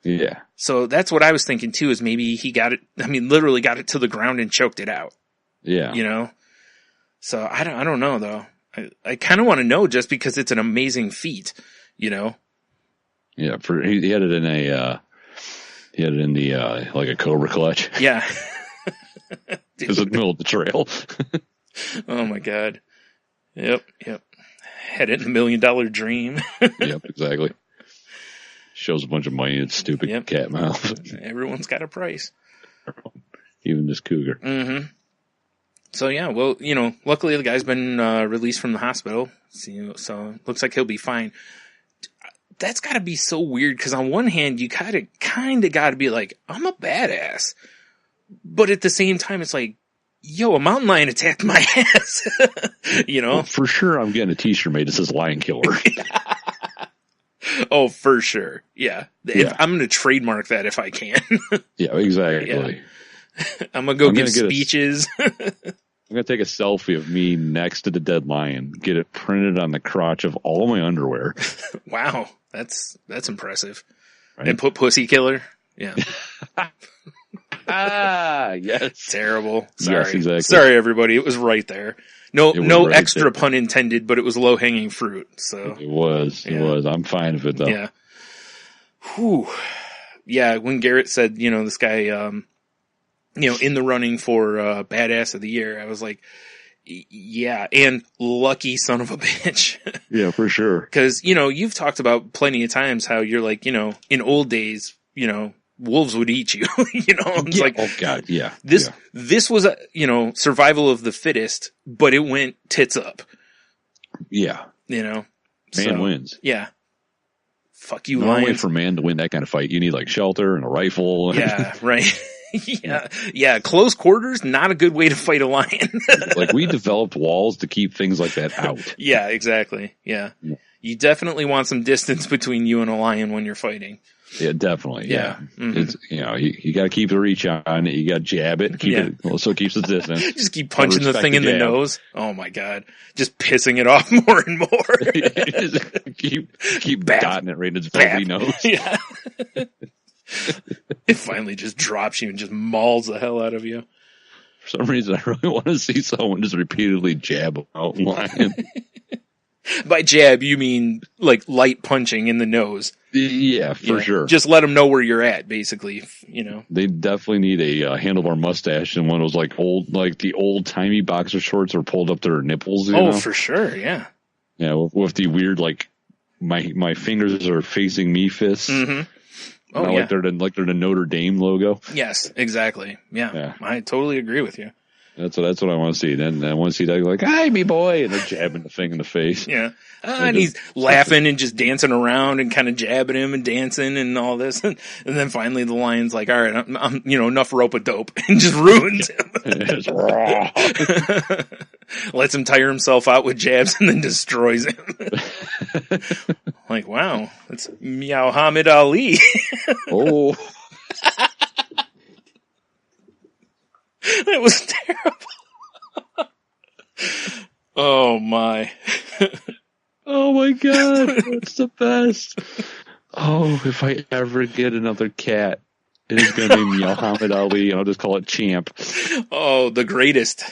[SPEAKER 7] Yeah.
[SPEAKER 3] So that's what I was thinking too, is maybe he got it, literally got it to the ground and choked it out.
[SPEAKER 7] Yeah.
[SPEAKER 3] You know? So I don't know though. I kind of want to know just because it's an amazing feat, you know?
[SPEAKER 7] Yeah. He had it in like a Cobra clutch.
[SPEAKER 3] Yeah.
[SPEAKER 7] It was in the middle of the trail.
[SPEAKER 3] Oh my God. Yep. Had it in $1 Million Dream.
[SPEAKER 7] Yep, exactly. Shows a bunch of money in its stupid cat mouth.
[SPEAKER 3] Everyone's got a price.
[SPEAKER 7] Even this cougar.
[SPEAKER 3] Mm-hmm. So yeah, well, you know, luckily the guy's been released from the hospital, so looks like he'll be fine. That's got to be so weird, because on one hand, you kind of got to be like, I'm a badass, but at the same time, it's like, yo, a mountain lion attacked my ass. You know,
[SPEAKER 7] well, for sure, I'm getting a T-shirt made that says "Lion Killer."
[SPEAKER 3] Oh, for sure, yeah. I'm going to trademark that if I can.
[SPEAKER 7] Yeah, exactly.
[SPEAKER 3] Yeah. I'm gonna go give speeches.
[SPEAKER 7] I'm gonna take a selfie of me next to the dead lion, get it printed on the crotch of all my underwear.
[SPEAKER 3] Wow, that's impressive.
[SPEAKER 7] Right?
[SPEAKER 3] And put "Pussy Killer." Yeah.
[SPEAKER 7] Yes.
[SPEAKER 3] Terrible. Sorry.
[SPEAKER 7] Yes, exactly.
[SPEAKER 3] Sorry, everybody. It was right there. No
[SPEAKER 7] right
[SPEAKER 3] extra
[SPEAKER 7] there.
[SPEAKER 3] pun intended, but it was low hanging fruit. So
[SPEAKER 7] It was. I'm fine with it though.
[SPEAKER 3] yeah. Whew. Yeah. When Garrett said, you know, this guy, you know, in the running for badass of the year, I was like, yeah, and lucky son of a bitch.
[SPEAKER 7] Yeah, for sure.
[SPEAKER 3] Because, you know, you've talked about plenty of times how you're like, you know, in old days, you know, wolves would eat you. You know, it's like,
[SPEAKER 7] oh God, yeah.
[SPEAKER 3] This was a, you know, survival of the fittest, but it went tits up.
[SPEAKER 7] Yeah,
[SPEAKER 3] you know,
[SPEAKER 7] man wins.
[SPEAKER 3] Yeah, fuck you,
[SPEAKER 7] Normally,
[SPEAKER 3] lions.
[SPEAKER 7] for man to win that kind of fight, you need like shelter and a rifle.
[SPEAKER 3] Yeah, right. Yeah. Close quarters, not a good way to fight a lion.
[SPEAKER 7] Like, we developed walls to keep things like that out.
[SPEAKER 3] Yeah, exactly. Yeah. You definitely want some distance between you and a lion when you're fighting.
[SPEAKER 7] Yeah, definitely. Yeah.
[SPEAKER 3] Mm-hmm.
[SPEAKER 7] It's, you know, you got to keep the reach on it. You got to jab it. Keep it so it keeps the distance.
[SPEAKER 3] Just keep punching the thing in the nose. Oh my God. Just pissing it off more and more.
[SPEAKER 7] keep dotting it right in its velvety nose.
[SPEAKER 3] Yeah. It finally just drops you and just mauls the hell out of you.
[SPEAKER 7] For some reason, I really want to see someone just repeatedly jab a mountain lion.
[SPEAKER 3] By jab, you mean like light punching in the nose.
[SPEAKER 7] Yeah, for sure.
[SPEAKER 3] Just let them know where you're at, basically, you know.
[SPEAKER 7] They definitely need a handlebar mustache and one of those like the old timey boxer shorts are pulled up to their nipples. You know?
[SPEAKER 3] For sure, yeah.
[SPEAKER 7] Yeah, with the weird like my fingers are facing me fists.
[SPEAKER 3] Mm-hmm. Oh,
[SPEAKER 7] like they're the Notre Dame logo.
[SPEAKER 3] Yes, exactly. Yeah, I totally agree with you.
[SPEAKER 7] That's what I want to see. Then I want to see that like, "Hi, me boy," and they're jabbing the thing in the face.
[SPEAKER 3] Yeah, and he's laughing and just dancing around and kind of jabbing him and dancing and all this, and then finally the lion's like, "All right, I'm you know, enough rope a dope," and just ruins him. Lets him tire himself out with jabs and then destroys him. Like, wow, that's Muhammad Ali.
[SPEAKER 7] Oh.
[SPEAKER 3] That was terrible. Oh my.
[SPEAKER 7] Oh my God. That's the best. Oh, if I ever get another cat, it is going to be Muhammad Ali, and I'll just call it Champ.
[SPEAKER 3] Oh, the greatest.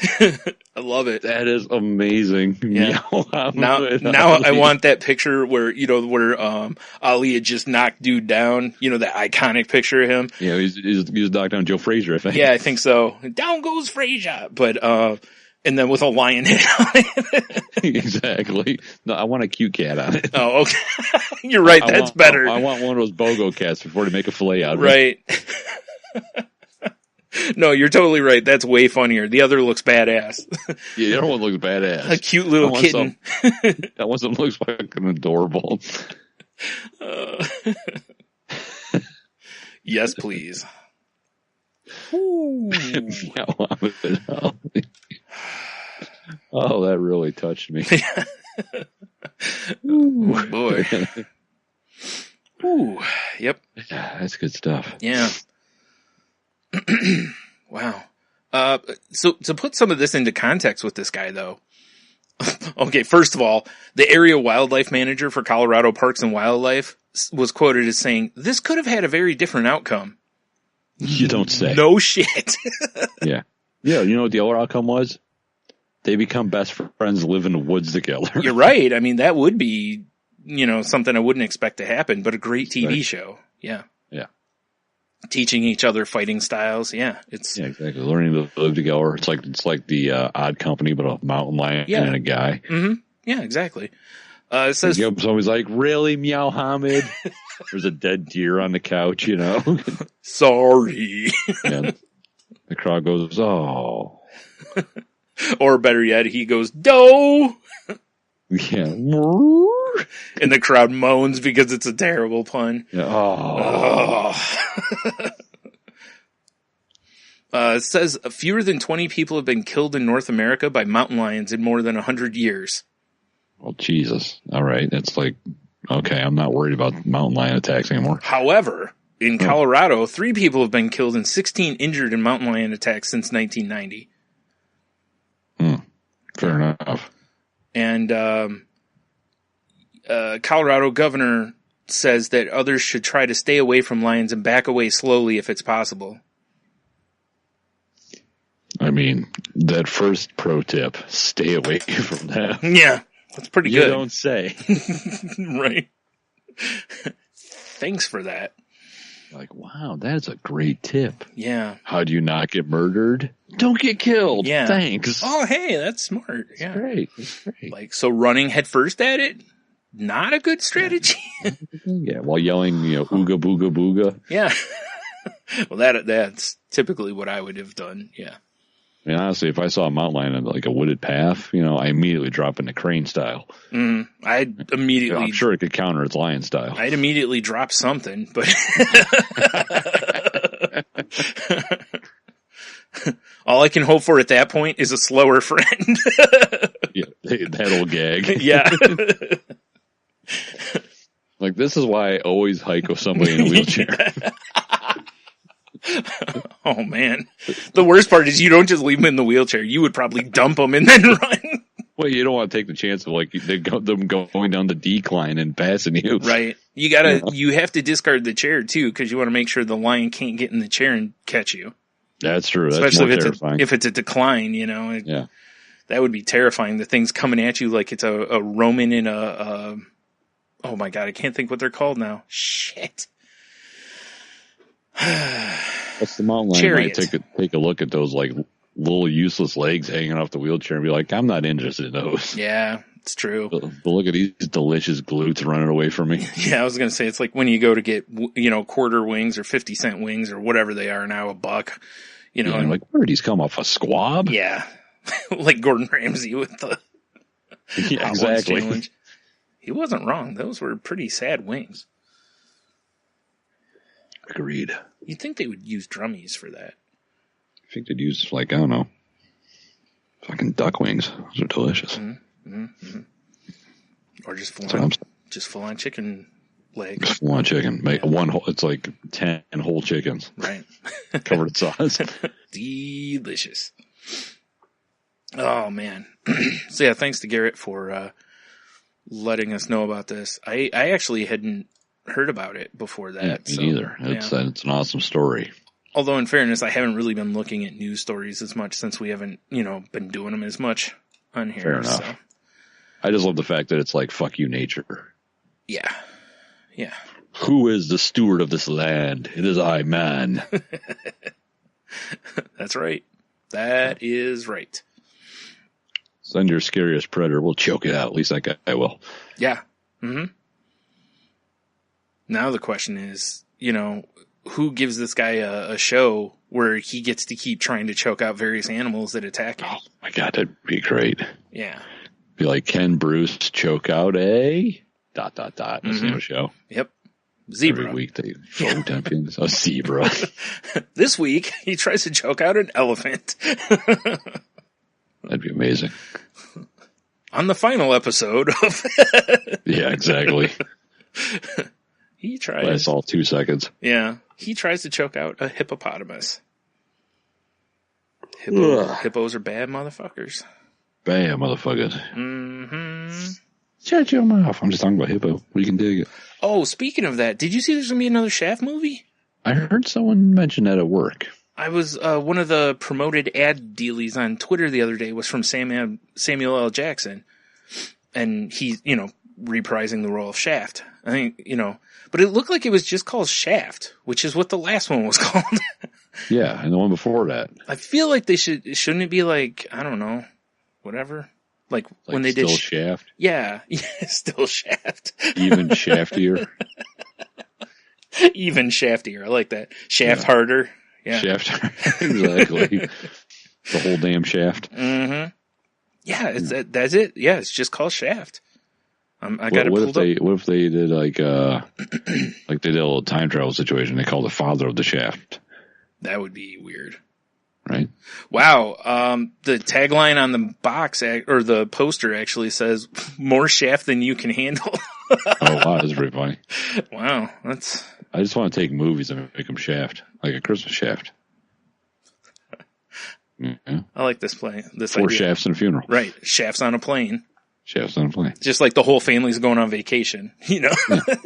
[SPEAKER 3] I love it.
[SPEAKER 7] That is amazing.
[SPEAKER 3] Yeah. Now I want that picture where, you know, Ali had just knocked dude down, you know, that iconic picture of him.
[SPEAKER 7] Yeah, he's knocked down Joe Frazier, I think.
[SPEAKER 3] Yeah, I think so. Down goes Frazier. But, and then with a lion head on it.
[SPEAKER 7] Exactly. No, I want a cute cat on it.
[SPEAKER 3] Oh, okay. You're right. That's better.
[SPEAKER 7] I want one of those BOGO cats before they make a fillet out of it.
[SPEAKER 3] Right. No, you're totally right. That's way funnier. The other looks badass.
[SPEAKER 7] Yeah, the other one looks badass.
[SPEAKER 3] A cute little kitten.
[SPEAKER 7] That one looks fucking adorable.
[SPEAKER 3] Yes, please. Ooh.
[SPEAKER 7] Oh, that really touched me.
[SPEAKER 3] Ooh, boy. Ooh, yep.
[SPEAKER 7] That's good stuff.
[SPEAKER 3] Yeah. Wow. So to put some of this into context with this guy, though, Okay, first of all, the area wildlife manager for Colorado Parks and Wildlife was quoted as saying, "This could have had a very different outcome."
[SPEAKER 7] You don't say.
[SPEAKER 3] No shit.
[SPEAKER 7] Yeah. Yeah, you know what the other outcome was? They become best friends, live in the woods together.
[SPEAKER 3] You're right. I mean, that would be, something I wouldn't expect to happen, but a great TV
[SPEAKER 7] Right.
[SPEAKER 3] show. Yeah.
[SPEAKER 7] Yeah.
[SPEAKER 3] Teaching each other fighting styles. Yeah.
[SPEAKER 7] Yeah, exactly. Learning to live together. It's like the Odd Company, but a mountain lion and a guy.
[SPEAKER 3] Mm-hmm. Yeah, exactly. It says,
[SPEAKER 7] Somebody's like, really, Meow Hamid? There's a dead deer on the couch,
[SPEAKER 3] sorry.
[SPEAKER 7] And the crowd goes, oh.
[SPEAKER 3] Or better yet, he goes, "Doe!"
[SPEAKER 7] Yeah.
[SPEAKER 3] And the crowd moans because it's a terrible pun.
[SPEAKER 7] Yeah. Oh.
[SPEAKER 3] It says fewer than 20 people have been killed in North America by mountain lions in more than 100 years.
[SPEAKER 7] Well, Jesus. All right. That's like, okay, I'm not worried about mountain lion attacks anymore.
[SPEAKER 3] However, in Colorado, 3 people have been killed and 16 injured in mountain lion attacks since 1990.
[SPEAKER 7] Fair enough.
[SPEAKER 3] And Colorado governor says that others should try to stay away from lions and back away slowly if it's possible.
[SPEAKER 7] I mean, that first pro tip, stay away from that.
[SPEAKER 3] Yeah, that's pretty
[SPEAKER 7] You
[SPEAKER 3] good.
[SPEAKER 7] don't say.
[SPEAKER 3] Right. Thanks for that.
[SPEAKER 7] Like, wow, that's a great tip.
[SPEAKER 3] Yeah.
[SPEAKER 7] How do you not get murdered? Don't get killed.
[SPEAKER 3] Yeah.
[SPEAKER 7] Thanks.
[SPEAKER 3] Oh, hey, that's smart. Yeah.
[SPEAKER 7] Great. That's great.
[SPEAKER 3] Like, so running headfirst at it, not a good strategy.
[SPEAKER 7] Yeah, while yelling, ooga booga booga.
[SPEAKER 3] Yeah. Well, that's typically what I would have done. Yeah.
[SPEAKER 7] I mean, honestly, if I saw a mountain lion on like a wooded path, I immediately drop into crane style.
[SPEAKER 3] I'd immediately.
[SPEAKER 7] I'm sure it could counter its lion style.
[SPEAKER 3] I'd immediately drop something, but all I can hope for at that point is a slower friend.
[SPEAKER 7] Yeah, that old gag.
[SPEAKER 3] Yeah.
[SPEAKER 7] Like, this is why I always hike with somebody in a wheelchair.
[SPEAKER 3] Oh man. The worst part is you don't just leave them in the wheelchair. You would probably dump them and then run.
[SPEAKER 7] Well, you don't want to take the chance of them going down the decline and passing you.
[SPEAKER 3] Right. You have to discard the chair too, because you want to make sure the lion can't get in the chair and catch you.
[SPEAKER 7] That's true. That's
[SPEAKER 3] Especially
[SPEAKER 7] more terrifying.
[SPEAKER 3] if it's a decline,
[SPEAKER 7] Yeah.
[SPEAKER 3] That would be terrifying. The thing's coming at you like it's a Roman in oh my God, I can't think what they're called now. Shit.
[SPEAKER 7] What's the mountain lion?
[SPEAKER 3] Chariot.
[SPEAKER 7] Might take a look at those like little useless legs hanging off the wheelchair and be like, I'm not interested in those.
[SPEAKER 3] Yeah, it's true.
[SPEAKER 7] But look at these delicious glutes running away from me.
[SPEAKER 3] Yeah, I was going to say, it's like when you go to get, quarter wings or 50-cent wings or whatever they are now, $1,
[SPEAKER 7] And like, where did these come off? A squab?
[SPEAKER 3] Yeah. Like Gordon Ramsay with the
[SPEAKER 7] Yeah, exactly.
[SPEAKER 3] challenge. He wasn't wrong. Those were pretty sad wings.
[SPEAKER 7] Agreed.
[SPEAKER 3] You'd think they would use drummies for that.
[SPEAKER 7] I think they'd use, like, I don't know, fucking duck wings. Those are delicious.
[SPEAKER 3] Mm-hmm. Mm-hmm. Or just full on chicken legs.
[SPEAKER 7] Just one chicken. Make one whole, it's like 10 whole chickens.
[SPEAKER 3] Right.
[SPEAKER 7] Covered in sauce.
[SPEAKER 3] Delicious. Oh, man. So, yeah, thanks to Garrett for letting us know about this. I actually hadn't heard about it before that.
[SPEAKER 7] Yeah, me neither. It's an awesome story.
[SPEAKER 3] Although, in fairness, I haven't really been looking at news stories as much since we haven't, been doing them as much on here.
[SPEAKER 7] Fair enough.
[SPEAKER 3] So.
[SPEAKER 7] I just love the fact that it's like, fuck you, nature.
[SPEAKER 3] Yeah. Yeah.
[SPEAKER 7] Who is the steward of this land? It is I, man.
[SPEAKER 3] That's right. That is right.
[SPEAKER 7] Send your scariest predator. We'll choke it out. At least that guy will.
[SPEAKER 3] Yeah. Mm-hmm. Now the question is, who gives this guy a show where he gets to keep trying to choke out various animals that attack him?
[SPEAKER 7] Oh my God, that'd be great.
[SPEAKER 3] Yeah.
[SPEAKER 7] Be like, can Bruce choke out a ... That's the show.
[SPEAKER 3] Yep. Zebra.
[SPEAKER 7] Every week they vote champions. A zebra.
[SPEAKER 3] This week, he tries to choke out an elephant.
[SPEAKER 7] That'd be amazing.
[SPEAKER 3] On the final episode of...
[SPEAKER 7] Yeah, exactly.
[SPEAKER 3] He tries...
[SPEAKER 7] That's all 2 seconds.
[SPEAKER 3] Yeah. He tries to choke out a hippopotamus. Hippos are bad motherfuckers.
[SPEAKER 7] Bam, motherfuckers.
[SPEAKER 3] Mm-hmm.
[SPEAKER 7] Shut your mouth. I'm just talking about hippo. We can dig it.
[SPEAKER 3] Oh, speaking of that, did you see there's going to be another Shaft movie?
[SPEAKER 7] I heard someone mention that at work.
[SPEAKER 3] I was, one of the promoted ad dealies on Twitter the other day was from Samuel L. Jackson. And he's, reprising the role of Shaft. I think, but it looked like it was just called Shaft, which is what the last one was called.
[SPEAKER 7] Yeah, and the one before that.
[SPEAKER 3] I feel like shouldn't it be like, I don't know, whatever? Like when they
[SPEAKER 7] still
[SPEAKER 3] did
[SPEAKER 7] Shaft?
[SPEAKER 3] Yeah, still Shaft.
[SPEAKER 7] Even shaftier?
[SPEAKER 3] Even shaftier. I like that. Shaft harder. Yeah.
[SPEAKER 7] Shaft. Exactly. The whole damn Shaft.
[SPEAKER 3] Mm-hmm. Yeah, that's it. Yeah, it's just called Shaft. I got it pulled up.
[SPEAKER 7] What if they did like they did a little time travel situation? They called the father of the Shaft.
[SPEAKER 3] That would be weird.
[SPEAKER 7] Right?
[SPEAKER 3] Wow. The tagline on the box or the poster actually says more Shaft than you can handle.
[SPEAKER 7] Oh wow, that's pretty funny.
[SPEAKER 3] Wow,
[SPEAKER 7] I just want to take movies and make them Shaft, like a Christmas Shaft. Yeah.
[SPEAKER 3] I like this play. This
[SPEAKER 7] 4
[SPEAKER 3] idea.
[SPEAKER 7] shafts and a funeral.
[SPEAKER 3] Right. Shafts on a plane.
[SPEAKER 7] Shafts on a plane.
[SPEAKER 3] Just like the whole family's going on vacation,
[SPEAKER 7] Yeah,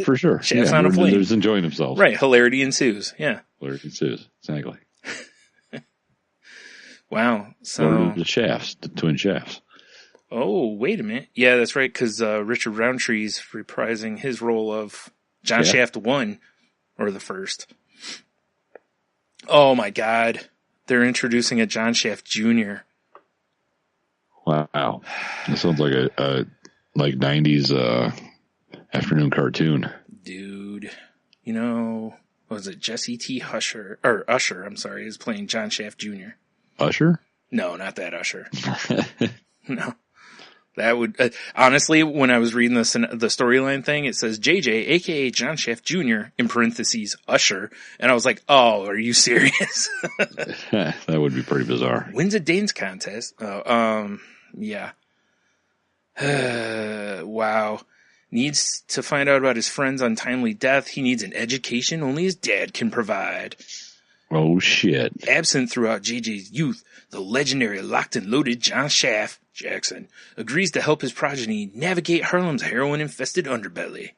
[SPEAKER 7] for sure.
[SPEAKER 3] Shafts on a plane.
[SPEAKER 7] They're just enjoying themselves.
[SPEAKER 3] Right. Hilarity ensues. Yeah.
[SPEAKER 7] Hilarity ensues. Exactly.
[SPEAKER 3] Wow. So
[SPEAKER 7] the shafts, the twin shafts.
[SPEAKER 3] Oh, wait a minute. Yeah, that's right. Because Richard Roundtree's reprising his role of John Shaft 1 or the first. Oh my God. They're introducing a John Shaft Jr.
[SPEAKER 7] Wow. That sounds like a 90s afternoon cartoon.
[SPEAKER 3] Dude. What was it? Jesse T. Usher, I'm sorry, is playing John Shaft Jr.
[SPEAKER 7] Usher?
[SPEAKER 3] No, not that Usher. No. That would, honestly, when I was reading the storyline thing, it says JJ, aka John Shaft Jr., in parentheses, Usher. And I was like, oh, are you serious?
[SPEAKER 7] That would be pretty bizarre.
[SPEAKER 3] Wins a dance contest. Yeah. Wow. Needs to find out about his friend's untimely death. He needs an education only his dad can provide.
[SPEAKER 7] Oh, shit.
[SPEAKER 3] Absent throughout JJ's youth, the legendary locked and loaded John Shaft Jackson agrees to help his progeny navigate Harlem's heroin-infested underbelly.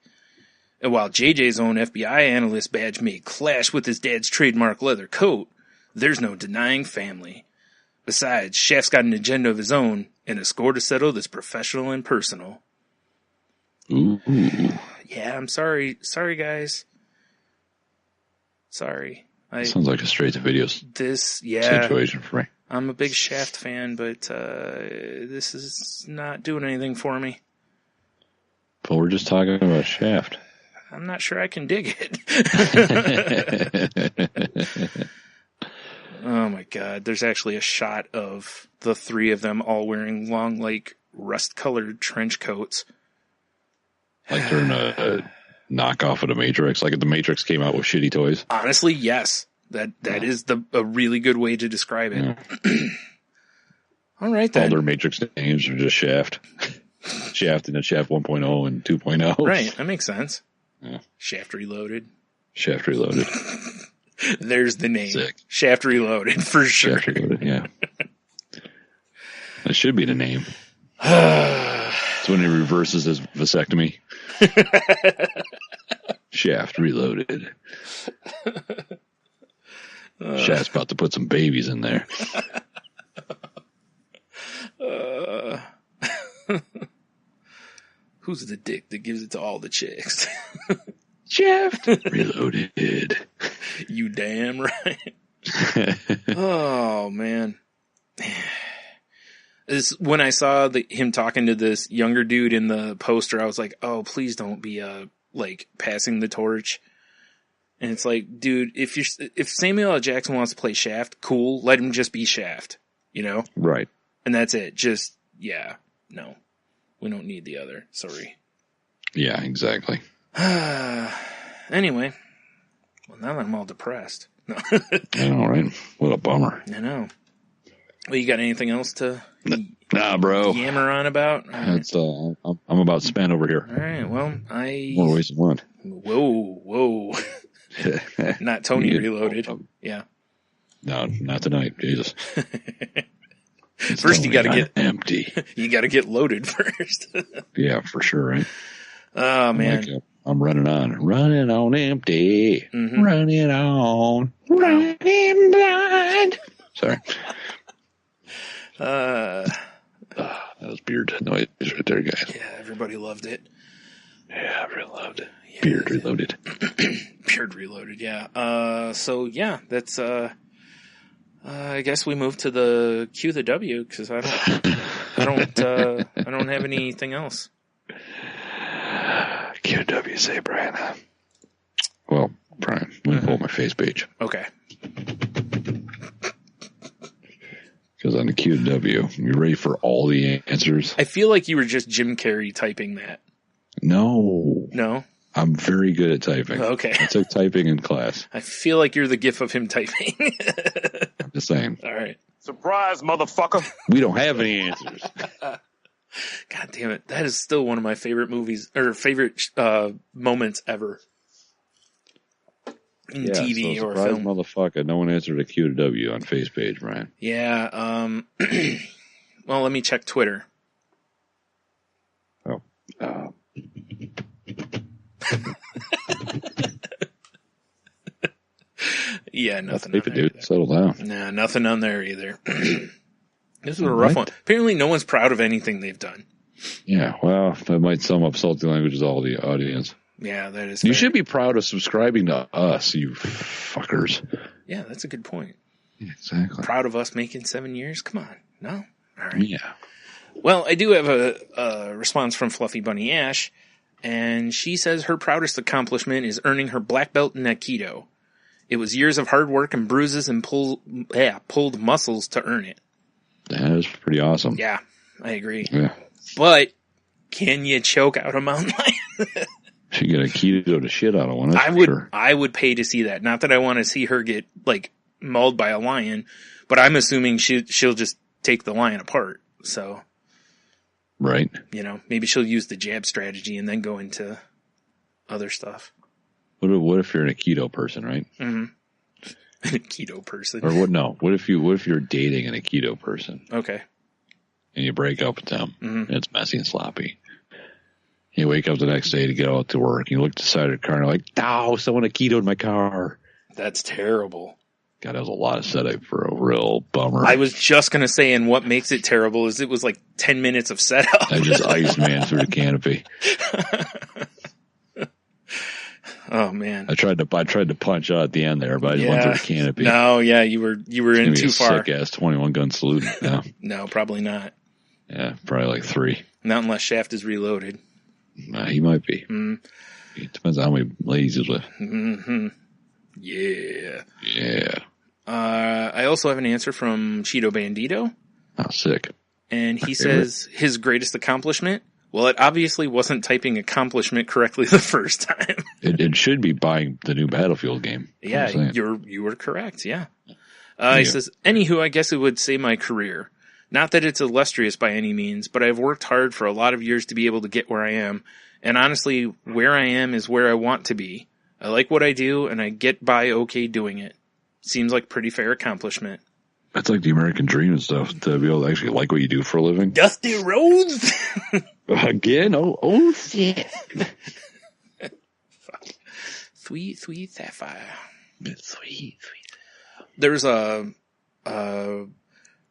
[SPEAKER 3] And while JJ's own FBI analyst badge may clash with his dad's trademark leather coat, there's no denying family. Besides, Shaft's got an agenda of his own and a score to settle that's professional and personal.
[SPEAKER 7] Ooh.
[SPEAKER 3] Yeah, I'm sorry. Sorry, guys. Sorry.
[SPEAKER 7] Sounds like a straight-to-video situation for me.
[SPEAKER 3] I'm a big Shaft fan, but this is not doing anything for me.
[SPEAKER 7] But we're just talking about Shaft.
[SPEAKER 3] I'm not sure I can dig it. Oh my God. There's actually a shot of the three of them all wearing long, like, rust-colored trench coats.
[SPEAKER 7] Like they're in a knockoff of the Matrix, like if the Matrix came out with shitty toys.
[SPEAKER 3] Honestly, yes. That is a really good way to describe it. Yeah. All right, then.
[SPEAKER 7] All their Matrix names are just Shaft. Shaft and then Shaft 1.0 and 2.0.
[SPEAKER 3] Right, that makes sense. Yeah. Shaft Reloaded.
[SPEAKER 7] Shaft Reloaded.
[SPEAKER 3] There's the name.
[SPEAKER 7] Sick.
[SPEAKER 3] Shaft Reloaded, for sure.
[SPEAKER 7] Shaft Reloaded, yeah. That should be the name. It's when he reverses his vasectomy. Shaft Reloaded. Shaft's about to put some babies in there.
[SPEAKER 3] Who's the dick that gives it to all the chicks?
[SPEAKER 7] Shaft Reloaded.
[SPEAKER 3] You damn right. Oh, man. When I saw him talking to this younger dude in the poster, I was like, oh, please don't be, passing the torch. And it's like, dude, if Samuel L. Jackson wants to play Shaft, cool, let him just be Shaft,
[SPEAKER 7] Right.
[SPEAKER 3] And that's it. Just, yeah, no. We don't need the other. Sorry.
[SPEAKER 7] Yeah, exactly.
[SPEAKER 3] Anyway. Well, now that I'm all depressed. No.
[SPEAKER 7] I know, right? What a bummer.
[SPEAKER 3] I know. Well, you got anything else to
[SPEAKER 7] nah, bro.
[SPEAKER 3] Yammer on about?
[SPEAKER 7] That's I'm about spent over here.
[SPEAKER 3] All right. Well,
[SPEAKER 7] more ways than one.
[SPEAKER 3] Whoa. Not Tony Reloaded. Yeah.
[SPEAKER 7] No, not tonight. Jesus. It's
[SPEAKER 3] First, you got to get
[SPEAKER 7] empty.
[SPEAKER 3] You got to get loaded first.
[SPEAKER 7] Yeah, for sure, right?
[SPEAKER 3] Oh man,
[SPEAKER 7] I'm running on empty,
[SPEAKER 3] Mm-hmm.
[SPEAKER 7] running blind. Sorry. That was beard noise right there, guys.
[SPEAKER 3] Yeah, everybody loved it.
[SPEAKER 7] Yeah, I really loved it. Yeah. Beard reloaded.
[SPEAKER 3] Beard reloaded. Yeah. So yeah, that's. I guess we move to the Q the W because I don't have anything else.
[SPEAKER 7] Q the W, say Brian. Well, Brian, let me pull my face page.
[SPEAKER 3] Okay.
[SPEAKER 7] Because on the Q the W, you ready for all the answers?
[SPEAKER 3] I feel like you were just Jim Carrey typing that.
[SPEAKER 7] No. I'm very good at typing.
[SPEAKER 3] Okay.
[SPEAKER 7] I took typing in class.
[SPEAKER 3] I feel like you're the gif of him typing.
[SPEAKER 7] I'm just saying.
[SPEAKER 3] All right.
[SPEAKER 5] Surprise, motherfucker.
[SPEAKER 7] We don't have any answers.
[SPEAKER 3] God damn it. That is still one of my favorite movies or favorite moments ever in TV
[SPEAKER 7] so
[SPEAKER 3] or
[SPEAKER 7] surprise,
[SPEAKER 3] film.
[SPEAKER 7] Motherfucker. No one answered a Q to W on face page, Brian.
[SPEAKER 3] Yeah. Well, let me check Twitter.
[SPEAKER 7] Oh.
[SPEAKER 3] Yeah, nothing.
[SPEAKER 7] Keep it, dude. Settle down.
[SPEAKER 3] Nah, nothing on there either. This was a rough one. Apparently, no one's proud of anything they've done.
[SPEAKER 7] Yeah, well, that might sum up Salty Language's all the audience.
[SPEAKER 3] Yeah, that is.
[SPEAKER 7] You
[SPEAKER 3] fair.
[SPEAKER 7] should be proud of subscribing to us, you fuckers.
[SPEAKER 3] Yeah, that's a good point.
[SPEAKER 7] Yeah, exactly.
[SPEAKER 3] Proud of us making 7 years? Come on. No? All right.
[SPEAKER 7] Yeah.
[SPEAKER 3] Well, I do have a response from Fluffy Bunny Ash, and she says her proudest accomplishment is earning her black belt in Aikido. It was years of hard work and bruises and pulled muscles to earn it.
[SPEAKER 7] That is pretty awesome.
[SPEAKER 3] Yeah, I agree.
[SPEAKER 7] Yeah.
[SPEAKER 3] But can you choke out a mountain lion?
[SPEAKER 7] She get a keto to shit out of one.
[SPEAKER 3] I would pay to see that. Not that I want to see her get like mauled by a lion, but I'm assuming she'll just take the lion apart. So,
[SPEAKER 7] right.
[SPEAKER 3] You know, maybe she'll use the jab strategy and then go into other stuff.
[SPEAKER 7] What if you're an Aikido person, right?
[SPEAKER 3] Mm-hmm. Aikido person.
[SPEAKER 7] Or what? No. What if you're dating an Aikido person?
[SPEAKER 3] Okay.
[SPEAKER 7] And you break up with them, and it's messy and sloppy. You wake up the next day to go out to work. You look to the side of the car and you're like, "Ow, someone Aikito'd my car."
[SPEAKER 3] That's terrible.
[SPEAKER 7] God, that was a lot of setup for a real bummer.
[SPEAKER 3] I was just going to say, and what makes it terrible is it was like 10 minutes of setup.
[SPEAKER 7] I just iced man through the canopy.
[SPEAKER 3] Oh man!
[SPEAKER 7] I tried to punch out at the end there, but I just went through the canopy.
[SPEAKER 3] No, yeah, you were in too far.
[SPEAKER 7] Sick ass 21 gun salute. No.
[SPEAKER 3] No, probably not.
[SPEAKER 7] Yeah, probably like 3.
[SPEAKER 3] Not unless Shaft is reloaded.
[SPEAKER 7] He might be. It depends on how many ladies he's with.
[SPEAKER 3] Mm-hmm. Yeah.
[SPEAKER 7] Yeah.
[SPEAKER 3] I also have an answer from Cheeto Bandito.
[SPEAKER 7] Oh, sick.
[SPEAKER 3] And he says his greatest accomplishment. Well, it obviously wasn't typing accomplishment correctly the first time.
[SPEAKER 7] It should be buying the new Battlefield game.
[SPEAKER 3] Yeah, you were correct. Yeah. He says, anywho, I guess it would say my career. Not that it's illustrious by any means, but I've worked hard for a lot of years to be able to get where I am. And honestly, where I am is where I want to be. I like what I do, and I get by okay doing it. Seems like pretty fair accomplishment.
[SPEAKER 7] That's like the American dream and stuff, to be able to actually like what you do for a living.
[SPEAKER 3] Dusty Rhodes?
[SPEAKER 7] Again? Oh shit.
[SPEAKER 3] Sweet, sweet sapphire.
[SPEAKER 7] Sweet.
[SPEAKER 3] There's a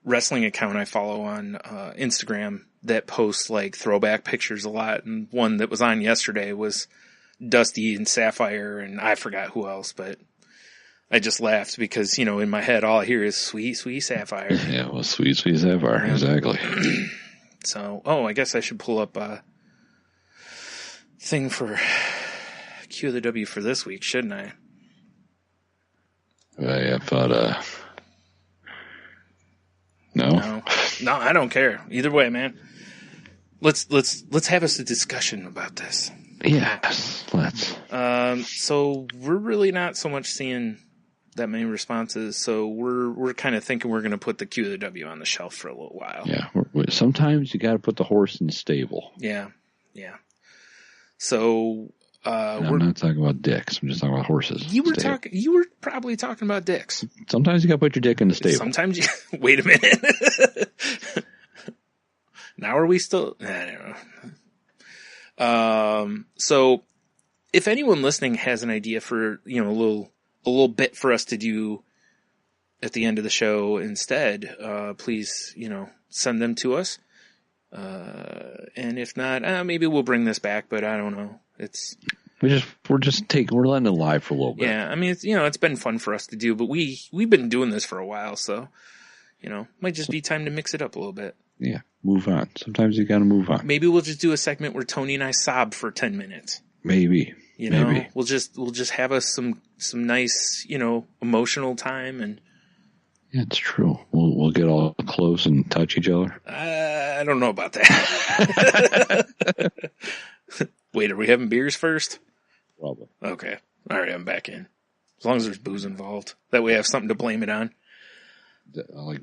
[SPEAKER 3] wrestling account I follow on Instagram that posts like throwback pictures a lot, and one that was on yesterday was Dusty and Sapphire, and I forgot who else, but I just laughed because, you know, in my head all I hear is sweet, sweet Sapphire.
[SPEAKER 7] Yeah, well, sweet, sweet Sapphire, exactly.
[SPEAKER 3] So, I guess I should pull up a thing for Q the W for this week, shouldn't I?
[SPEAKER 7] I thought, No,
[SPEAKER 3] I don't care. Either way, man. Let's have us a discussion about this.
[SPEAKER 7] Yes, let's.
[SPEAKER 3] So we're really not so much seeing that many responses. So we're kind of thinking we're going to put the Q the W on the shelf for a little while.
[SPEAKER 7] Yeah. Sometimes you got to put the horse in the stable.
[SPEAKER 3] Yeah. So
[SPEAKER 7] I'm not talking about dicks. I'm just talking about horses.
[SPEAKER 3] You were probably talking about dicks.
[SPEAKER 7] Sometimes you got to put your dick in the stable.
[SPEAKER 3] Sometimes you. Wait a minute. Now are we still? I don't know. So, if anyone listening has an idea for a little bit for us to do at the end of the show instead, please send them to us. And if not, maybe we'll bring this back, but I don't know. We're
[SPEAKER 7] letting it live for a little bit.
[SPEAKER 3] Yeah, I mean, it's been fun for us to do, but we've been doing this for a while, so, might just be time to mix it up a little bit.
[SPEAKER 7] Yeah, move on. Sometimes you gotta move on.
[SPEAKER 3] Maybe we'll just do a segment where Tony and I sob for 10 minutes.
[SPEAKER 7] Maybe. Maybe.
[SPEAKER 3] We'll just have us some nice, emotional time and.
[SPEAKER 7] Yeah, it's true. We'll get all close and touch each other.
[SPEAKER 3] I don't know about that. Wait, are we having beers first?
[SPEAKER 7] Probably.
[SPEAKER 3] Okay. All right, I'm back in. As long as there's booze involved. That way I have something to blame it on.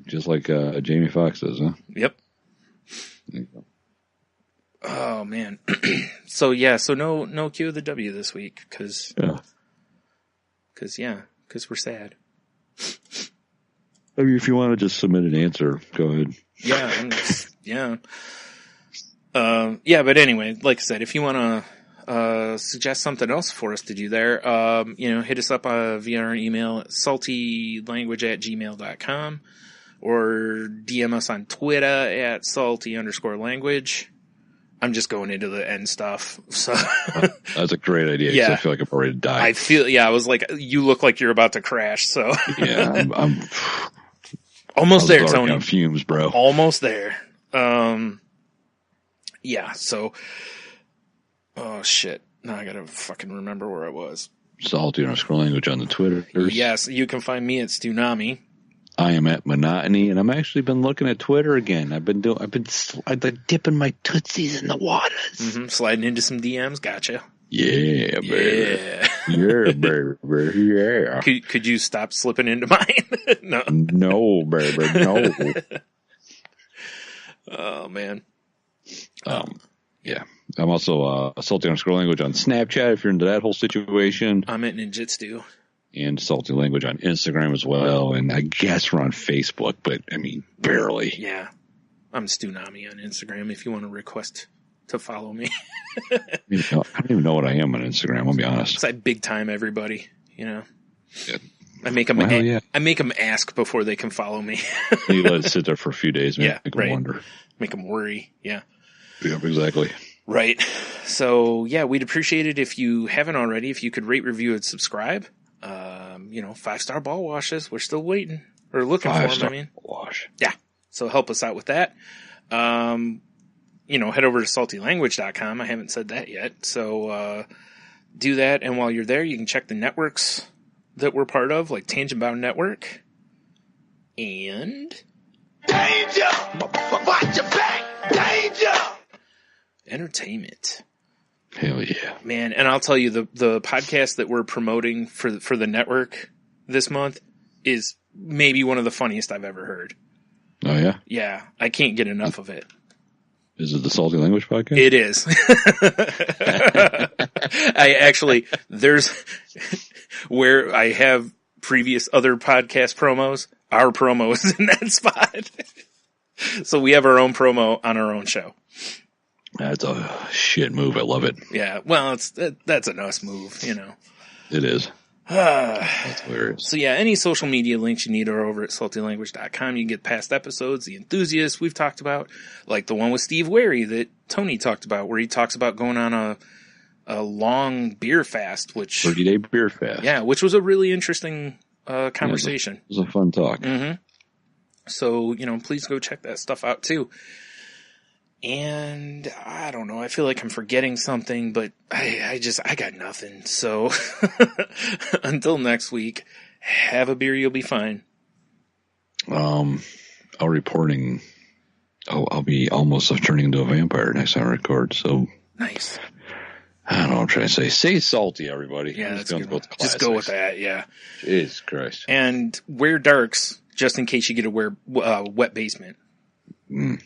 [SPEAKER 7] Just like Jamie Foxx does, huh?
[SPEAKER 3] Yep.
[SPEAKER 7] There you go.
[SPEAKER 3] Oh, man. So no Q of the W this week, because we're sad.
[SPEAKER 7] I mean, if you want to just submit an answer, go ahead.
[SPEAKER 3] Yeah. But anyway, like I said, if you want to suggest something else for us to do there, hit us up via our email at saltylanguage@gmail.com or DM us on Twitter at salty_language. I'm just going into the end stuff. So
[SPEAKER 7] that's a great idea. Yeah. I feel like I'm ready to die.
[SPEAKER 3] I was like, you look like you're about to crash. So
[SPEAKER 7] yeah, I'm
[SPEAKER 3] almost there, Tony.
[SPEAKER 7] On fumes, bro.
[SPEAKER 3] Almost there. Yeah. So, oh shit. Now I gotta fucking remember where I was.
[SPEAKER 7] Salty_language on the Twitter.
[SPEAKER 3] Yes, you can find me at Stunami.
[SPEAKER 7] I am at Monotony, and I'm actually been looking at Twitter again. I've been dipping my tootsies in the waters.
[SPEAKER 3] Mm-hmm, sliding into some DMs. Gotcha.
[SPEAKER 7] Yeah, baby. Yeah, baby. Yeah.
[SPEAKER 3] Could you stop slipping into mine? No.
[SPEAKER 7] No, baby. No.
[SPEAKER 3] Oh, man.
[SPEAKER 7] Yeah. I'm also Salty_language on Snapchat if you're into that whole situation.
[SPEAKER 3] I'm at Ninjitsu.
[SPEAKER 7] And Salty Language on Instagram as well. And I guess we're on Facebook, but I mean, barely.
[SPEAKER 3] Yeah. I'm Stunami on Instagram if you want to request to follow me.
[SPEAKER 7] I don't even know what I am on Instagram, I'll be honest.
[SPEAKER 3] It's like big time everybody,
[SPEAKER 7] Yeah.
[SPEAKER 3] I make them I make them ask before they can follow me.
[SPEAKER 7] You let it sit there for a few days, man.
[SPEAKER 3] Yeah,
[SPEAKER 7] make them wonder.
[SPEAKER 3] Make them worry. Yeah.
[SPEAKER 7] Yep, exactly.
[SPEAKER 3] Right. So, yeah, we'd appreciate it if you haven't already, if you could rate, review, and subscribe. 5-star ball washes. We're still waiting or looking for them. I mean,
[SPEAKER 7] wash.
[SPEAKER 3] Yeah. So help us out with that. Head over to saltylanguage.com. I haven't said that yet. So, do that. And while you're there, you can check the networks that we're part of, like Tangent Bound Network and
[SPEAKER 5] Danger! Watch your back! Danger!
[SPEAKER 3] Entertainment.
[SPEAKER 7] Hell yeah.
[SPEAKER 3] Man, and I'll tell you, the podcast that we're promoting for the network this month is maybe one of the funniest I've ever heard.
[SPEAKER 7] Oh, yeah?
[SPEAKER 3] Yeah, I can't get enough of it.
[SPEAKER 7] Is it the Salty Language podcast?
[SPEAKER 3] It is. There's where I have previous other podcast promos, our promo is in that spot. So we have our own promo on our own show.
[SPEAKER 7] That's a shit move. I love it.
[SPEAKER 3] Yeah. Well, that's an us move,
[SPEAKER 7] It is. That's hilarious.
[SPEAKER 3] So yeah, any social media links you need are over at saltylanguage.com. You can get past episodes, the enthusiasts we've talked about, like the one with Steve Wary that Tony talked about, where he talks about going on a long beer fast, which
[SPEAKER 7] 30-day beer fast.
[SPEAKER 3] Yeah, which was a really interesting conversation.
[SPEAKER 7] It was a fun talk.
[SPEAKER 3] Mm-hmm. So, please go check that stuff out too. And I don't know, I feel like I'm forgetting something, but I got nothing. So until next week, have a beer, you'll be fine.
[SPEAKER 7] I'll be almost turning into a vampire next time I record. So
[SPEAKER 3] nice.
[SPEAKER 7] I don't know what I'm trying to say. Stay salty, everybody.
[SPEAKER 3] Yeah, that's good. Just go with that. Yeah.
[SPEAKER 7] Jesus Christ.
[SPEAKER 3] And wear darks just in case you get a wet basement.
[SPEAKER 7] Mm.